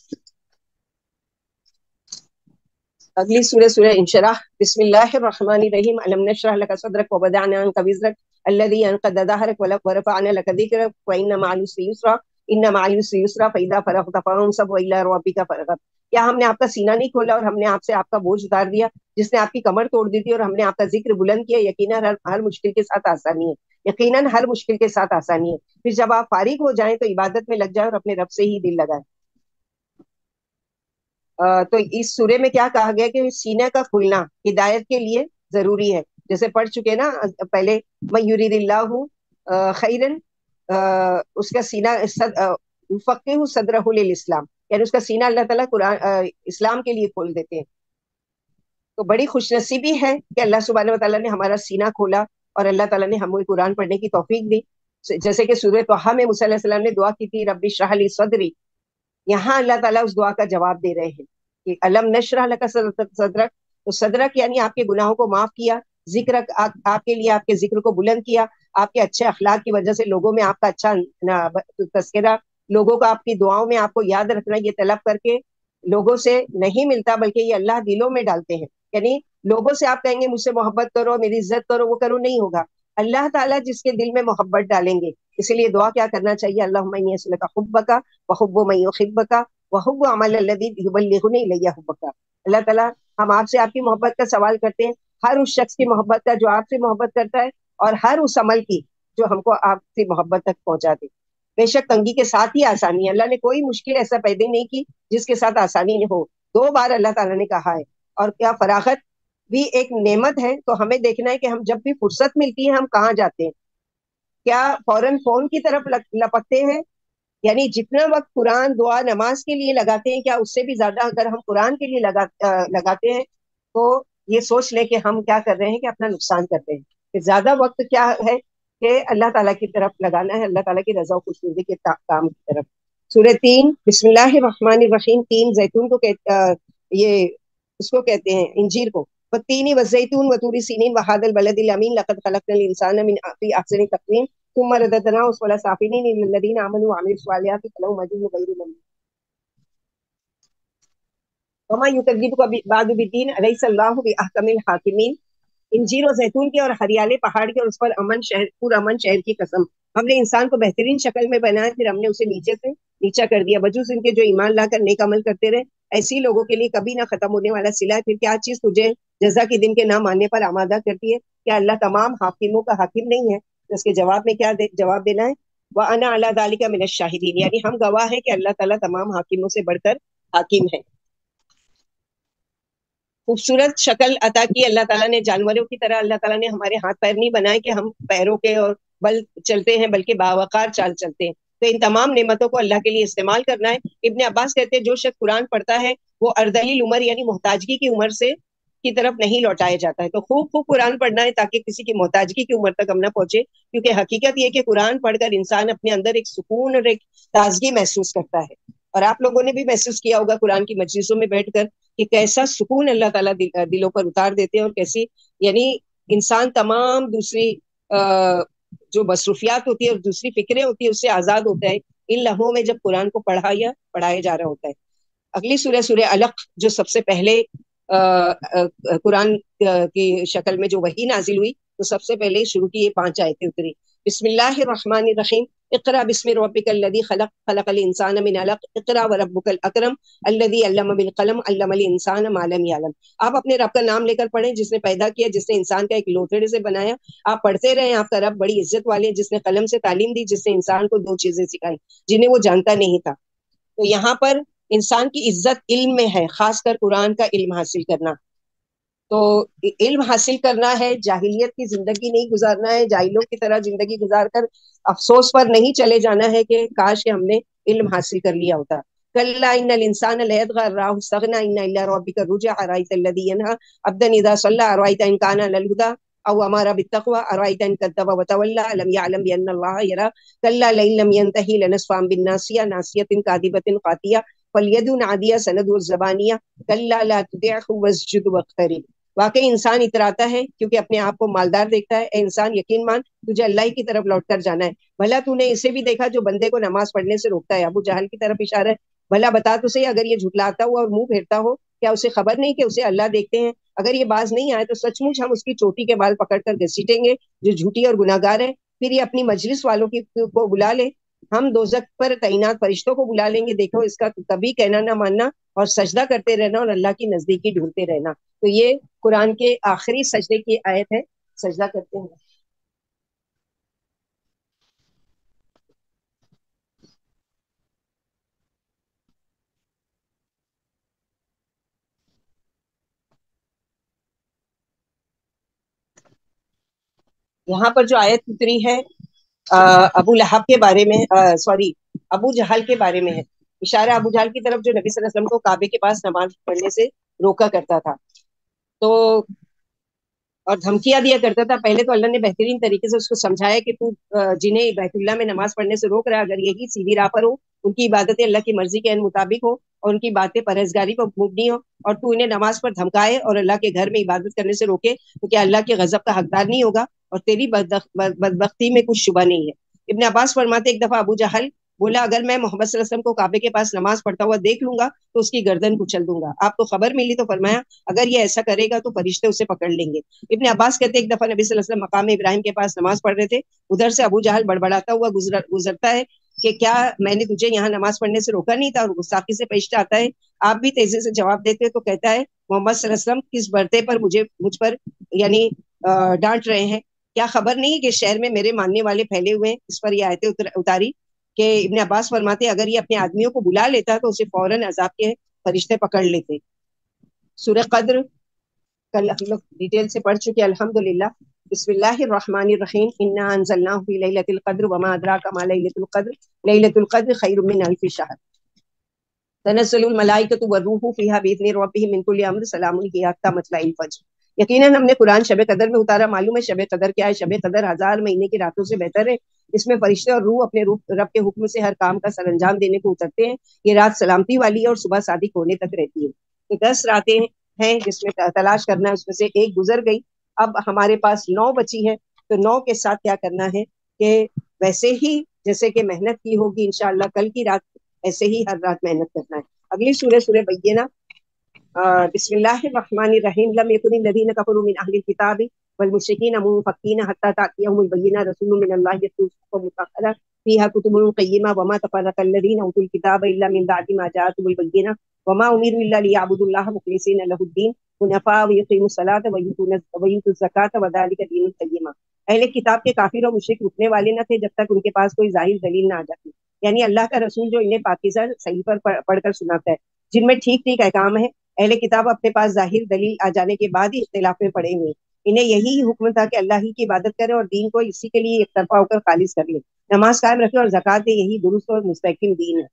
اگلی سورہ انشراح۔ بسم اللہ الرحمن الرحیم۔ الم نشرح لک صدرک ووضعنا عنک وزرک الذی انقض ظہرک ورفعنا لک ذکرک وان مع العسر یسرا ان مع العسر یسرا فاذا فرغت فانصب والی ربک فارغب۔ کیا ہم نے آپ کا سینہ نہیں کھولا اور ہم نے آپ سے آپ کا بوجھ اتار دیا، جس نے آپ کی کمر توڑ دی تھی اور ہم نے آپ کا ذکر بلند کیا؟ یقیناً ہر مشکل کے ساتھ آسانی ہے، یقیناً ہر مشکل کے ساتھ آسانی ہے۔ پھر جب آپ فارغ ہو جائیں تو عبادت میں لگ جائیں اور اپنے رب سے ہی دل لگائیں۔ تو اس سورے میں کیا کہا گیا کہ سینہ کا کھلنا ہدایت کے لیے ضروری ہے، جیسے پڑھ چکے نا پہلے، من یرید اللہ خیرن، اس کا سینہ یفقہہ صدرہ للاسلام، یعنی اس کا سینہ اللہ تعالیٰ قرآن اسلام کے لیے کھول دیتے ہیں۔ تو بڑی خوش نصیبی ہے کہ اللہ سبحانہ و تعالیٰ نے ہمارا سینہ کھولا اور اللہ تعالیٰ نے ہمیں قرآن پڑھنے کی توفیق دی۔ جیسے کہ سورہ طہ میں موسیٰ علیہ السلام نے دعا کی تھی رب اشرح لی صدری، یہاں اللہ تعالیٰ اس دعا کا جواب دے رہے ہیں کہ الم نشرح لک صدرک، تو صدرک یعنی آپ کے گناہوں کو معاف کیا، ذکر آپ کے لیے آپ کے ذکر کو بلند کیا، آپ کے اچھے اخلاق کی وجہ سے لوگوں میں آپ کا اچھا تذکرہ، لوگوں کو آپ کی دعاؤں میں آپ کو یاد رکھنا، یہ طلب کر کے لوگوں سے نہیں ملتا بلکہ یہ اللہ دلوں میں ڈالتے ہیں۔ یعنی لوگوں سے آپ کہیں گے مجھ سے محبت کرو، میری عزت کرو، وہ کرو، نہیں ہوگا۔ اللہ تعالیٰ جس کے دل میں محبت ڈالیں گے، اسی لیے دعا کیا کرنا چاہیے، اللہم انی اسألک حبک وحب من یحبک وحب عمل الذی یبلغنی الیہ حبک۔ اللہ تعالیٰ ہم آپ سے آپ کی محبت کا سوال کرتے ہیں، ہر اس شخص کی محبت کا جو آپ سے محبت کرتا ہے اور ہر اس عمل کی جو ہم کو آپ سے محبت تک پہنچا دے۔ بے شک تنگی کے ساتھ ہی آسانی ہے، اللہ نے کوئی مشکل ایسا پیدا نہیں کی جس کے ساتھ آسانی نہ ہو، 2 بار اللہ تعالیٰ نے کہا ہے۔ اور کیا فراغت بھی ایک نعمت ہے، تو ہمیں دیکھنا ہے کہ ہم جب بھی فرصت ملتی ہے ہم کہاں جاتے ہیں، کیا فوراً فون کی طرف لپکتے ہیں؟ یعنی جتنا وقت قرآن، دعا، نماز کے لیے لگاتے ہیں، کیا اس سے بھی زیادہ اگر ہم قرآن کے لیے لگاتے ہیں تو یہ سوچ لیں کہ ہم کیا کر رہے ہیں کہ اپنا نقصان کرتے ہیں۔ کہ زیادہ وقت کیا ہے کہ اللہ تعالیٰ کی طرف لگانا ہے، اللہ تعالیٰ کی رضا و خوشنودی کے کام کی طرف۔ سورہ 3 بسم اللہ الرحمن الرحیم۔ 3 زیتون کو یہ اس کو کہتے ہیں انجیر کو۔ والتین والزیتون وطور سینین وہذا البلد الامین لقد خلقنا الانسان من فی احسن تقویم ثم رددناه اسفل سافلین الا الذین آمنوا وعملوا الصالحات فلهم اجر غیر ممنون وما یکذبک بعد بالدین الیس اللہ باحکم الحاکمین۔ انجیر و زیتون کے اور ہریالے پہاڑ کے اور اس پر امن شہر، پور امن شہر کی قسم، ہم نے انسان کو بہترین شکل میں بنایا، پھر ہم نے اسے نیچے سے نیچا کر دیا، بجوز ان کے جو ایمان لا کر نیک عمل کرتے رہے، ایسی لوگوں کے لیے کبھی نہ ختم ہونے والا صلہ ہے۔ پھر کیا چیز تجھے جزا کے دن کے نہ ماننے پر آمادہ کرتی ہے؟ کیا اللہ تمام حاکموں کا حاکم نہیں ہے؟ تو اس کے جواب میں کیا جواب دینا ہے؟ وَأَنَا عَلَىٰ ذَلِكَ مِنَ الشَّاهِدِينَ، یعنی ہم گواہ ہیں کہ اللہ تعالیٰ تمام حاکموں سے بڑھ کر حاکم ہے۔ خوبصورت شکل عطا کی اللہ تعالیٰ نے، جانوروں کی طرح اللہ تعالیٰ نے ہمارے ہاتھ پیر نہیں بنائے کہ ہم پیروں کے اور بل چلتے ہیں، بلکہ باوقار چال چلتے ہیں۔ تو ان تمام نعمتوں کو اللہ کے لیے استعمال کرنا ہے۔ ابن عباس کہتے ہیں جو شخص قرآن پڑھتا ہے وہ اردلیل عمر یعنی محتاجگی کی عمر سے کی طرف نہیں لوٹایا جاتا ہے۔ تو خوب خوب قرآن پڑھنا ہے تاکہ کسی کی محتاجگی کی عمر تک ہم نہ پہنچے، کیونکہ حقیقت یہ کہ قرآن پڑھ کر انسان اپنے اندر ایک سکون اور ایک تازگی محسوس کرتا ہے۔ اور آپ لوگوں نے بھی محسوس کیا ہوگا قرآن کی مجلسوں میں بیٹھ کر کہ کیسا سکون اللہ تعالیٰ دلوں پر اتار دیتے ہیں، اور کیسی یعنی انسان تمام دوسری جو مصروفیات ہوتی ہے اور دوسری فکریں ہوتی ہے اس سے آزاد ہوتا ہے ان لمحوں میں جب قرآن کو پڑھایا جا رہا ہوتا ہے۔ اگلی سورہ علق جو سب سے پہلے قرآن کی شکل میں جو وحی نازل ہوئی، تو سب سے پہلے شروع کی یہ 5 آیتیں اتری۔ بسم اللہ الرحمن الرحیم، اقرأ بسم ربک الذی خلق، خلق الانسان من علق، اقرأ وربک الاکرم الذی علم بالقلم، علم الانسان ما لم یعلم۔ آپ اپنے رب کا نام لے کر پڑھیں جس نے پیدا کیا، جس نے انسان کا ایک لوتھڑے سے بنایا۔ آپ پڑھتے رہیں، آپ کا رب بڑی عزت والے جس نے قلم سے تعلیم دی، جس نے انسان کو 2 چیزیں سکھائی جنہیں وہ جانتا نہیں تھا۔ تو یہاں پر انسان کی عزت علم میں ہے، خاص کر قرآن کا علم حاصل کرنا۔ تو علم حاصل کرنا ہے، جاہلیت کی زندگی نہیں گزارنا ہے، جاہلوں کی طرح زندگی گزار کر افسوس پر نہیں چلے جانا ہے کہ کاش کہ ہم نے علم حاصل کر لیا ہوتا۔ کلا ان الانسان لیطغى ان رآه استغنى ان الى ربك الرجع ارايت الذي ينهى عبدا اذا صلى ارايت ان كان على الهدى او امر بالتقوى ارايت ان كذب وتولى الم يعلم بان الله يرى كلا لئن لم ينتهي لنسفعا بالناصيه ناصيه كاذبه خاطئه فليدع ناديه سندع الزبانيه كلا لا تطعه واسجد واقترب۔ واقعی انسان اتراتا ہے کیونکہ اپنے آپ کو مالدار دیکھتا ہے۔ اے انسان یقین مان تجھے اللہ کی طرف لوٹ کر جانا ہے۔ بھلا تو نے اسے بھی دیکھا جو بندے کو نماز پڑھنے سے روکتا ہے؟ ابو جہل کی طرف اشارہ ہے۔ بھلا بتا تو صحیح، اگر یہ جھٹلاتا ہوا اور منہ پھیرتا ہو، کیا اسے خبر نہیں کہ اسے اللہ دیکھتے ہیں؟ اگر یہ باز نہیں آئے تو سچ مچ ہم اس کی چوٹی کے بال پکڑ کر گھسیٹیں گے جو جھوٹی اور گناہگار ہے۔ پھر یہ اپنی مجلس والوں کو بلا لے، ہم دوزخ پر تعینات فرشتوں کو بلا لیں گے، دیکھو اس کا کبھی کہنا نہ ماننا اور سجدہ کرتے رہنا اور اللہ کی نزدیکی ڈھونڈتے رہنا۔ تو یہ قرآن کے آخری سجدے کی آیت ہے، سجدہ کرتے ہیں۔ یہاں پر جو آیت اتری ہے ابو لہب کے بارے میں، سوری ابو جہل کے بارے میں ہے۔ اشارہ ابو جہل کی طرف جو نبی صلی اللہ علیہ وسلم کو کعبے کے پاس نماز پڑھنے سے روکا کرتا تھا تو اور دھمکیاں دیا کرتا تھا۔ پہلے تو اللہ نے بہترین طریقے سے اس کو سمجھایا کہ تو جنہیں بیت اللہ میں نماز پڑھنے سے روک رہا ہے، اگر یہی سیدھی راہ پر ہو، ان کی عبادتیں اللہ کی مرضی کے عین مطابق ہو اور ان کی باتیں پرہیزگاری پر مبنی ہو، اور تو انہیں نماز پر دھمکائے اور اللہ کے گھر میں عبادت کرنے سے روکے، تو کیا اللہ کے غضب کا حقدار نہیں ہوگا؟ اور تیری بدبختی میں کچھ شبہ نہیں ہے۔ ابن عباس فرماتے ایک دفعہ ابو جہل بولا اگر میں محمد صلی اللہ علیہ وسلم کو کعبے کے پاس نماز پڑھتا ہوا دیکھ لوں گا تو اس کی گردن کچل دوں گا۔ آپ کو خبر ملی تو فرمایا اگر یہ ایسا کرے گا تو فرشتے اسے پکڑ لیں گے۔ ابن عباس کہتے ایک دفعہ نبی صلی اللہ علیہ وسلم مقام ابراہیم کے پاس نماز پڑھ رہے تھے، ادھر سے ابو جہل بڑبڑاتا ہوا گزرتا ہے کہ کیا میں نے تجھے یہاں نماز پڑھنے سے روکا نہیں تھا، اور گستاخی سے پیش آتا ہے۔ آپ بھی تیزی سے جواب دیتے تو کہتا ہے محمد صلی اللہ علیہ وسلم کس برتے پر مجھ پر یعنی ڈانٹ رہے ہیں؟ کیا خبر نہیں کہ شہر میں میرے ماننے والے پھیلے ہوئے ہیں؟ اس پر یہ آیتیں اتاری کہ ابن عباس فرماتے اگر یہ اپنے آدمیوں کو بلا لیتا تو اسے فوراً عذاب کے فرشتے پکڑ لیتے۔ سورہ قدر کل ہم لوگ ڈیٹیل سے پڑھ چکے الحمدللہ۔ بسم اللہ الرحمن الرحیم، انا انزلناہ فی لیلۃ القدر وما ادراک ما لیلۃ القدر، لیلۃ القدر خیر من الف شہر، تنزل الملائکۃ والروح فیہا باذن ربہم من کل امر، سلام ہی حتی مطلع الفجر۔ یقیناً ہم نے قرآن شب قدر میں اتارا۔ معلوم ہے شب قدر کیا ہے؟ شب قدر 1000 مہینے کی راتوں سے بہتر ہے۔ اس میں فرشتے اور روح اپنے رب کے حکم سے ہر کام کا سر انجام دینے کو اترتے ہیں۔ یہ رات سلامتی والی ہے اور صبح صادق ہونے تک رہتی ہے۔ تو 10 راتیں ہیں جس میں تلاش کرنا ہے، اس میں سے ایک گزر گئی، اب ہمارے پاس 9 بچی ہے۔ تو 9 کے ساتھ کیا کرنا ہے کہ ویسے ہی جیسے کہ محنت کی ہوگی انشاءاللہ کل کی رات، ایسے ہی ہر رات محنت کرنا ہے۔ اگلی سورہ بینہ، بسم اللہ الرحمن الرحیم، لم یکن الذین کفروا من اہل الکتاب والمشرکین منفکین حتی تأتیہم البینہ، رسول من اللہ یتلو صحفا مطہرہ فيها كتب قيمة وما تفرق الذين أوتوا الكتاب إلا من بعد ما جاءتهم البينة وما أمروا إلا ليعبدوا الله مخلصين له الدين حنفاء ويقيموا الصلاة ويؤتوا الزكاة وذلك دين القيمة. اہل کتاب کے کافر اور مشرک رکنے والے نہ تھے جب تک ان کے پاس کوئی ظاہر دلیل نہ آ جاتی، یعنی اللہ کا رسول جو انہیں پاکیزہ صحیح پر پڑھ کر سناتا ہے جن میں ٹھیک ٹھیک احکام ہے۔ اہل کتاب اپنے پاس ظاہر دلیل آ جانے کے بعد ہی اختلاف میں پڑے ہوئے، انہیں یہی حکم تھا کہ اللہ ہی کی عبادت کرے اور دین کو اسی کے لیے ایک طرفہ ہو کر خالص کر لے، نماز قائم رکھے اور زکوٰۃ دے، یہی درست اور مستحکم دین ہے۔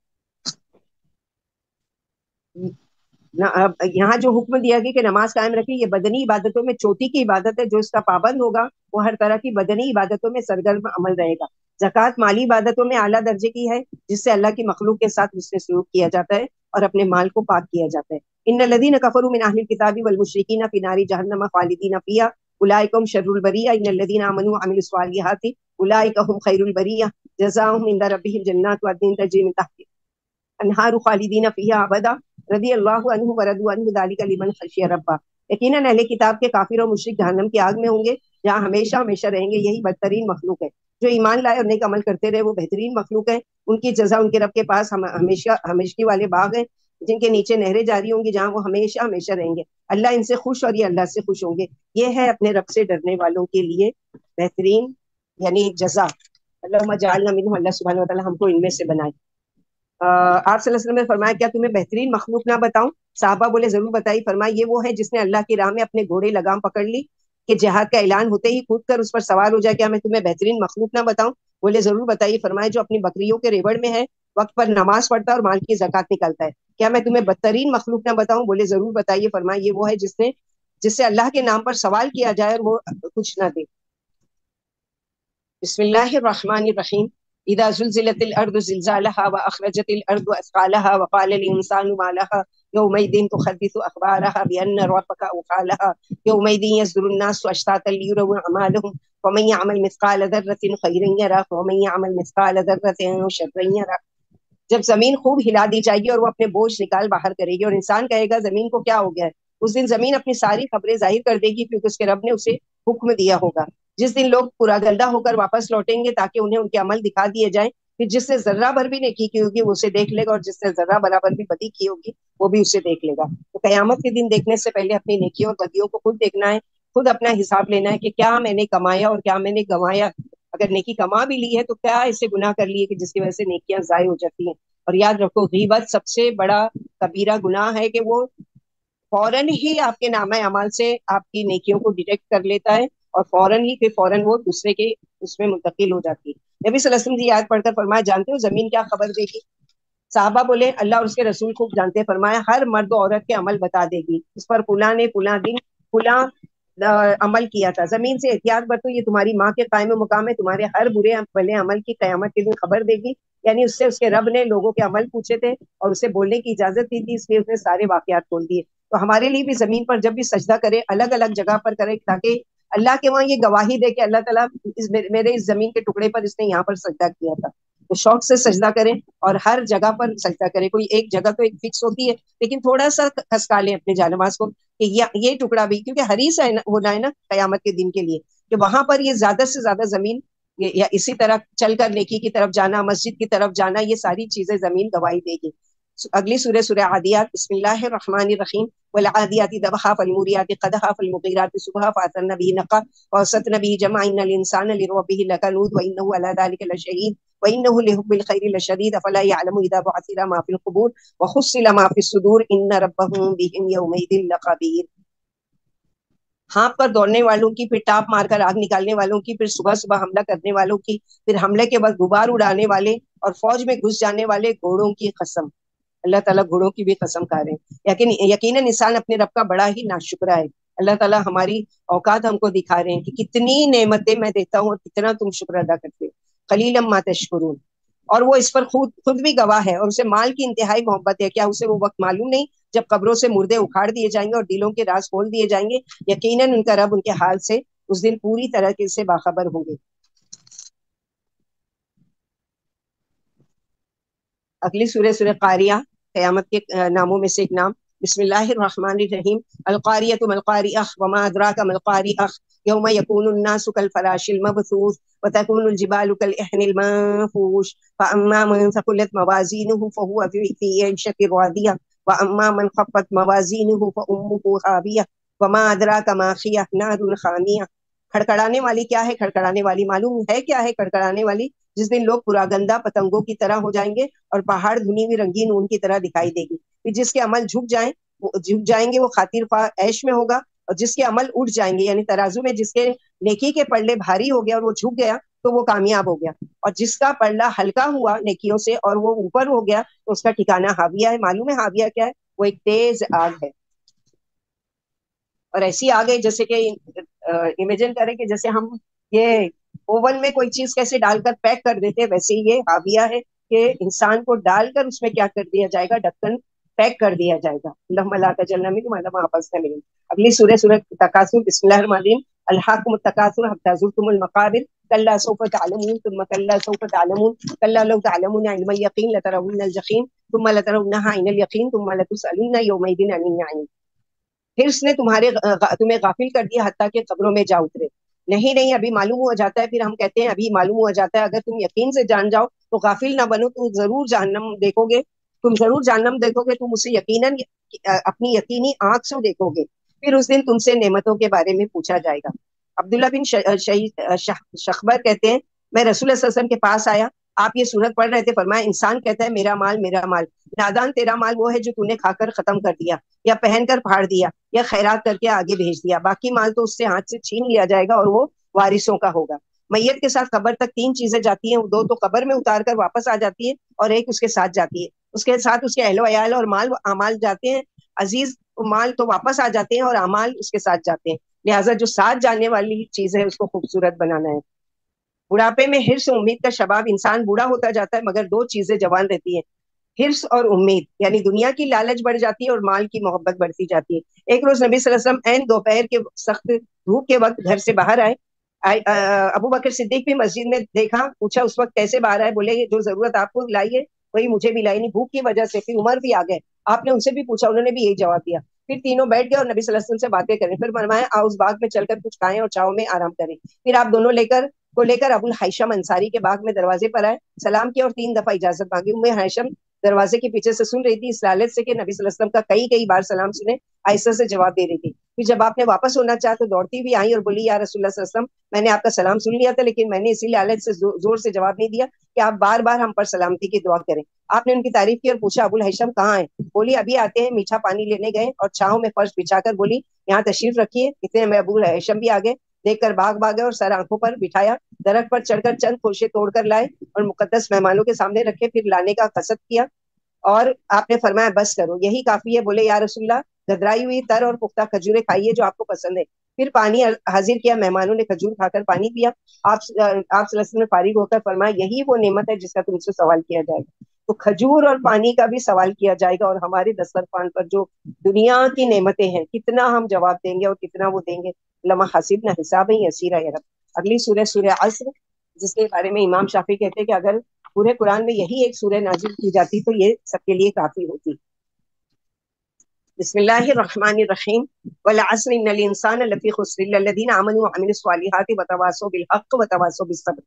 یہاں جو حکم دیا گیا کہ نماز قائم رکھے، یہ بدنی عبادتوں میں چوٹی کی عبادت ہے، جو اس کا پابند ہوگا وہ ہر طرح کی بدنی عبادتوں میں سرگرم عمل رہے گا۔ زکوٰۃ مالی عبادتوں میں اعلیٰ درجے کی ہے، جس سے اللہ کی مخلوق کے ساتھ حسن سلوک کیا جاتا ہے اور اپنے مال کو پاک کیا جاتا ہے۔ ان الذین کفروا من اہل الکتاب والمشرکین فی نار جہنم خالدین فیہا اولئک هم شر البریہ ان الذین آمنوا وعملوا الصالحات اولئک هم خیر البریہ جزاؤہم عند ربہم جنات عدن تجری من تحتہا انہار خالدین فیہا ابدا رضی اللہ عنہ ورضوا عنہ ذلک لمن خشی ربہ۔ یقیناً اہل کتاب کے کافر اور مشرک جہنم کی آگ میں ہوں گے، جہاں ہمیشہ ہمیشہ رہیں گے، یہی بدترین مخلوق ہے۔ جو ایمان لائے اور نیک عمل کرتے رہے وہ بہترین مخلوق ہے، ان کی جزا ان کے رب کے پاس ہمیشہ ہمیشگی والے باغ ہیں جن کے نیچے نہریں جاری ہوں گی، جہاں وہ ہمیشہ ہمیشہ رہیں گے۔ اللہ ان سے خوش اور یہ اللہ سے خوش ہوں گے، یہ ہے اپنے رب سے ڈرنے والوں کے لیے بہترین یعنی جزا۔ اللہم اجعلنا منہم، اللہ سبحانہ وتعالی ہم کو ان میں سے بنائے۔ آپ صلی اللہ علیہ وسلم نے فرمایا کیا تمہیں بہترین مخلوق نہ بتاؤں؟ صحابہ بولے ضرور بتائیے۔ فرمایا یہ وہ ہے جس نے اللہ کی راہ میں اپنے گھوڑے لگام پکڑ لی کہ جہاد کا اعلان ہوتے ہی کود کر اس پر سوار ہو جائے، کیا میں تمہیں بہترین مخلوق نہ بتاؤں؟ بولے ضرور بتائیے۔ فرمایا جو اپنی بکریوں کے ریوڑ میں ہے، وقت پر نماز پڑھتا ہے اور مال کی زکوٰۃ نکالتا ہے، کیا میں تمہیں بدترین مخلوق نہ بتاؤں؟ بولے ضرور بتائیے۔ فرمایا یہ وہ ہے جس سے اللہ کے نام پر سوال کیا جائے اور وہ کچھ نہ دے۔ بسم اللہ الرحمن الرحیم۔ اذا زلزلت الارض زلزالها واخرجت الارض اثقالها وقال الانسان ما لها يومئذ تحدث اخبارها بان ربك اوحى لها يومئذ يصدر الناس اشتاتا ليروا اعمالهم ومن يعمل مثقال ذرة خيرا يره ومن يعمل مثقال ذرة شرا يره۔ جب زمین خوب ہلا دی جائے گی اور وہ اپنے بوجھ نکال باہر کرے گی اور انسان کہے گا زمین کو کیا ہو گیا ہے، اس دن زمین اپنی ساری خبریں ظاہر کر دے گی کیونکہ اس کے رب نے اسے حکم دیا ہوگا۔ جس دن لوگ پورا گلدہ ہو کر واپس لوٹیں گے تاکہ انہیں ان کے عمل دکھا دیے جائیں، پھر جس سے ذرہ بھر بھی نیکی کی ہوگی وہ اسے دیکھ لے گا اور جس سے ذرہ برابر بھی بدی کی ہوگی وہ بھی اسے دیکھ لے گا۔ تو قیامت کے دن دیکھنے سے پہلے اپنی نیکیوں اور بدیوں کو خود دیکھنا ہے، خود اپنا حساب لینا ہے کہ کیا میں نے کمایا اور کیا میں نے گنوایا۔ اگر نیکی کما بھی لی ہے تو کیا ایسے گناہ کر لیے کہ جس کی وجہ سے نیکیاں ضائع ہو جاتی ہیں۔ اور یاد رکھو غیبت سب سے بڑا کبیرہ گناہ ہے کہ وہ فوراً ہی آپ کے نامہ اعمال سے آپ کی نیکیوں کو ڈیٹیکٹ کر لیتا ہے اور فوراً وہ دوسرے کے اس میں منتقل ہو جاتی ہے۔ نبی صلی اللہ علیہ وسلم کی آیت پڑھ کر فرمایا جانتے ہو زمین کیا خبر دے گی؟ صحابہ بولے اللہ اور اس کے رسول خوب جانتے ہیں۔ فرمایا ہر مرد و عورت کے عمل بتا دے گی، اس پر فلاں نے فلاں دن فلاں عمل کیا تھا۔ زمین سے احتیاط برتو، یہ تمہاری ماں کے قائم مقام ہے، تمہارے ہر برے بھلے عمل کی قیامت کے دن خبر دے گی۔ یعنی اس سے اس کے رب نے لوگوں کے عمل پوچھے تھے اور اسے بولنے کی اجازت دی تھی، اس لیے اس نے سارے واقعات کھول دیے۔ تو ہمارے لیے بھی زمین پر جب بھی سجدہ کرے الگ الگ جگہ پر کرے تاکہ اللہ کے وہاں یہ گواہی دے کہ اللہ تعالیٰ میرے اس زمین کے ٹکڑے پر اس نے یہاں پر سجدہ کیا تھا۔ تو شوق سے سجدہ کریں اور ہر جگہ پر سجدہ کریں۔ کوئی ایک جگہ تو ایک فکس ہوتی ہے لیکن تھوڑا سا کھسکا لیں اپنے جانماز کو کہ یہ ٹکڑا بھی، کیونکہ حریص ہونا ہے نا قیامت کے دن کے لیے کہ وہاں پر یہ زیادہ سے زیادہ زمین یا اسی طرح چل کر نیکی کی طرف جانا، مسجد کی طرف جانا، یہ ساری چیزیں زمین گواہی دے گی۔ اگلی سورہ عادیات۔ بسم اللہ الرحمن الرحیم۔ والعادیات ضبحا فالموریات قدحا فالمغیرات صبحا فاثرن به نقعا ووسطن به جمعا ان الانسان لربه لكنود وانه على ذلك لشهيد وانه لحب الخير لشديد افلا يعلم اذا بعثر ما في القبور وحصل ما في الصدور ان ربهم بهم يومئذ لخبير۔ ہانپ پر دوڑنے والوں کی، پھر ٹاپ مار کر آگ نکالنے والوں کی، پھر صبح صبح حملہ کرنے والوں کی، پھر حملے کے بعد غبار اڑانے والے اور فوج میں گھس جانے والے گھوڑوں کی قسم۔ اللہ تعالیٰ گھوڑوں کی بھی قسم کھا رہے ہیں۔ یقیناً انسان اپنے رب کا بڑا ہی ناشکرا ہے۔ اللہ تعالیٰ ہماری اوقات ہم کو دکھا رہے ہیں کہ کتنی نعمتیں میں دیتا ہوں اور کتنا تم شکر ادا کرتے ہو۔ قلیلا ما تشکرون۔ اور وہ اس پر خود بھی گواہ ہے اور اسے مال کی انتہائی محبت ہے۔ کیا اسے وہ وقت معلوم نہیں جب قبروں سے مردے اکھاڑ دیے جائیں گے اور دلوں کے راز کھول دیے جائیں گے؟ یقیناً ان کا رب ان کے حال سے اس دن پوری طرح سے باخبر ہوں گے۔ اگلی سورہ قاریہ، قیامت کے ناموں میں سے ایک نام۔ بسم الله الرحمن الرحيم. القارية ما القارئة وما أدراك ما القارئة يوم يكون الناس كالفراش المبثوث وتكون الجبال كالإحن المنفوش فأما من ثقلت موازينه فهو في عيشة راضية وأما من خفت موازينه فأمه هاوية وما أدراك ما هي نار حامية. کھڑکڑانے والی کیا ہے؟ کھڑکڑانے والی معلوم ہے کیا ہے کھڑکڑانے والی؟ جس دن لوگ پراگندہ پتنگوں کی طرح ہو جائیں گے اور پہاڑ دھنی ہوئی رنگین اون کی طرح دکھائی دے گی. جس کے عمل جھک جائیں گے وہ خاطر خواہ عیش میں ہوگا، اور جس کے عمل اٹھ جائیں گے یعنی ترازو میں جس کے نیکی کے پلڑے بھاری ہو گیا اور وہ جھک گیا تو وہ کامیاب ہو گیا، اور جس کا پلڑا ہلکا ہوا نیکیوں سے اور وہ اوپر ہو گیا تو اس کا ٹھکانہ ہاویہ ہے. معلوم ہے ہاویہ کیا ہے؟ وہ ایک تیز آگ ہے، اور ایسی آگ ہے جیسے کہ امیجن کریں کہ جیسے ہم یہ اوون میں کوئی چیز کیسے ڈال کر پیک کر دیتے، ویسے یہ ہاویہ ہے کہ انسان کو ڈال کر اس میں کیا کر دیا جائے گا؟ ڈھکن پیک کر دیا جائے گا. اللہم لا تجلنا منہم علما حفظنا منہم. اگلی سورہ تکاثر. بسم اللہ الرحمن الرحیم. الہاکم التکاثر حتی زرتم المقابر کلا سوف تعلمون ثم کلا سوف تعلمون کلا لو تعلمون علم الیقین لترون الجحیم ثم لترونها عین الیقین ثم لتسألن یومئذ عن النعیم. حرص نے تمہیں غافل کر دیا حتیٰ کہ قبروں میں جا اترے. نہیں نہیں ابھی معلوم ہو جاتا ہے، پھر ہم کہتے ہیں ابھی معلوم ہو جاتا ہے. اگر تم یقین سے جان جاؤ تو غافل نہ بنو، تم ضرور جہنم دیکھو گے، تم اسے یقیناً اپنی یقینی آنکھ سے دیکھو گے. پھر اس دن تم سے نعمتوں کے بارے میں پوچھا جائے گا. عبداللہ بن شخبر کہتے ہیں میں رسول اللہ صلی اللہ علیہ وسلم کے پاس آیا، آپ یہ سورت پڑھ رہے تھے. فرمایا انسان کہتا ہے میرا مال میرا مال. نادان تیرا مال وہ ہے جو تو نے کھا کر ختم کر دیا یا پہن کر پھاڑ دیا یا خیرات کر کے آگے بھیج دیا. باقی مال تو اس سے ہاتھ سے چھین لیا جائے گا اور وہ وارثوں کا ہوگا. میت کے ساتھ قبر تک 3 چیزیں جاتی ہیں، 2 تو قبر میں اتار کر واپس آ جاتی ہے اور ایک اس کے ساتھ جاتی ہے. اس کے ساتھ اس کے اہل و عیال اور مال اعمال جاتے ہیں. عزیز مال تو واپس آ جاتے ہیں اور اعمال اس کے ساتھ جاتے ہیں. لہٰذا جو ساتھ جانے والی چیز ہے اس کو خوبصورت بنانا ہے. بڑھاپے میں حرص و امید کا شباب. انسان بوڑھا ہوتا جاتا ہے مگر 2 چیزیں جوان رہتی ہیں، حرص اور امید. یعنی دنیا کی لالچ بڑھ جاتی ہے اور مال کی محبت بڑھتی جاتی ہے. ایک روز نبی صلی اللہ علیہ وسلم دوپہر کے سخت دھوپ کے وقت گھر سے باہر آئے. ابو بکر صدیق بھی مسجد میں دیکھا. پوچھا اس وقت کیسے باہر آئے؟ بولے جو ضرورت آپ کو لائی ہے وہی مجھے بھی لائی نہیں، بھوک کی وجہ سے. پھر عمر بھی آ گئے. آپ نے ان سے بھی پوچھا، انہوں نے بھی یہی جواب دیا. پھر تینوں بیٹھ گئے اور نبی صلی اللہ علیہ وسلم سے باتیں کریں. پھر فرمایا آؤ اس باغ میں چل کر کچھ کھائیں اور چھاؤں میں آرام کریں. پھر آپ دونوں لے کر ابو الحیشم انصاری کے باغ میں دروازے پر آئے، سلام کیا اور 3 دفعہ اجازت مانگی. حیشم دروازے کے پیچھے سے سن رہی تھی اس لالچ سے کہ نبی صلی اللہ علیہ وسلم کا کئی بار سلام سنے، آہستہ سے جواب دے رہی تھی. پھر جب آپ نے واپس ہونا چاہا تو دوڑتی ہوئی آئی اور بولی یا رسول اللہ صلی اللہ علیہ وسلم میں نے آپ کا سلام سن لیا تھا لیکن میں نے اسی لالچ سے زور سے جواب نہیں دیا کہ آپ بار بار ہم پر سلامتی کی دعا کریں. آپ نے ان کی تعریف کی اور پوچھا ابو الحیشم کہاں ہیں؟ بولی ابھی آتے ہیں، میٹھا پانی لینے گئے. اور چھاؤں میں فرش بچھا کر بولی یہاں تشریف رکھیے. اتنے میں ابو الحیشم بھی آگے. دیکھ کر بھاگے اور سر آنکھوں پر بٹھایا، درخت پر چڑھ کر چند خوشے توڑ کر لائے اور مقدس مہمانوں کے سامنے رکھے. پھر لانے کا قصد کیا اور آپ نے فرمایا بس کرو یہی کافی ہے. بولے یا رسول اللہ گدرائی ہوئی تر اور پختہ کھجوریں کھائیے جو آپ کو پسند ہے. پھر پانی حاضر کیا، مہمانوں نے کھجور کھا کر پانی پیا. آپ صلی اللہ علیہ وسلم نے فارغ ہو کر فرمایا یہی وہ نعمت ہے جس کا تم سے سوال کیا جائے گا. تو کھجور اور پانی کا بھی سوال کیا جائے گا. اور ہمارے دسترخوان پر جو دنیا کی نعمتیں ہیں کتنا ہم جواب دیں گے اور کتنا وہ دیں گے. لمحہ حسیب نہ حساب ہی یسیرا یا رب. اگلی سورہ عصر جس کے بارے میں امام شافعی کہتے ہیں کہ اگر پورے قرآن میں یہی ایک سورہ نازل کی جاتی تو یہ سب کے لیے کافی ہوتی. بسم اللہ الرحمن الرحیم. والعصر ان الانسان لفی خسر الا الذین آمنوا وعملوا الصالحات وتواصوا بالحق وتواصوا بالصبر.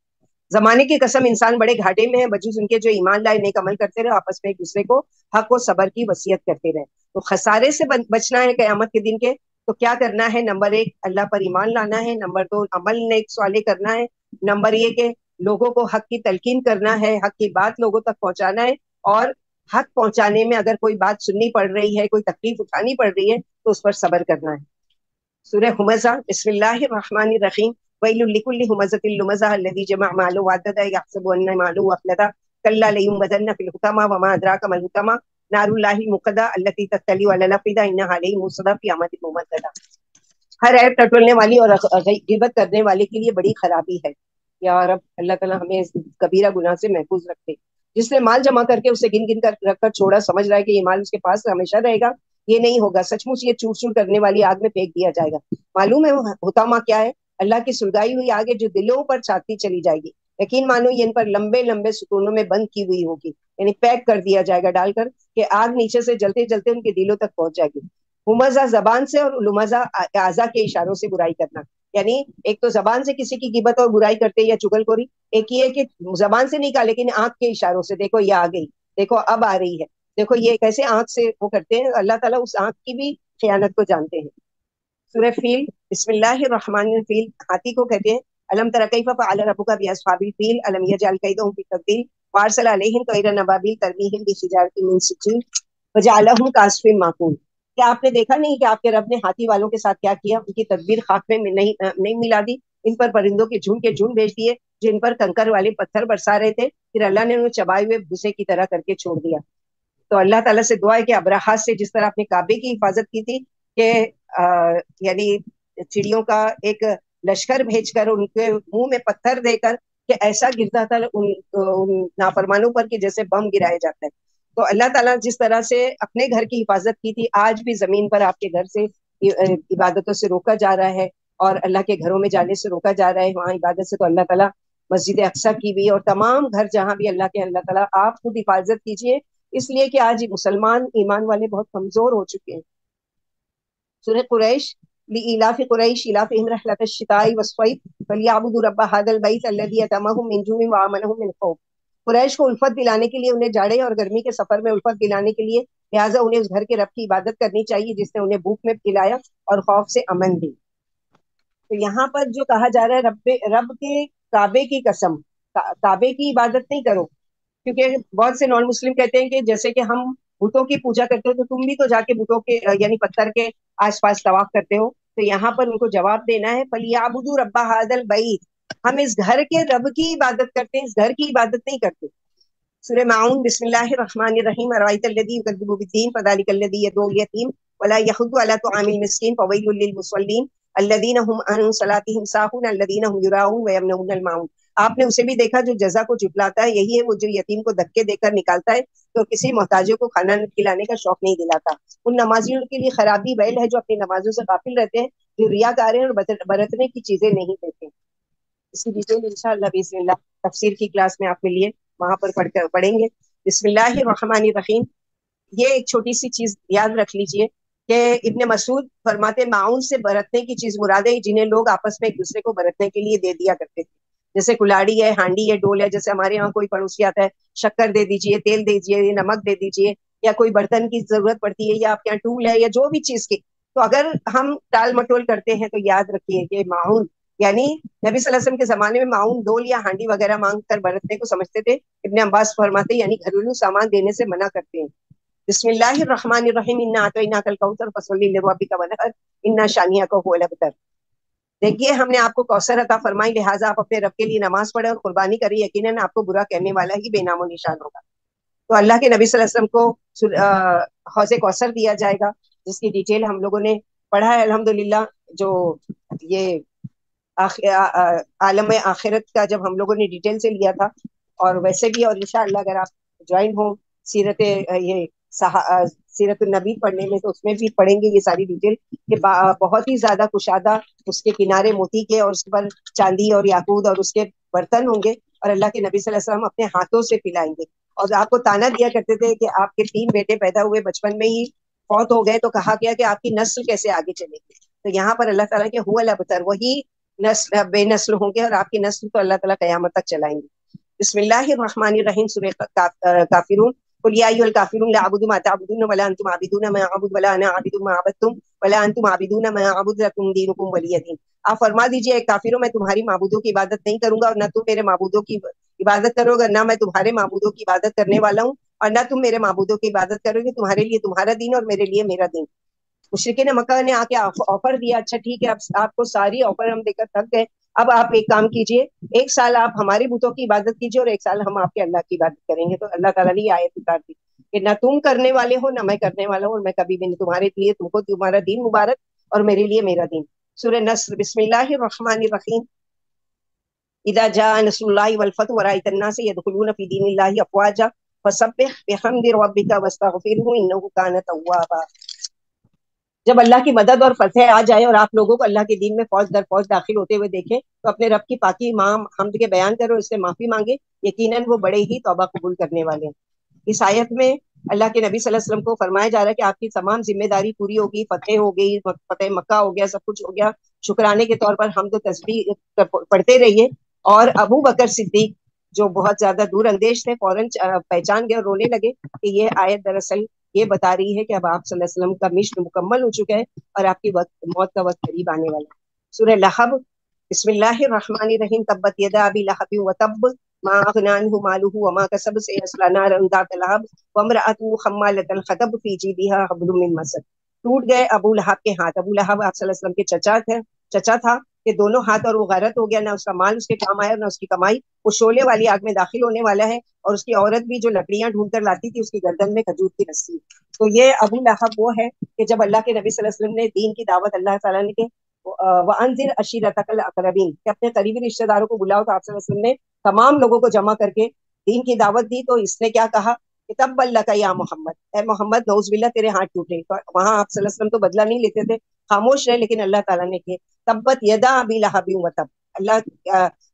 زمانے کی قسم انسان بڑے گھاٹے میں ہے بجز ان کے جو ایمان لائے نیک عمل کرتے رہے، آپس میں ایک دوسرے کو حق و صبر کی وصیت کرتے رہے. تو خسارے سے بچنا ہے قیامت کے دن کے تو کیا کرنا ہے؟ نمبر 1 اللہ پر ایمان لانا ہے. نمبر 2 عمل نیک صالح کرنا ہے. نمبر یہ کہ لوگوں کو حق کی تلقین کرنا ہے، حق کی بات لوگوں تک پہنچانا ہے. اور حق پہنچانے میں اگر کوئی بات سننی پڑ رہی ہے، کوئی تکلیف اٹھانی پڑ رہی ہے تو اس پر صبر کرنا ہے. سورہ ہمزہ. بسم اللہ الرحمن الرحیم. ویل لکل ہمزۃ لمزہ الذی جمع مالا وعددہ یحسب ان مالہ اخلدہ کلا لینبذن فی الحطمہ وما ادراک ما الحطمہ نار اللہ الموقدہ التی تطلع علی الافئدہ انہا علیہم مؤصدہ فی امد ممددہ. ہر عیب ٹٹولنے والی اور غیبت کرنے والے کے لیے بڑی خرابی ہے. یا رب اللہ تعالیٰ ہمیں اس کبیرہ گناہ سے محفوظ رکھے. جس نے مال جمع کر کے اسے گن گن کر رکھ کر چھوڑا، سمجھ رہا ہے کہ یہ مال اس کے پاس ہمیشہ رہے گا. یہ نہیں ہوگا، سچ مچ یہ چور چور کرنے والی آگ میں پھینک دیا جائے گا. معلوم ہے حطامہ کیا ہے؟ اللہ کی سلگائی ہوئی آگ جو دلوں پر چھاتی چلی جائے گی. یقین مانو یہ ان پر لمبے لمبے ستونوں میں بند کی ہوئی ہوگی. یعنی پیک کر دیا جائے گا ڈال کر کہ آگ نیچے سے جلتے جلتے ان کے دلوں تک پہنچ جائے گی. ہمزہ زبان سے اور لمزہ اعضا کے اشاروں سے برائی کرنا. یعنی ایک تو زبان سے کسی کی غیبت اور برائی کرتے یا چگل خوری، ایک یہ کہ زبان سے نہیں کہا لیکن آنکھ کے اشاروں سے، دیکھو یہ آ گئی، دیکھو اب آ رہی ہے، دیکھو یہ کیسے آنکھ سے وہ کرتے ہیں. اللہ تعالیٰ اس آنکھ کی بھی خیانت کو جانتے ہیں. سورہ فیل، بسم اللہ الرحمن الفیل، ہاتھی کو کہتے ہیں. الم تر کیف فعل ربک باصحاب الفیل الم یجعل کیدہم فی تدلیل وارسل علیہم طیرا ابابیل ترمیہم بحجارۃ من سجیل وجعلہم کعصف مأکول. کیا آپ نے دیکھا نہیں کہ آپ کے رب نے ہاتھی والوں کے ساتھ کیا کیا؟ ان کی تدبیر خاک میں نہیں ملا دی، ان پر پرندوں کے جھنڈ بھیج دیے جن پر کنکر والے پتھر برسا رہے تھے، پھر اللہ نے انہیں چبائے ہوئے بھوسے کی طرح کر کے چھوڑ دیا. تو اللہ تعالیٰ سے دعا ہے کہ ابراہا سے جس طرح اپنے کعبے کی حفاظت کی تھی کہ یعنی چڑیوں کا ایک لشکر بھیج کر ان کے منہ میں پتھر دے کر کہ ایسا گرتا تھا ان نافرمانوں پر کہ جیسے بم گرایا جاتا ہے. تو اللہ تعالیٰ جس طرح سے اپنے گھر کی حفاظت کی تھی، آج بھی زمین پر آپ کے گھر سے عبادتوں سے روکا جا رہا ہے اور اللہ کے گھروں میں جانے سے روکا جا رہا ہے وہاں عبادت سے. تو اللہ تعالیٰ مسجد اقصیٰ کی بھی اور تمام گھر جہاں بھی اللہ کے، اللہ تعالیٰ آپ خود حفاظت کیجیے، اس لیے کہ آج مسلمان ایمان والے بہت کمزور ہو چکے ہیں. سورہ قریش، لإلاف قریش إلافهم رحلة الشتاء والصيف فليعبدوا رب هذا البيت الذي أطعمهم من جوع وآمنهم من خوف. قریش کو الفت دلانے کے لیے، انہیں جاڑے اور گرمی کے سفر میں الفت دلانے کے لیے، لہٰذا انہیں اس گھر کے رب کی عبادت کرنی چاہیے جس نے انہیں بھوک میں پلایا اور خوف سے امن دی. تو یہاں پر جو کہا جا رہا ہے رب کے کعبے کی قسم، کعبے کی عبادت نہیں کرو، کیونکہ بہت سے نان مسلم کہتے ہیں کہ جیسے کہ ہم بتوں کی پوجا کرتے ہو تو تم بھی تو جا کے بتوں کے یعنی پتھر کے آس پاس طواف کرتے ہو. تو یہاں پر ان کو جواب دینا ہے فَلْيَعْبُدُوا رَبَّ هَٰذَا الْبَيْتِ، ہم اس گھر کے رب کی عبادت کرتے ہیں، اس گھر کی عبادت نہیں کرتے. سورہ معون، بسم اللہ الرحمن الرحیم، أَرَأَيْتَ الَّذِي يُكَذِّبُ بِالدِّينِ فَذَٰلِكَ الَّذِي يَدْعُو الْيَتِيمَ وَلَا يَحُضُّ عَلَىٰ طَعَامِ الْمِسْكِينِ فَوَيْلٌ لِّلْمُصَلِّينَ الَّذِينَ هُمْ عَن صَلَاتِهِمْ سَاهُونَ الَّذِينَ هُمْ يُرَاءُونَ وَيَمْنَعُونَ الْمَاعُونَ. آپ نے اسے بھی دیکھا جو جزا کو جھٹلاتا ہے، یہی ہے وہ جو یتیم کو دھکے دے کر نکالتا ہے تو کسی محتاجوں کو کھانا کھلانے کا شوق نہیں دلاتا. ان نمازیوں کے لیے خرابی ویل ہے جو اپنی نمازوں سے غافل رہتے ہیں، جو ریاکار ہیں اور برتنے کی چیزیں نہیں دیتے. اس کی ڈیٹیل انشاءاللہ بسم اللہ تفسیر کی کلاس میں آپ کے لیے وہاں پر پڑھیں گے. بسم اللہ الرحمن الرحیم. یہ ایک چھوٹی سی چیز یاد رکھ لیجئے کہ ابن مسعود فرماتے معاون سے برتنے کی چیز مراد ہے جنہیں لوگ آپس میں ایک دوسرے کو برتنے کے لیے دے دیا کرتے تھے، جیسے کلاڑی ہے، ہانڈی ہے، ڈول ہے. جیسے ہمارے یہاں کوئی پڑوسی آتا ہے، شکر دے دیجئے، تیل دے دیجئے، نمک دے دیجئے، یا کوئی برتن کی ضرورت پڑتی ہے یا آپ کے یہاں ٹول ہے یا جو بھی چیز کی، تو اگر ہم ٹال مٹول کرتے ہیں تو یاد رکھیے کہ معاون یعنی نبی صلی اللہ علیہ وسلم کے زمانے میں معاون ڈول یا ہانڈی وغیرہ مانگ کر برتنے کو سمجھتے تھے. ابن عباس فرماتے یعنی گھریلو سامان دینے سے منع کرتے ہیں. بسم اللہ الرحمن الرحیم. انا اعطیناک الکوثر فصلی لربک ونحر ان شانئک هو الابتر. دیکھیے ہم نے آپ کو کوثر عطا فرمائی، لہٰذا آپ اپنے رب کے لیے نماز پڑھیں اور قربانی کریں، یقیناً آپ کو برا کہنے والا ہی بے نام و نشان ہوگا. تو اللہ کے نبی صلی اللہ علیہ وسلم کو حوض کوثر دیا جائے گا جس کی ڈیٹیل ہم لوگوں نے پڑھا ہے الحمدللہ. جو یہ عالم آخرت کا جب ہم لوگوں نے ڈیٹیل سے لیا تھا، اور ویسے بھی، اور انشاءاللہ اگر آپ جوائن ہوں سیرت النبی پڑھنے میں تو اس میں بھی پڑھیں گے یہ ساری ڈیٹیل کہ بہت ہی زیادہ کشادہ اس کے کنارے موتی کے اور اس پر چاندی اور یاقوت اور اس کے برتن ہوں گے، اور اللہ کے نبی صلی اللہ علیہ وسلم اپنے ہاتھوں سے پلائیں گے. اور آپ کو تانا دیا کرتے تھے کہ آپ کے 3 بیٹے پیدا ہوئے، بچپن میں ہی فوت ہو گئے، تو کہا گیا کہ آپ کی نسل کیسے آگے چلے گی. تو یہاں پر اللہ تعالیٰ کے هو الابتر، وہی نسل بے نسل ہوں گے، اور آپ کی نسل تو اللہ تعالیٰ قیامت تک چلائیں گے. بسم اللہ الرحمن الرحیم. سورہ کافرون. قل یا ایھا الکافرون لا اعبد ما تعبدون ولا انتم عابدون ما اعبد ولا انا عابد ما عبدتم ولا انتم عابدون ما اعبد لكم دینکم ولی دین. آپ فرما دیجئے اے کافروں میں تمہاری معبودوں کی عبادت نہیں کروں گا، اور نہ تم میرے معبودوں کی عبادت کرو گے، نہ میں تمہارے معبودوں کی عبادت کرنے والا ہوں، اور نہ تم میرے معبودوں کی عبادت کرو گے. تمہارے لیے تمہارا دین اور میرے لیے میرا دین. مشرکین مکہ نے آ کے آفر دیا، اچھا ٹھیک ہے، اب آپ کو ساری آفر ہم دے کر تھک گئے، اب آپ ایک کام کیجئے، 1 سال آپ ہمارے بتوں کی عبادت کیجئے اور 1 سال ہم آپ کے اللہ کی عبادت کریں گے. تو اللہ تعالیٰ نے یہ آیت اتار دی کہ نہ تم کرنے والے ہو نہ میں کرنے والا ہوں، اور میں کبھی بھی نہیں. تمہارے لیے تم کو تمہارا دین مبارک اور میرے لیے میرا دین. سورہ نصر. بسم اللہ الرحمن الرحیم. اذا جاء نصر اللہ والفتح ورأیت الناس يدخلون في دین اللہ افواجا فسبح بحمد ربک واستغفرہ انہ کان توابا. جب اللہ کی مدد اور فتح آ جائے اور آپ لوگوں کو اللہ کے دین میں فوج در فوج داخل ہوتے ہوئے دیکھیں تو اپنے رب کی پاکی حمد کے بیان کرو، اس سے معافی مانگے، یقیناً وہ بڑے ہی توبہ قبول کرنے والے ہیں. اس آیت میں اللہ کے نبی صلی اللہ علیہ وسلم کو فرمایا جا رہا ہے کہ آپ کی تمام ذمہ داری پوری ہوگی، فتح ہو گئی، فتح مکہ ہو گیا، سب کچھ ہو گیا، شکرانے کے طور پر حمد و تسبیح پڑھتے رہیے۔ اور ابو بکر صدیق جو بہت زیادہ دور اندیش تھے، فوراً پہچان گئے اور رونے لگے کہ یہ آیت دراصل یہ بتا رہی ہے کہ اب آپ صلی اللہ علیہ وسلم کا مشن مکمل ہو چکا ہے اور آپ کی موت کا وقت قریب آنے والا ہے۔ سورہ لہب، بسم اللہ الرحمن الرحیم، تبت یدا ابی لہب وتب ما اغنی عنہ مالہ وما کسب، سیصلی نارا ذات لہب وامرأته حمالۃ الحطب فی جیدها حبل من مسد۔ ٹوٹ گئے ابو لہب کے ہاتھ۔ ابو لہب آپ صلی اللہ علیہ وسلم کے چچا تھا کہ دونوں ہاتھ، اور وہ غارت ہو گیا، نہ اس کا مال اس کے کام آیا نہ اس کی کمائی، وہ شعلے والی آگ میں داخل ہونے والا ہے، اور اس کی عورت بھی جو لکڑیاں ڈھونڈ کر لاتی تھی اس کی گردن میں کھجور کی رسی۔ تو یہ ابو لہب وہ ہے کہ جب اللہ کے نبی صلی اللہ علیہ وسلم نے دین کی دعوت اللہ تعالیٰ نے کہ وَأَنذِرْ عَشِيرَتَكَ الْأَقْرَبِينَ کہ اپنے قریبی رشتہ داروں کو بلاؤ، تو آپ صلی اللہ علیہ وسلم نے تمام لوگوں کو جمع کر کے دین کی دعوت دی۔ تو اس نے کیا کہا کہ تب اللہ کا یا محمد، اے محمد نعوذ باللہ تیرے ہاتھ ٹوٹے۔ تو وہاں آپ صلی اللہ علیہ وسلم تو بدلہ نہیں لیتے تھے، خاموش رہے، لیکن اللہ تعالیٰ نے کہ تبت یدا ابی لہب وتب،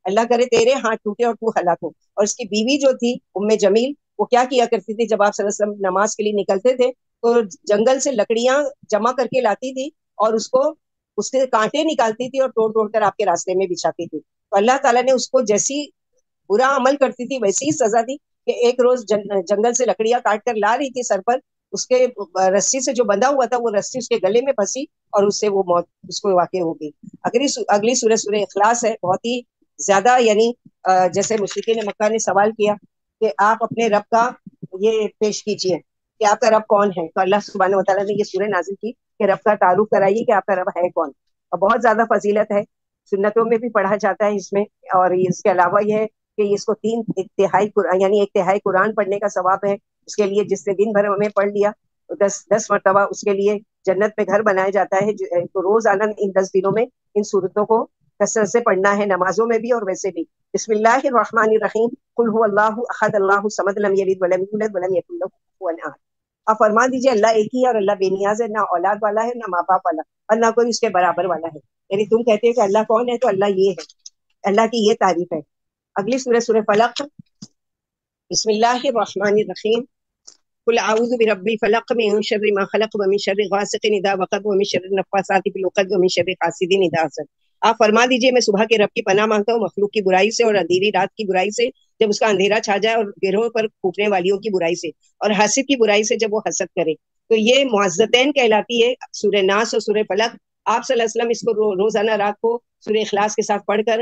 اللہ کرے تیرے ہاتھ ٹوٹے اور تو ہلاک ہو۔ اور اس کی بیوی جو تھی ام جمیل، وہ کیا کیا کرتی تھی جب آپ صلی اللہ علیہ وسلم نماز کے لیے نکلتے تھے تو جنگل سے لکڑیاں جمع کر کے لاتی تھی اور اس کے کانٹے نکالتی تھی اور توڑ توڑ کر آپ کے راستے میں بچھاتی تھی۔ تو اللہ تعالیٰ نے اس کو جیسی برا عمل کرتی تھی ویسی ہی سزا دی کہ ایک روز جنگل سے لکڑیاں کاٹ کر لا رہی تھی سر پر، اس کے رسی سے جو بندھا ہوا تھا وہ رسی اس کے گلے میں پھنسی اور اس سے وہ موت اس کو واقع ہو گئی۔ اگلی سورہ اخلاص ہے، بہت ہی زیادہ، یعنی جیسے مشرکین مکہ نے سوال کیا کہ آپ اپنے رب کا یہ پیش کیجیے کہ آپ کا رب کون ہے، تو اللہ سبحانہ و تعالیٰ نے یہ سورہ نازل کی کہ رب کا تعارف کرائیے کہ آپ کا رب ہے کون۔ اور بہت زیادہ فضیلت ہے، سنتوں میں بھی پڑھا جاتا ہے اس میں، اور اس کے علاوہ یہ ہے کہ اس کو 3 قرآن یعنی 1/3 قرآن پڑھنے کا ثواب ہے اس کے لیے، جس نے دن بھر ہمیں پڑھ لیا 10 مرتبہ اس کے لیے جنت میں گھر بنایا جاتا ہے۔ تو روزانہ ان 10 دنوں میں ان صورتوں کو کثرت سے پڑھنا ہے، نمازوں میں بھی اور ویسے بھی۔ بسم اللہ الرحمن الرحیم، قل هو اللہ احد اللہ الصمد لم یلد ولم یولد ولم یکن له کفوا احد۔ آپ فرما دیجئے اللہ ایک ہی ہے اور اللہ بے نیاز ہے، نہ اولاد والا ہے نہ ماں باپ والا، اور نہ کوئی اس کے برابر والا ہے۔ یعنی تم کہتے ہو کہ اللہ کون ہے، تو اللہ یہ ہے، اللہ کی یہ تعریف ہے۔ اگلی سورہ فلق، بسم اللہ الرحمن الرحیم، قل اعوذ برب الفلق من شر ما خلق ومن شر غاسق اذا وقب ومن شر النفاثات في العقد ومن شر حاسد اذا حسد۔ آپ فرما دیجئے میں صبح کے رب کی پناہ مانگتا ہوں مخلوق کی برائی سے، اور اندھیری رات کی برائی سے جب اس کا اندھیرا چھا جائے، اور گروہ پر پھونکنے والیوں کی برائی سے، اور حاسد کی برائی سے جب وہ حسد کرے۔ تو یہ معزتین کہلاتی ہے سورہ ناس اور سورہ فلق۔ آپ صلی اللہ علیہ وسلم اس کو روزانہ رات کو سورہ اخلاص کے ساتھ پڑھ کر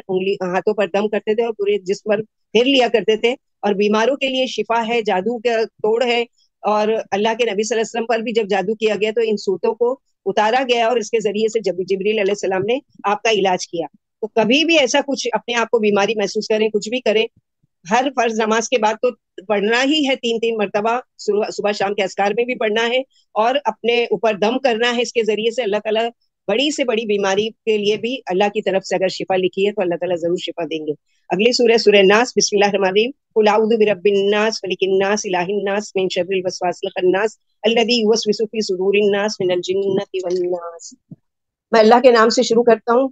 ہاتھوں پر دم کرتے تھے اور پورے جسم پر پھیر لیا کرتے تھے، اور بیماروں کے لیے شفا ہے، جادو کا توڑ ہے۔ اور اللہ کے نبی صلی اللہ علیہ وسلم پر بھی جب جادو کیا گیا تو ان صورتوں کو اتارا گیا، اور اس کے ذریعے سے جبریل علیہ السلام نے آپ کا علاج کیا۔ تو کبھی بھی ایسا کچھ اپنے آپ کو بیماری محسوس کریں، کچھ بھی کریں، ہر فرض نماز کے بعد تو پڑھنا ہی ہے 3 مرتبہ، صبح شام کے اذکار میں بھی پڑھنا ہے، اور اپنے اوپر دم کرنا ہے۔ اس کے ذریعے سے اللہ تعالیٰ بڑی سے بڑی بیماری کے لیے بھی اللہ کی طرف سے اگر شفا لکھی ہے تو اللہ تعالیٰ ضرور شفا دیں گے۔ اگلی سورہ ناس، بسم اللہ الرحمن الرحیم، قل اعوذ برب الناس ملک الناس الہ الناس من شر الوسواس الخناس الذی یوسوس فی صدور الناس من الجنۃ والناس۔ میں اللہ کے نام سے شروع کرتا ہوں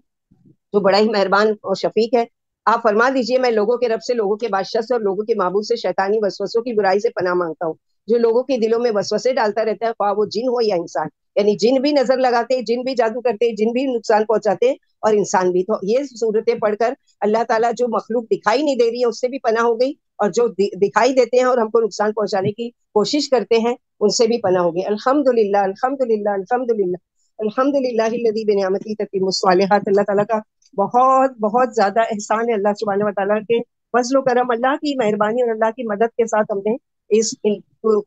جو بڑا ہی مہربان اور شفیق ہے۔ آپ فرما دیجئے میں لوگوں کے رب سے، لوگوں کے بادشاہ سے اور لوگوں کے معبود سے شیطانی وسوسوں کی برائی سے پناہ مانگتا ہوں جو لوگوں کے دلوں میں وسوسے ڈالتا رہتا ہے، خواہ وہ جن ہو یا انسان۔ یعنی جن بھی نظر لگاتے ہیں، جن بھی جادو کرتے ہیں، جن بھی نقصان پہنچاتے ہیں، اور انسان بھی۔ تو یہ صورتیں پڑھ کر اللہ تعالیٰ جو مخلوق دکھائی نہیں دے رہی ہے اس سے بھی پناہ ہو گئی، اور جو دکھائی دیتے ہیں اور ہم کو نقصان پہنچانے کی کوشش کرتے ہیں ان سے بھی پناہ ہو گئی۔ الحمدللہ الحمدللہ الحمدللہ الحمدللہ الذی بنعمتہ تتم الصالحات۔ اللہ تعالیٰ کا بہت بہت زیادہ احسان ہے، اللہ سبحانہ و تعالیٰ کے فضل و کرم، اللہ کی مہربانی اور اللہ کی مدد کے ساتھ ہم نے اس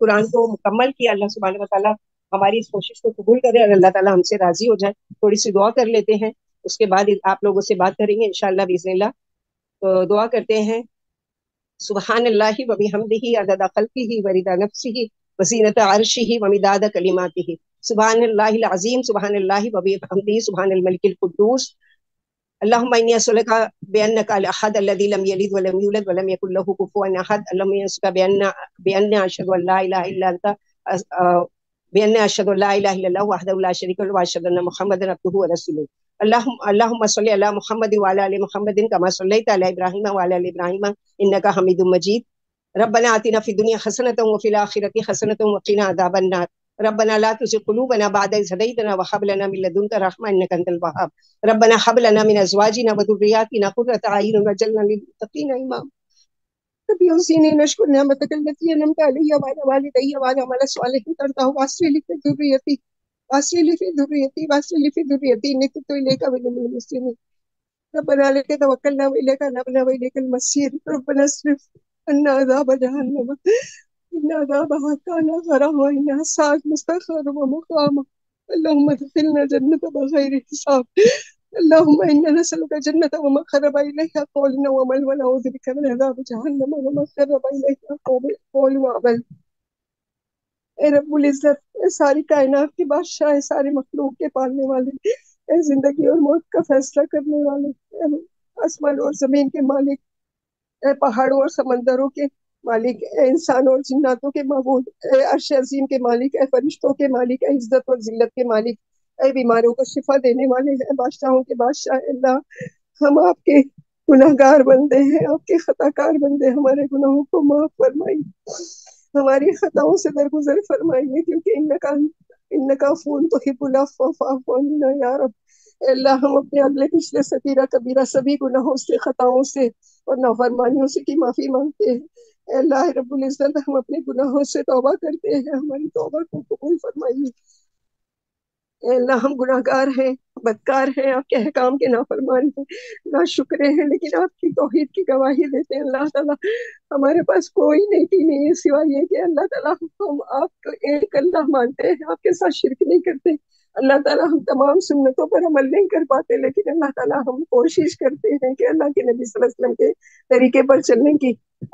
قرآن کو مکمل کیا۔ اللہ سبحانہ و تعالیٰ ہماری اس کوشش کو قبول کرے اور اللہ تعالیٰ ہم سے راضی ہو جائے۔ تھوڑی سی دعا کر لیتے ہیں، اس کے بعد آپ لوگوں سے بات کریں گے انشاءاللہ باذن اللہ۔ تو دعا کرتے ہیں، سبحان اللہ و بحمدہ عدد خلقہ و رضا نفسہ و زینت عرشہ و مداد کلماتہ، سبحان اللہ العظیم، سبحان اللہ و بحمدہ، سبحان الملک القدوس۔ اللهم إني أسألك بأنك الأحد الذي لم يلد ولم يولد ولم يكن له كفوا أحد، اللهم إني أسألك بأن أشهد أن لا إله إلا أنت، بأن أشهد أن لا إله إلا الله وحده لا شريك له وأشهد أن محمدا عبده ورسوله۔ اللهم صل على محمد وعلى آل محمد كما صليت على إبراهيم وعلى آل إبراهيم إنك حميد مجيد۔ ربنا آتنا فی الدنیا حسنۃ وفی الآخرۃ حسنۃ وقنا عذاب النار ربنا لا تزغ قلوبنا بعد إذ هديتنا وهب لنا من لدنك رحمة إنك أنت الوهاب ربنا هب لنا من أزواجنا وذرياتنا قرة أعين واجعلنا للمتقين إماما رب أوزعني أن أشكر نعمتك التي أنعمت علي وعلى والدي وعلى عمل صالح ترضاه وأصلح لي في ذريتي إني تبت إليك من المسلمين ربنا عليك توكلنا وإليك أنبنا وإليك المصير ربنا اصرف عنا عذاب جهنم إن عذابها كان غراما إنها ساءت مستقرا ومقاما اللهم ادخلنا جنة بغير حساب اللهم إنا نسألك جنة وما قرب إليها قول وعمل ونعوذ بك من عذاب جهنم وما قرب إليها قول وعمل اے رب العزت، اے ساری کائنات کے بادشاہ، اے ساری مخلوق کے پالنے والے، اے زندگی اور موت کا فیصلہ کرنے والے، اے آسمان اور زمین کے مالک، اے پہاڑوں اور سمندروں کے مالک، اے انسانوں اور جناتوں کے معبود، اے عرش عظیم کے مالک، اے فرشتوں کے مالک، اے عزت اور ذلت کے مالک، اے بیماروں کو شفا دینے والے، اے بادشاہوں کے بادشاہ، اے اللہ ہم آپ کے گناہ گار بندے ہیں، آپ کے خطا کار بندے، ہمارے گناہوں کو معاف فرمائیے، ہماری خطاؤں سے درگزر فرمائیے، کیونکہ انکا فون تو ہی بلا فانا یا رب۔ اے اللہ ہم اپنے اگلے پچھلے صغیرہ کبیرہ سبھی گناہوں سے، خطاؤں سے اور نافرمانیوں سے کی معافی مانگتے ہیں۔ اے اللہ رب العزت، ہم اپنے گناہوں سے توبہ کرتے ہیں، ہماری توبہ کو قبول فرمائیے۔ اے اللہ ہم گناہ گار ہیں، بدکار ہیں، آپ کے احکام کے نافرمان ہیں، نا شکرے ہیں، لیکن آپ کی توحید کی گواہی دیتے ہیں۔ اللہ تعالیٰ ہمارے پاس کوئی نیکی نہیں ہے سوائے یہ کہ اللہ تعالیٰ ہم آپ کو ایک اللہ مانتے ہیں، آپ کے ساتھ شرک نہیں کرتے۔ اللہ تعالیٰ ہم تمام سنتوں پر عمل نہیں کر پاتے، لیکن اللہ تعالیٰ ہم کوشش کرتے ہیں کہ اللہ کے نبی صلی اللہ علیہ وسلم کے طریقے پر چلنے کی۔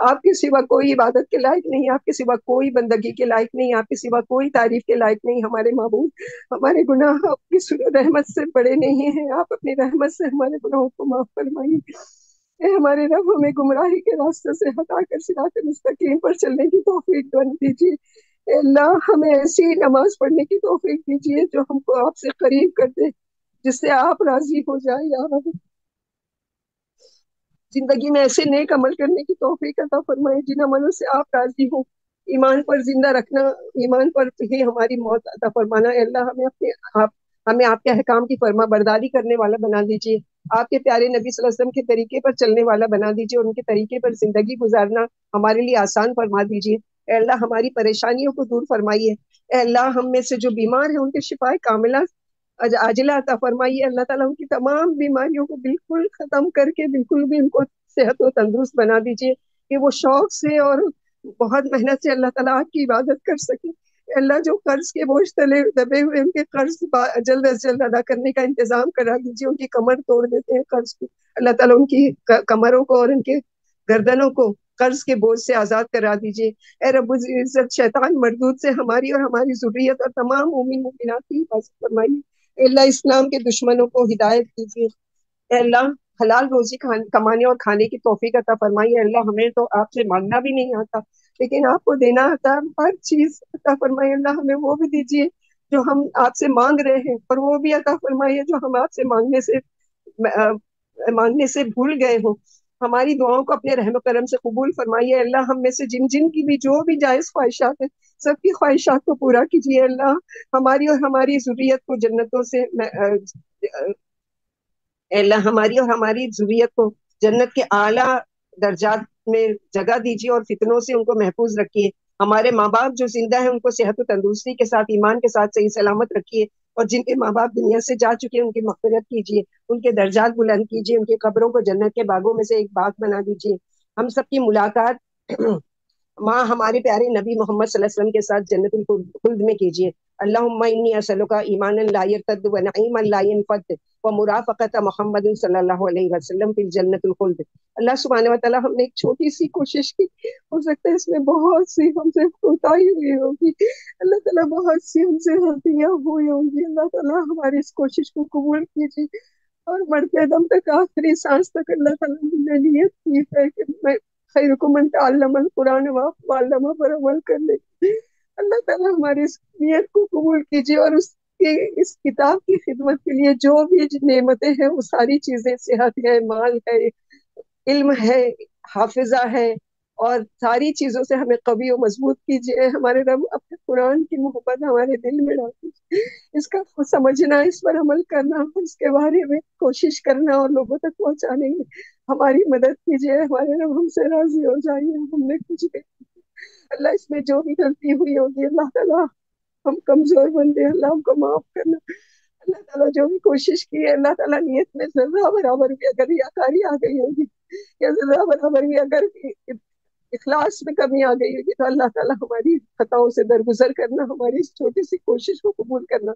آپ کے سوا کوئی عبادت کے لائق نہیں، آپ کے سوا کوئی بندگی کے لائق نہیں، آپ کے سوا کوئی تعریف کے لائق نہیں ہمارے معبود۔ ہمارے گناہ آپ کی رحمت سے بڑے نہیں ہیں، آپ اپنی رحمت سے ہمارے گناہوں کو معاف فرمائیے۔ اے ہمارے رب ہمیں گمراہی کے راستے سے ہٹا کر صراط مستقیم پر چلنے کی توفیق دیجیے۔ اے اللہ ہمیں ایسی نماز پڑھنے کی توفیق دیجیے جو ہم کو آپ سے قریب کر دے، جس سے آپ راضی ہو جائیں یا رب۔ زندگی میں ایسے نیک عمل کرنے کی توفیق عطا فرمائے جن عملوں سے آپ راضی ہوں، ایمان پر زندہ رکھنا، ایمان پر ہی ہماری موت عطا فرمانا۔ اے اللہ ہمیں آپ کے احکام کی فرما برداری کرنے والا بنا دیجیے، آپ کے پیارے نبی صلی اللہ علیہ وسلم کے طریقے پر چلنے والا بنا دیجیے، ان کے طریقے پر زندگی گزارنا ہمارے لیے آسان فرما دیجیے۔ اے اللہ ہماری پریشانیوں کو دور فرمائیے۔ اے اللہ ہم میں سے جو بیمار ہیں ان کے شفا کاملہ عاجلہ عطا فرمائیے۔ اللہ تعالیٰ ان کی تمام بیماریوں کو بالکل ختم کر کے بالکل بھی ان کو صحت و تندرست بنا دیجیے کہ وہ شوق سے اور بہت محنت سے اللہ تعالیٰ آپ کی عبادت کر سکے۔ اللہ جو قرض کے بوجھ تلے دبے ہوئے ان کے قرض جلد از جلد ادا کرنے کا انتظام کرا دیجیے، ان کی کمر توڑ دیتے ہیں قرض کو، اللہ تعالیٰ ان کی کمروں کو اور ان کے گردنوں کو قرض کے بوجھ سے آزاد کرا دیجیے۔ اے رب العزت شیطان مردود سے ہماری اور ہماری ذریت اور تمام مومن مومنات کی حفاظت فرمائیے۔ اے اللہ اسلام کے دشمنوں کو ہدایت دیجیے۔ اے اللہ حلال روزی کمانے اور کھانے کی توفیق عطا فرمائیے۔ اللہ ہمیں تو آپ سے مانگنا بھی نہیں آتا، لیکن آپ کو دینا آتا، ہر چیز عطا فرمائیے۔ اللہ ہمیں وہ بھی دیجیے جو ہم آپ سے مانگ رہے ہیں، اور وہ بھی عطا فرمائیے جو ہم آپ سے مانگنے سے بھول گئے ہوں۔ ہماری دعاؤں کو اپنے رحم و کرم سے قبول فرمائیے۔ اللہ ہم میں سے جن جن کی بھی جو بھی جائز خواہشات ہیں، سب کی خواہشات کو پورا کیجیے۔ اللہ ہماری اور ہماری ذریت کو جنتوں سے اے اللہ ہماری اور ہماری ذریت کو جنت کے اعلیٰ درجات میں جگہ دیجیے، اور فتنوں سے ان کو محفوظ رکھیے۔ ہمارے ماں باپ جو زندہ ہیں ان کو صحت و تندرستی کے ساتھ، ایمان کے ساتھ صحیح سلامت رکھیے، اور جن کے ماں باپ دنیا سے جا چکے ہیں ان کی مغفرت کیجیے، ان کے درجات بلند کیجیے، ان کی قبروں کو جنت کے باغوں میں سے ایک باغ بنا دیجیے۔ ہم سب کی ملاقات ماں ہمارے پیارے نبی محمد صلی اللہ علیہ وسلم کے ساتھ جنت الخلد میں کیجیے۔ اللہم انی اسألک ایمانا لا یرتد ونعیما لا ینفد ومرافقۃ محمد صلی اللہ علیہ وسلم فی الجنت الخلد۔ اللہ سبحانہ و تعالیٰ ہم نے ایک چھوٹی سی کوشش کی، ہو سکتا ہے اس میں بہت سی ہم سے کوتاہی ہوئی ہوگی، اللہ تعالیٰ بہت سی ہم سے غلطیاں ہوئی ہوں گی، اللہ تعالیٰ ہماری اس کوشش کو قبول کیجیے، اور مرتے دم تک آخری سانس تک اللہ تعالیٰ نے نیت کی ہے کہ میں خیرکم من تعلم القرآن وعلمہ پر عمل کرنے کی۔ اللہ تعالیٰ ہماری اس نیت کو قبول کیجیے، اور اس کتاب کی خدمت کے لیے جو بھی نعمتیں ہیں وہ ساری چیزیں، صحت ہے، مال ہے، علم ہے، حافظہ ہے، اور ساری چیزوں سے ہمیں قوی و مضبوط کیجیے ہمارے رب، اپنے قرآن کی محبت ہمارے دل میں ڈال دیجیے، اس کا سمجھنا، اس پر عمل کرنا، اس کے بارے میں کوشش کرنا اور لوگوں تک پہنچانے کی ہماری مدد کیجیے ہمارے رب، ہم سے راضی ہو جائیے، ہم نے کچھ بھی اللہ اس میں جو بھی غلطی ہوئی ہوگی اللہ تعالیٰ، ہم کمزور بندے ہیں، اللہ ہم کو معاف کرنا، اللہ تعالیٰ جو بھی کوشش کی ہے اللہ تعالیٰ نیت میں ذرہ برابر بھی اگر ریاکاری آ گئی ہوگی یا ذرہ برابر بھی اگر اخلاص میں کمی آ گئی ہوگی تو اللہ تعالیٰ ہماری خطاؤں سے درگزر کرنا، ہماری اس چھوٹی سی کوشش کو قبول کرنا۔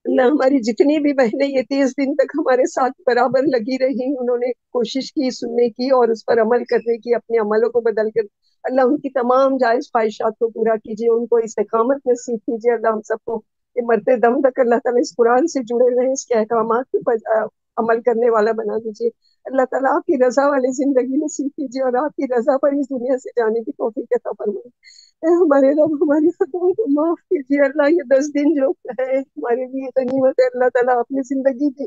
اللہ ہماری جتنی بھی بہنیں یہ 30 دن تک ہمارے ساتھ برابر لگی رہی، انہوں نے کوشش کی سننے کی اور اس پر عمل کرنے کی، اپنے عملوں کو بدل کر، اللہ ان کی تمام جائز خواہشات کو پورا کیجیے، ان کو استقامت نصیب کیجیے، اللہ ہم سب کو یہ مرتے دم تک اللہ تعالیٰ اس قرآن سے جڑے رہے، اس کے احکامات پر عمل کرنے والا بنا دیجیے، اللہ تعالیٰ آپ کی رضا والی زندگی نصیب کیجیے اور آپ کی رضا پر اس دنیا سے جانے کی توفیق عطا فرمائے۔ اے ہمارے رب ہماری خطاؤں کو معاف کیجیے اللہ، یہ 10 دن جو ہے ہمارے لیے غنیمت ہے، اللہ تعالیٰ آپ نے زندگی دی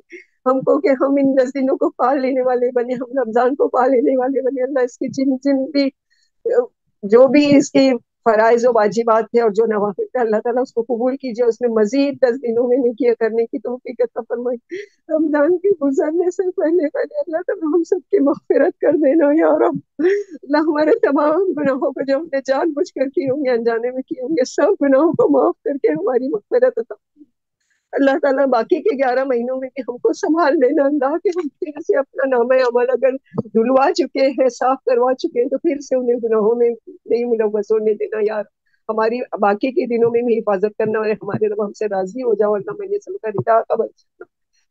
ہم کو کہ ہم ان 10 دنوں کو پال لینے والے بنے، ہم رمضان کو پال لینے والے بنے، اللہ اس کی جن جن بھی جو بھی اس کی فرائض و واجبات تھے اور جو نوافل تھے اللہ تعالیٰ اس کو قبول کیجیے، اس میں مزید 10 دنوں میں نیکیاں کرنے کی توفیق عطا فرمائے، رمضان کے گزرنے سے پہلے پہلے اللہ تعالیٰ ہم سب کی مغفرت کر دینا یا رب، اللہ ہمارے تمام گناہوں کو جو ہم نے جان بوجھ کر کیے ہوں گے انجانے میں کیے ہوں گے سب گناہوں کو معاف کر کے ہماری مغفرت عطا، اللہ تعالیٰ باقی کے 11 مہینوں میں بھی ہم کو سنبھال لینا اللہ، کہ ہم پھر سے اپنا نام عمل اگر دھلوا چکے ہیں، صاف کروا چکے ہیں تو پھر سے انہیں گناہوں میں نہیں ملوث ہونے دینا یار، ہماری باقی کے دنوں میں بھی حفاظت کرنا اور ہمارے رب ہم سے راضی ہو جاؤ اللہ، میں یہ سب کا رضا قبل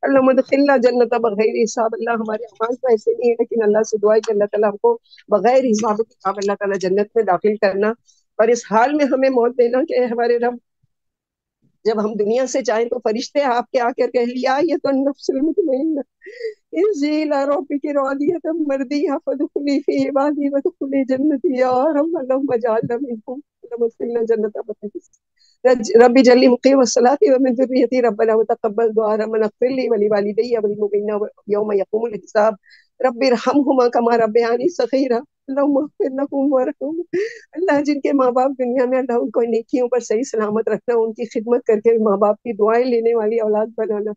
اللہ مدخلنا جنت بغیر حساب، اللہ ہمارے اعمال تو ایسے نہیں ہے لیکن اللہ سے دعا ہے کہ اللہ تعالیٰ ہم کو بغیر حساب و کتاب اللہ تعالیٰ جنت میں داخل کرنا، اور اس حال میں ہمیں موت دینا کہ ہمارے رب جب ہم دنیا سے جائیں تو فرشتے آپ کے آ کر کہہ لیا یہ تو نفس المطمئنہ ارجعی الی ربک راضیۃ مرضیہ فادخلی فی عبادی وادخلی جنتی یا رب، اللہم اجعلنا منہم، اللہم ادخلنا جنت ربی جلی مقیم الصلاۃ ومن ذریتی ربنا وتقبل دعاء ربنا اغفر لی ولوالدی وللمؤمنین یوم یقوم الحساب رب ارحمہما کما ربیانی صغیرا، اللہم اغفر لہم وارحمہم، اللہ جن کے ماں باپ دنیا میں اللہ ان کو نیکیوں پر صحیح سلامت رکھنا، ان کی خدمت کر کے ماں باپ کی دعائیں لینے والی اولاد بنانا،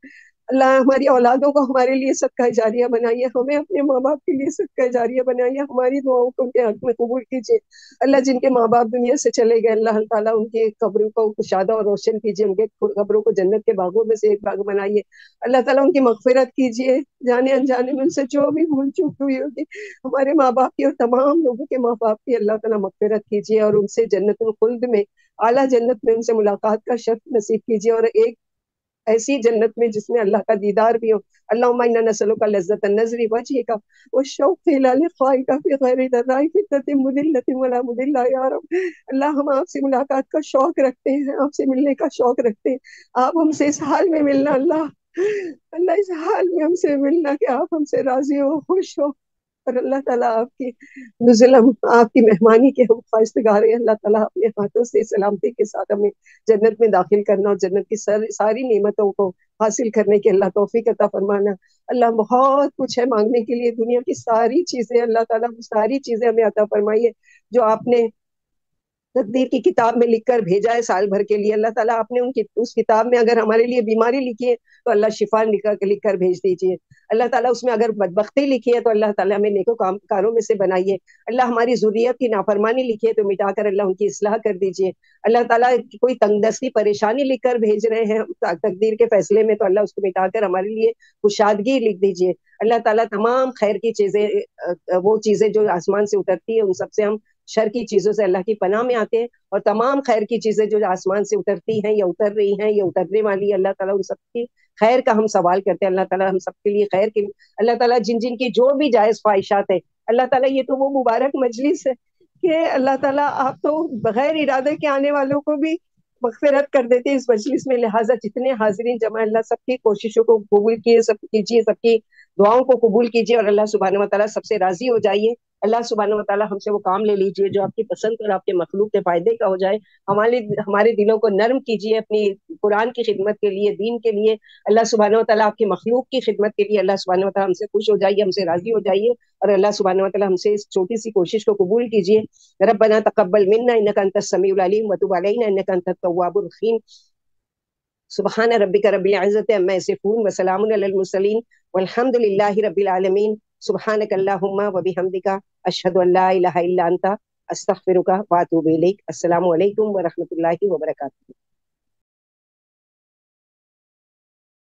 اللہ ہماری اولادوں کو ہمارے لیے صدقہ جاریہ بنائیے، ہمیں اپنے ماں باپ کے لیے صدقہ جاریہ بنائیے، ہماری دعاؤں کو ان کے حق میں قبول کیجیے، اللہ جن کے ماں باپ دنیا سے چلے گئے اللہ تعالیٰ ان کے قبروں کو کشادہ اور روشن کیجیے، ان کے قبروں کو جنت کے باغوں میں سے ایک باغ بنائیے، اللہ تعالیٰ ان کی مغفرت کیجیے، جانے انجانے میں ان سے جو بھی بھول چوک ہوئی ہوگی ہمارے ماں باپ کی اور تمام لوگوں کے ماں باپ کی اللہ تعالیٰ مغفرت کیجیے اور ان سے جنت الخلد میں، اعلیٰ جنت میں ان سے ملاقات کا شرف نصیب کیجیے، اور ایک ایسی جنت میں جس میں اللہ کا دیدار بھی ہو، اللہم انا نسألک لذۃ النظر وجہک والشوق الی لقائک فی غیر ضراء فتنۃ مضلۃ ولا مضلہ یا رب، اللہ ہم آپ سے ملاقات کا شوق رکھتے ہیں، آپ سے ملنے کا شوق رکھتے ہیں، آپ ہم سے اس حال میں ملنا اللہ، اللہ اس حال میں ہم سے ملنا کہ آپ ہم سے راضی ہو، خوش ہو، اور اللہ تعالیٰ آپ کی نزل آپ کی مہمانی کے ہم خواستگار ہیں، اللہ تعالیٰ اپنے ہاتھوں سے سلامتی کے ساتھ ہمیں جنت میں داخل کرنا اور جنت کی ساری نعمتوں کو حاصل کرنے کے اللہ توفیق عطا فرمانا، اللہ بہت کچھ ہے مانگنے کے لیے، دنیا کی ساری چیزیں اللہ تعالیٰ ساری چیزیں ہمیں عطا فرمائیے جو آپ نے تقدیر کی کتاب میں لکھ کر بھیجا ہے سال بھر کے لیے، اللہ تعالیٰ آپ نے اس کتاب میں اگر ہمارے لیے بیماری لکھی ہے تو اللہ شفا لکھ کر بھیج دیجیے، اللہ تعالیٰ اس میں اگر بدبختی لکھی ہے تو اللہ تعالیٰ ہمیں نیکو کاروں میں سے بنائیے، اللہ ہماری ذریت کی نافرمانی لکھی ہے تو مٹا کر اللہ ان کی اصلاح کر دیجیے، اللہ تعالیٰ کوئی تنگ دستی پریشانی لکھ کر بھیج رہے ہیں تقدیر کے فیصلے میں تو اللہ اس کو مٹا کر ہمارے لیے کشادگی لکھ دیجیے، اللہ تعالیٰ تمام خیر کی چیزیں وہ چیزیں جو آسمان سے اترتی ہے ان سب سے ہم شر کی چیزوں سے اللہ کی پناہ میں آتے ہیں، اور تمام خیر کی چیزیں جو آسمان سے اترتی ہیں یا اتر رہی ہیں یا اترنے والی، اللہ تعالیٰ ان سب کی خیر کا ہم سوال کرتے ہیں، اللہ تعالیٰ ہم سب کے لیے خیر کی، اللہ تعالیٰ جن جن کی جو بھی جائز خواہشات ہے اللہ تعالیٰ یہ تو وہ مبارک مجلس ہے کہ اللہ تعالیٰ آپ تو بغیر ارادے کے آنے والوں کو بھی مغفرت کر دیتے اس مجلس میں، لہٰذا جتنے حاضرین جمع اللہ سب کی کوششوں کو قبول کیے، سب کیجیے، سب کی دعاؤں کو قبول کیجیے اور اللہ سبحانہ و تعالیٰ سب سے راضی ہو جائیے. اللہ سبحانہ و تعالیٰ ہم سے وہ کام لے لیجیے جو آپ کی پسند اور آپ کے مخلوق کے فائدے کا ہو جائے. ہمارے دلوں کو نرم کیجیے اپنی قرآن کی خدمت کے لیے, دین کے لیے. اللہ سبحانہ و تعالیٰ آپ کی مخلوق کی خدمت کے لیے اللہ سبحانہ و تعالیٰ ہم سے خوش ہو جائیے, ہم سے راضی ہو جائیے, اور اللہ سبحانہ و تعالیٰ ہم سے اس چھوٹی سی کوشش کو قبول کیجیے. ربنا تقبل منا انک انت السمیع العلیم وتب علینا انک انت التواب الرحیم. سبحان ربک رب العزۃ عما یصفون وسلام علی المرسلین والحمد للہ رب العالمین. سبحانک اللہم وبحمدک اشہد ان لا الہ الا انت استغفرک واتوب الیک. السلام علیکم ورحمۃ اللہ وبرکاتہ.